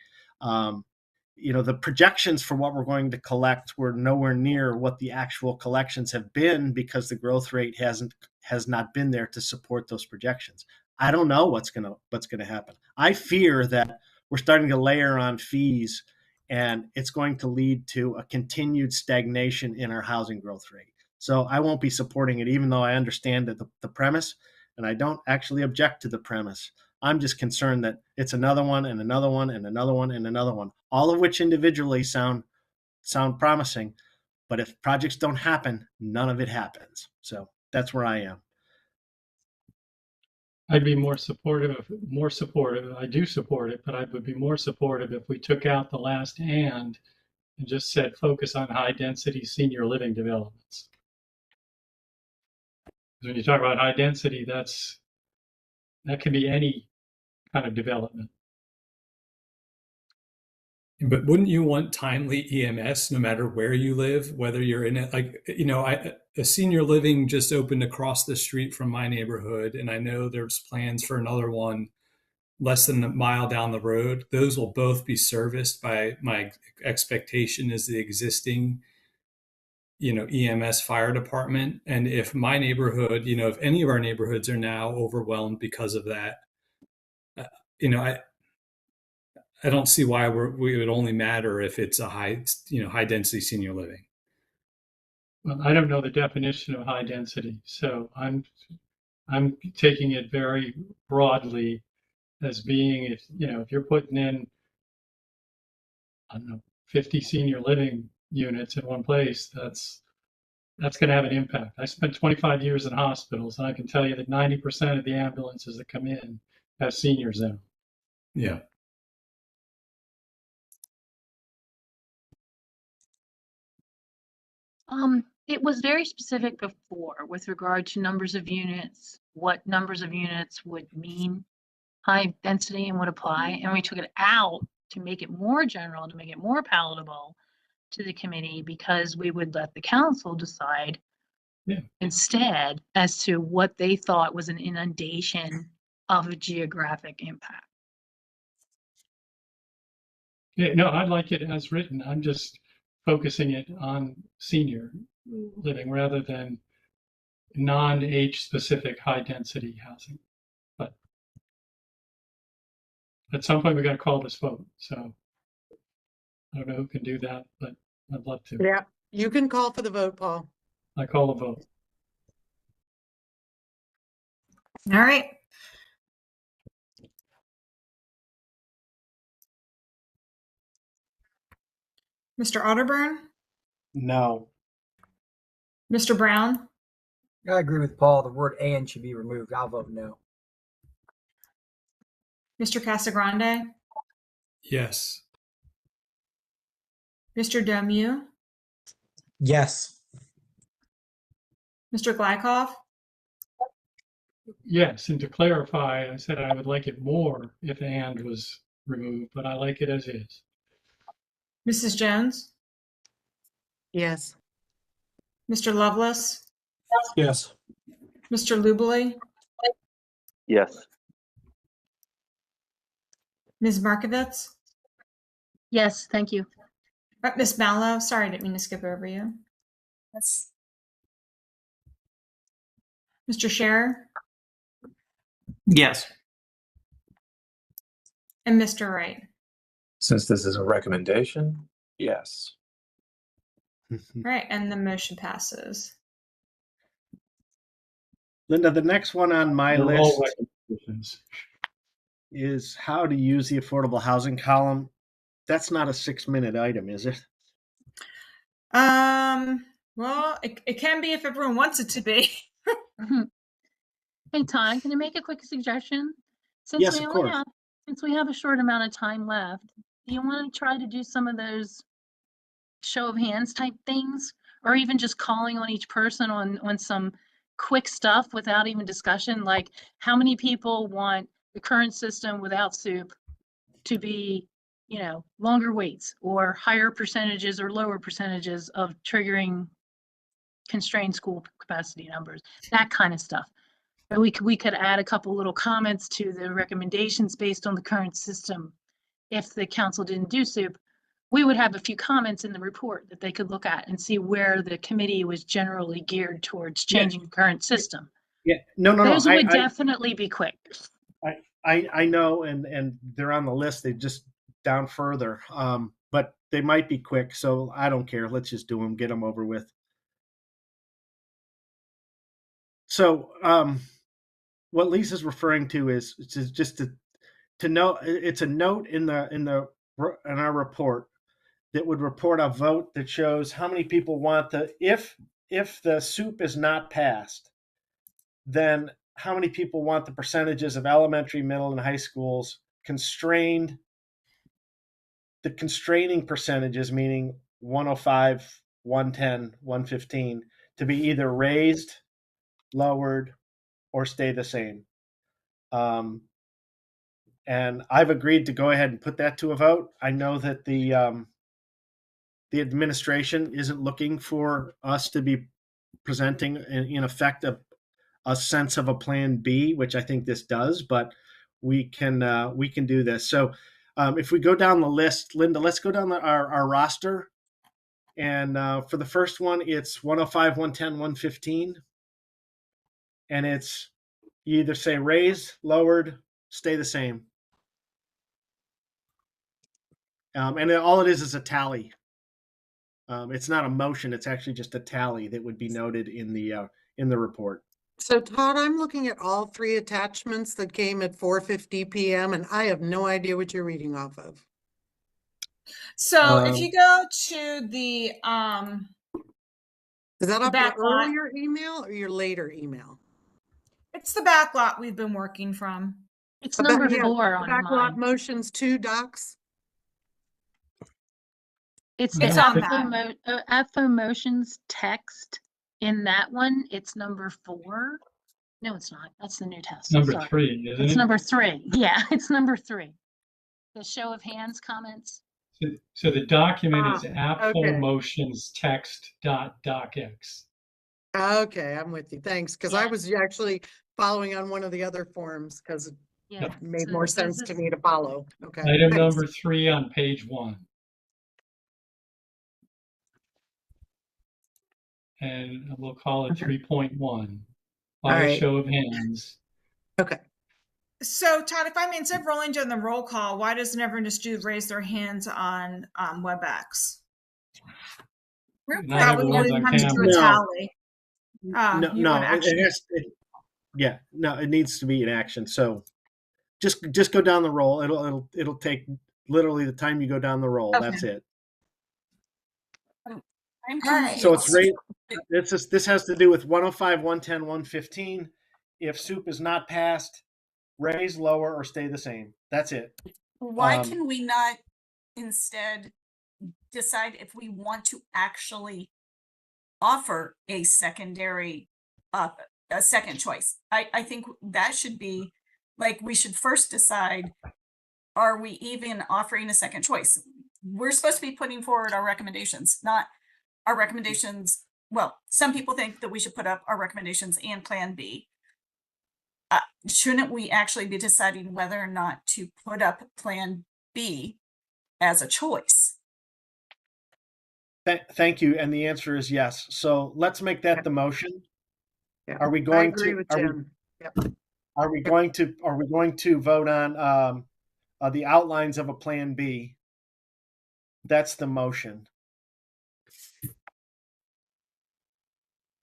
The projections for what we're going to collect were nowhere near what the actual collections have been because the growth rate has not been there to support those projections. I don't know what's gonna happen. I fear that we're starting to layer on fees, and it's going to lead to a continued stagnation in our housing growth rate. So I won't be supporting it, even though I understand the premise, and I don't actually object to the premise. I'm just concerned that it's another one and another one and another one and another one, all of which individually sound promising. But if projects don't happen, none of it happens. So that's where I am. I'd be more supportive. I do support it, but I would be more supportive if we took out the last and just said focus on high density senior living developments. Because when you talk about high density, that can be any kind of development. But wouldn't you want timely EMS no matter where you live, whether you're in it? A senior living just opened across the street from my neighborhood, and I know there's plans for another one less than a mile down the road. Those will both be serviced by, my expectation is, the existing, EMS fire department. And if my neighborhood, if any of our neighborhoods are now overwhelmed because of that, I don't see why we would only matter if it's a high density senior living. Well, I don't know the definition of high density, so I'm taking it very broadly as being, if you're putting in, I don't know, 50 senior living units in one place, that's going to have an impact. I spent 25 years in hospitals, and I can tell you that 90% of the ambulances that come in have seniors in them. Yeah. It was very specific before with regard to numbers of units, what numbers of units would mean high density and would apply. And we took it out to make it more general, to make it more palatable to the committee, because we would let the council decide instead as to what they thought was an inundation of a geographic impact. Yeah, no, I like it as written. I'm just focusing it on senior living rather than non-age specific high density housing. But at some point we got to call this vote. So I don't know who can do that, but I'd love to. Yeah, you can call for the vote, Paul. I call a vote. All right. Mr. Otterburn, No. Mr. Brown, I agree with Paul. The word "and" should be removed. I'll vote no. Mr. Casagrande, Yes. Mr. Domu, Yes. Mr. Glykoff, Yes, and to clarify, I said I would like it more if "and" was removed, but I like it as is. Mrs. Jones, Yes. Mr. Lovelace, Yes. Mr. Lubley, Yes. Ms. Markovitz, Yes, thank you. Ms. Mallow. Sorry, I didn't mean to skip over you. Yes. Mr. Scherer, Yes. and Mr. Wright. Since this is a recommendation, yes. Right, and the motion passes. Linda, the next one on my They're all list recommendations. is how to use the affordable housing column. That's not a 6-minute item, is it? Well, it can be if everyone wants it to be. Hey, Todd, can I make a quick suggestion? Yes, of course. Since we have a short amount of time left, do you want to try to do some of those show of hands type things? Or even just calling on each person on some quick stuff without even discussion? Like, how many people want the current system without soup to be, longer waits or higher percentages or lower percentages of triggering constrained school capacity numbers, that kind of stuff. But we could add a couple little comments to the recommendations based on the current system. If the council didn't do soup, we would have a few comments in the report that they could look at and see where the committee was generally geared towards changing the current system. Yeah, no. Those would definitely be quick. I know, and they're on the list. They just down further, but they might be quick. So I don't care. Let's just do them. Get them over with. So what Lisa's referring to is just to know. It's a note in our report that would report a vote that shows how many people want if the soup is not passed, then how many people want the percentages of elementary, middle, and high schools constrained, the constraining percentages, meaning 105, 110, 115, to be either raised, lowered, or stay the same. And I've agreed to go ahead and put that to a vote. I know that the administration isn't looking for us to be presenting, in effect, a sense of a plan B, which I think this does, but we can do this. So if we go down the list, Linda, let's go down our roster. And for the first one, it's 105, 110, 115. And it's, you either say raised, lowered, stay the same. And all it is a tally. It's not a motion. It's actually just a tally that would be noted in the report. So Todd, I'm looking at all 3 attachments that came at 4:50 PM and I have no idea what you're reading off of. So if you go to the Is that off your back lot, earlier email or your later email? it's the back lot we've been working from. It's number Yeah, 4 on backlot mine. motions 2 docs. It's the It's on AFO motions text in that one. It's number 4. No, it's not. That's the new test. Number Sorry. 3, isn't It's it? number 3. Yeah, it's number 3. The show of hands comments. So the document is okay. AFO motions text.docx. Okay, I'm with you. Thanks. Because I Yeah. was actually following on one of the other forms because it Yeah. made So more this sense to is- me to follow. Okay. Item thanks. number 3 on page 1. And we'll call it Okay. 3.1. All By a right. show of hands. Okay. So Todd, if I may, instead of rolling down the roll call, why doesn't everyone just raise their hands on WebEx? Not That would everyone's really on have to do camera. a No. tally. No, You no, want action. it needs to be an action. So just go down the roll. It'll take literally the time you go down the roll. Okay. That's it. I'm Right. So it's confused. right. This has to do with 105, 110, 115. If soup is not passed, raise, lower, or stay the same. That's it. Why Um, can we not instead decide if we want to actually offer a secondary, a second choice? I think that should be, like, we should first decide, are we even offering a second choice? We're supposed to be putting forward our recommendations, not our recommendations. Well, some people think that we should put up our recommendations and Plan B. Shouldn't we actually be deciding whether or not to put up Plan B as a choice? Thank you. And the answer is yes. So let's make that the motion. Yeah. Are we I going agree to? with Are we, Jen. Yep. are we going to? Are we going to vote on the outlines of a Plan B? That's the motion.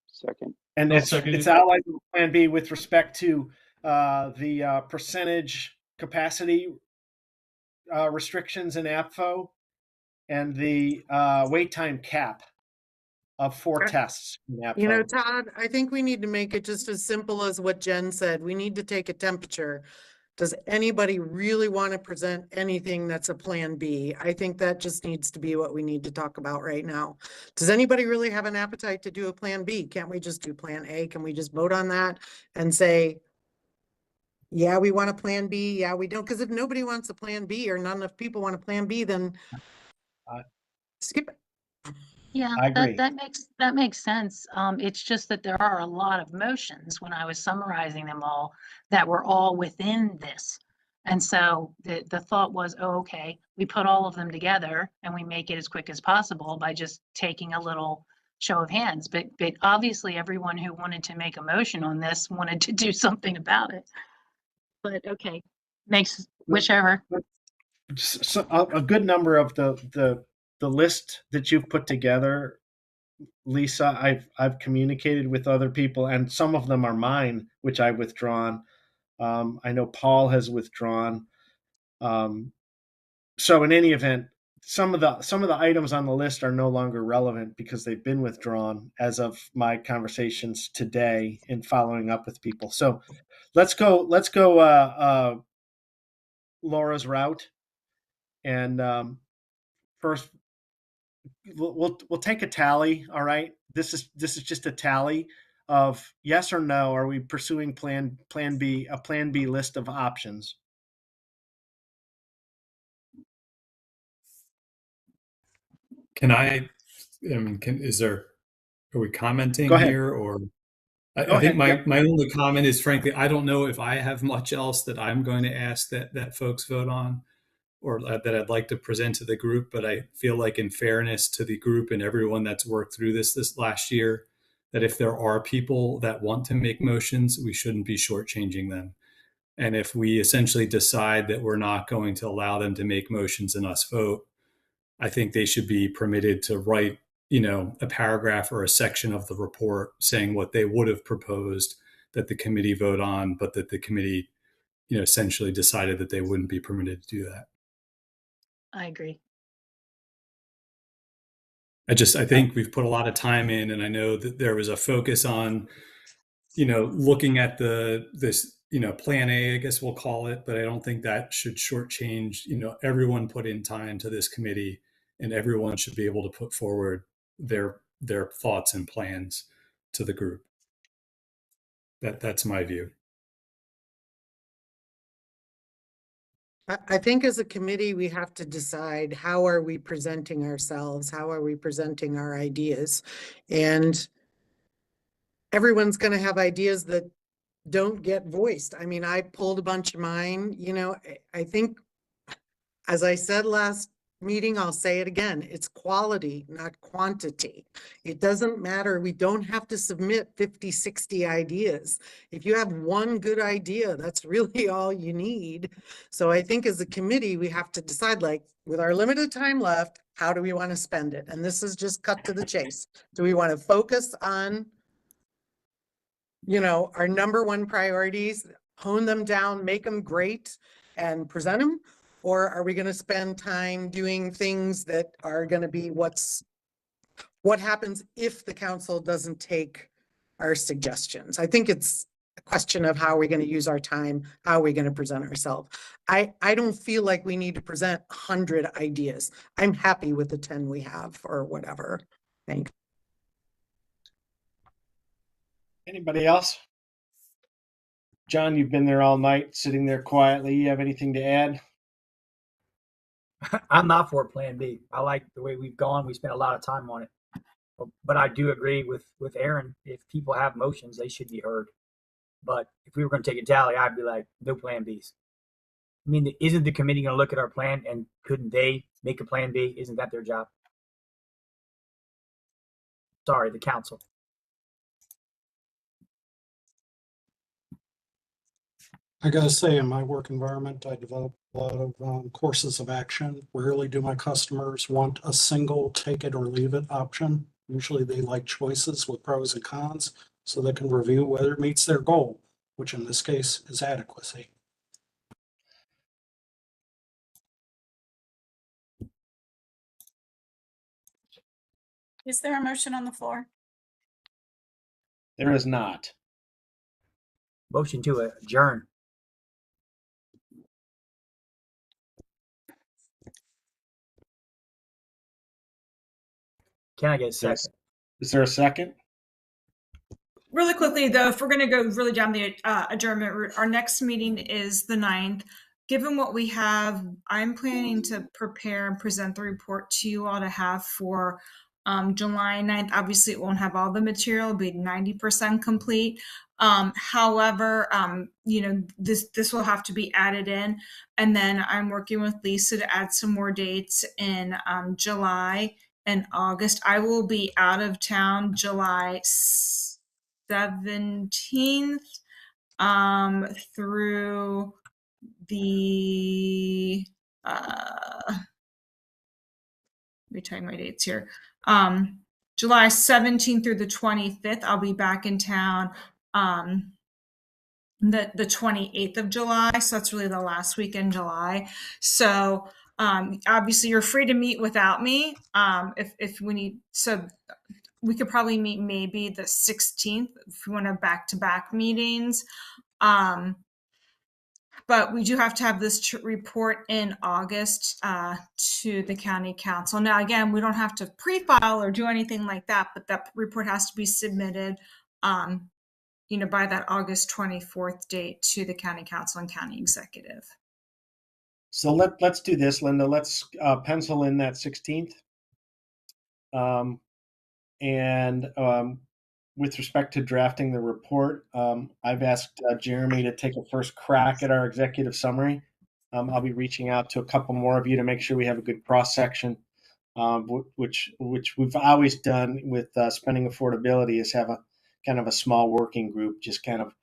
Second. And I'll it's second it. outlined in Plan B with respect to the percentage capacity restrictions in APFO and the wait time cap of 4 tests in APFO. You know, Todd, I think we need to make it just as simple as what Jen said. We need to take a temperature. Does anybody really want to present anything that's a Plan B? I think that just needs to be what we need to talk about right now. Does anybody really have an appetite to do a Plan B? Can't we just do Plan A? Can we just vote on that and say, yeah, we want a Plan B, yeah, we don't? Because if nobody wants a Plan B or not enough people want a Plan B, then skip it. Yeah, I agree. that makes sense. It's just that there are a lot of motions when I was summarizing them all that were all within this. And so the thought was, oh, okay, we put all of them together and we make it as quick as possible by just taking a little show of hands. But obviously everyone who wanted to make a motion on this wanted to do something about it. But okay, makes whichever. So a good number of the list that you've put together, Lisa, I've communicated with other people, and some of them are mine, which I've withdrawn. I know Paul has withdrawn. So in any event, some of the items on the list are no longer relevant because they've been withdrawn as of my conversations today in following up with people. So let's go Laura's route, and first we'll take a tally. All right, this is just a tally of yes or no. Are we pursuing Plan B, a Plan B list of options? Are we commenting Go ahead. here, or Go I think ahead. my only comment is, frankly, I don't know if I have much else that I'm going to ask that folks vote on, or that I'd like to present to the group. But I feel like, in fairness to the group and everyone that's worked through this last year, that if there are people that want to make motions, we shouldn't be shortchanging them. And if we essentially decide that we're not going to allow them to make motions and us vote, I think they should be permitted to write, a paragraph or a section of the report saying what they would have proposed that the committee vote on, but that the committee, essentially decided that they wouldn't be permitted to do that. I agree. I think we've put a lot of time in, and I know that there was a focus on, looking at this plan A, I guess we'll call it, but I don't think that should shortchange, everyone put in time to this committee, and everyone should be able to put forward their thoughts and plans to the group. That's my view. I think as a committee, we have to decide, how are we presenting ourselves? How are we presenting our ideas? And everyone's going to have ideas that don't get voiced. I mean, I pulled a bunch of mine, I think, as I said last meeting, I'll say it again, it's quality, not quantity. It doesn't matter. We don't have to submit 50, 60 ideas. If you have one good idea, that's really all you need. So I think as a committee, we have to decide, like, with our limited time left, how do we want to spend it? And this is just cut to the chase. Do we want to focus on, our number one priorities, hone them down, make them great, and present them? Or are we going to spend time doing things that are going to be what happens if the council doesn't take our suggestions? I think it's a question of how are we going to use our time, how are we going to present ourselves. I don't feel like we need to present 100 ideas. I'm happy with the 10 we have or whatever. Thanks. Anybody else? John, you've been there all night, sitting there quietly. You have anything to add? I'm not for Plan B. I like the way we've gone. We spent a lot of time on it. But I do agree with Aaron. If people have motions, they should be heard. But if we were going to take a tally, I'd be like, no Plan Bs. I mean, isn't the committee going to look at our plan, and couldn't they make a Plan B? Isn't that their job? Sorry, the council. I gotta say, in my work environment, I develop a lot of courses of action. Rarely do my customers want a single take it or leave it option. Usually they like choices with pros and cons, so they can review whether it meets their goal, which in this case is adequacy. Is there a motion on the floor? There is not. Motion to adjourn. Can I get a second? Is there a second? Really quickly, though, if we're going to go really down the adjournment route, our next meeting is the 9th. Given what we have, I'm planning to prepare and present the report to you all to have for July 9th. Obviously, it won't have all the material, it'll be 90% complete. However, this will have to be added in. And then I'm working with Lisa to add some more dates in July and August. I will be out of town July 17th through the let me tell you my dates here. July 17th through the 25th. I'll be back in town the 28th of July. So that's really the last week in July. So obviously you're free to meet without me. If we need, so we could probably meet maybe the 16th if we want to back-to-back meetings. But we do have to have this report in August to the county council. Now, again, we don't have to pre-file or do anything like that, but that report has to be submitted, by that August 24th date to the county council and county executive. So let's do this, Linda. Let's pencil in that 16th. With respect to drafting the report, I've asked Jeremy to take a first crack at our executive summary. I'll be reaching out to a couple more of you to make sure we have a good cross section, which we've always done with spending affordability, is have a kind of a small working group, just kind of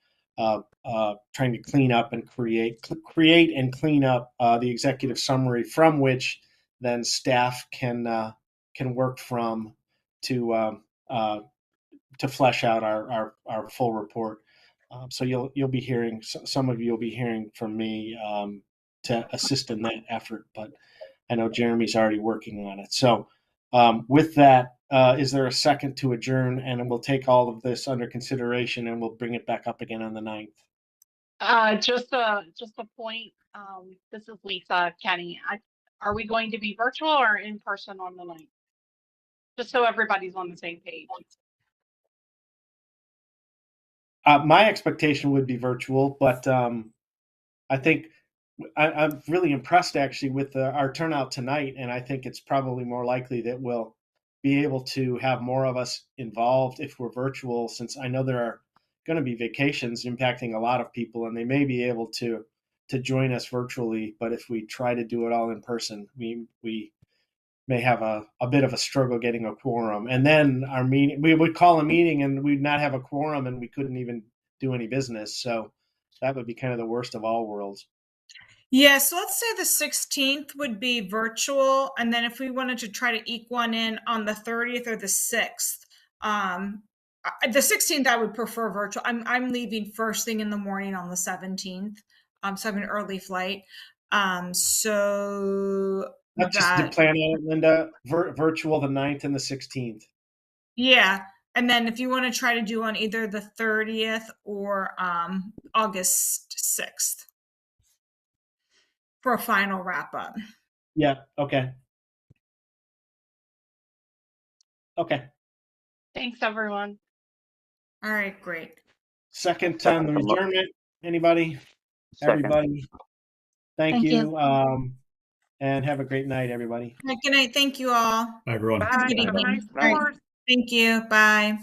trying to clean up and create and clean up the executive summary, from which then staff can work from to flesh out our full report. So you'll be hearing, some of you will be hearing from me to assist in that effort, but I know Jeremy's already working on it. So with that, is there a second to adjourn? And we'll take all of this under consideration and we'll bring it back up again on the 9th. Just a point. This is Lisa Kenny. Are we going to be virtual or in person on the 9th? Just so everybody's on the same page. My expectation would be virtual, but I think I'm really impressed actually with our turnout tonight, and I think it's probably more likely that we'll be able to have more of us involved if we're virtual, since I know there are going to be vacations impacting a lot of people, and they may be able to join us virtually. But if we try to do it all in person, we may have a bit of a struggle getting a quorum. And then our meeting, we would call a meeting and we'd not have a quorum and we couldn't even do any business. So that would be kind of the worst of all worlds. Yeah, so let's say the 16th would be virtual, and then if we wanted to try to eke one in on the 30th or the 6th, the 16th I would prefer virtual. I'm leaving first thing in the morning on the 17th, so I have an early flight. So Let's just plan on it, Linda. Virtual the 9th and the 16th. Yeah, and then if you want to try to do on either the 30th or August 6th. For a final wrap up. Yeah. Okay. Okay. Thanks, everyone. All right, great. Second on the adjournment. Anybody? Second. Everybody. Thank you. And have a great night, everybody. Good night. Thank you all. Bye, everyone. Have a good Bye. evening. Have a nice All right. Thank you. Bye.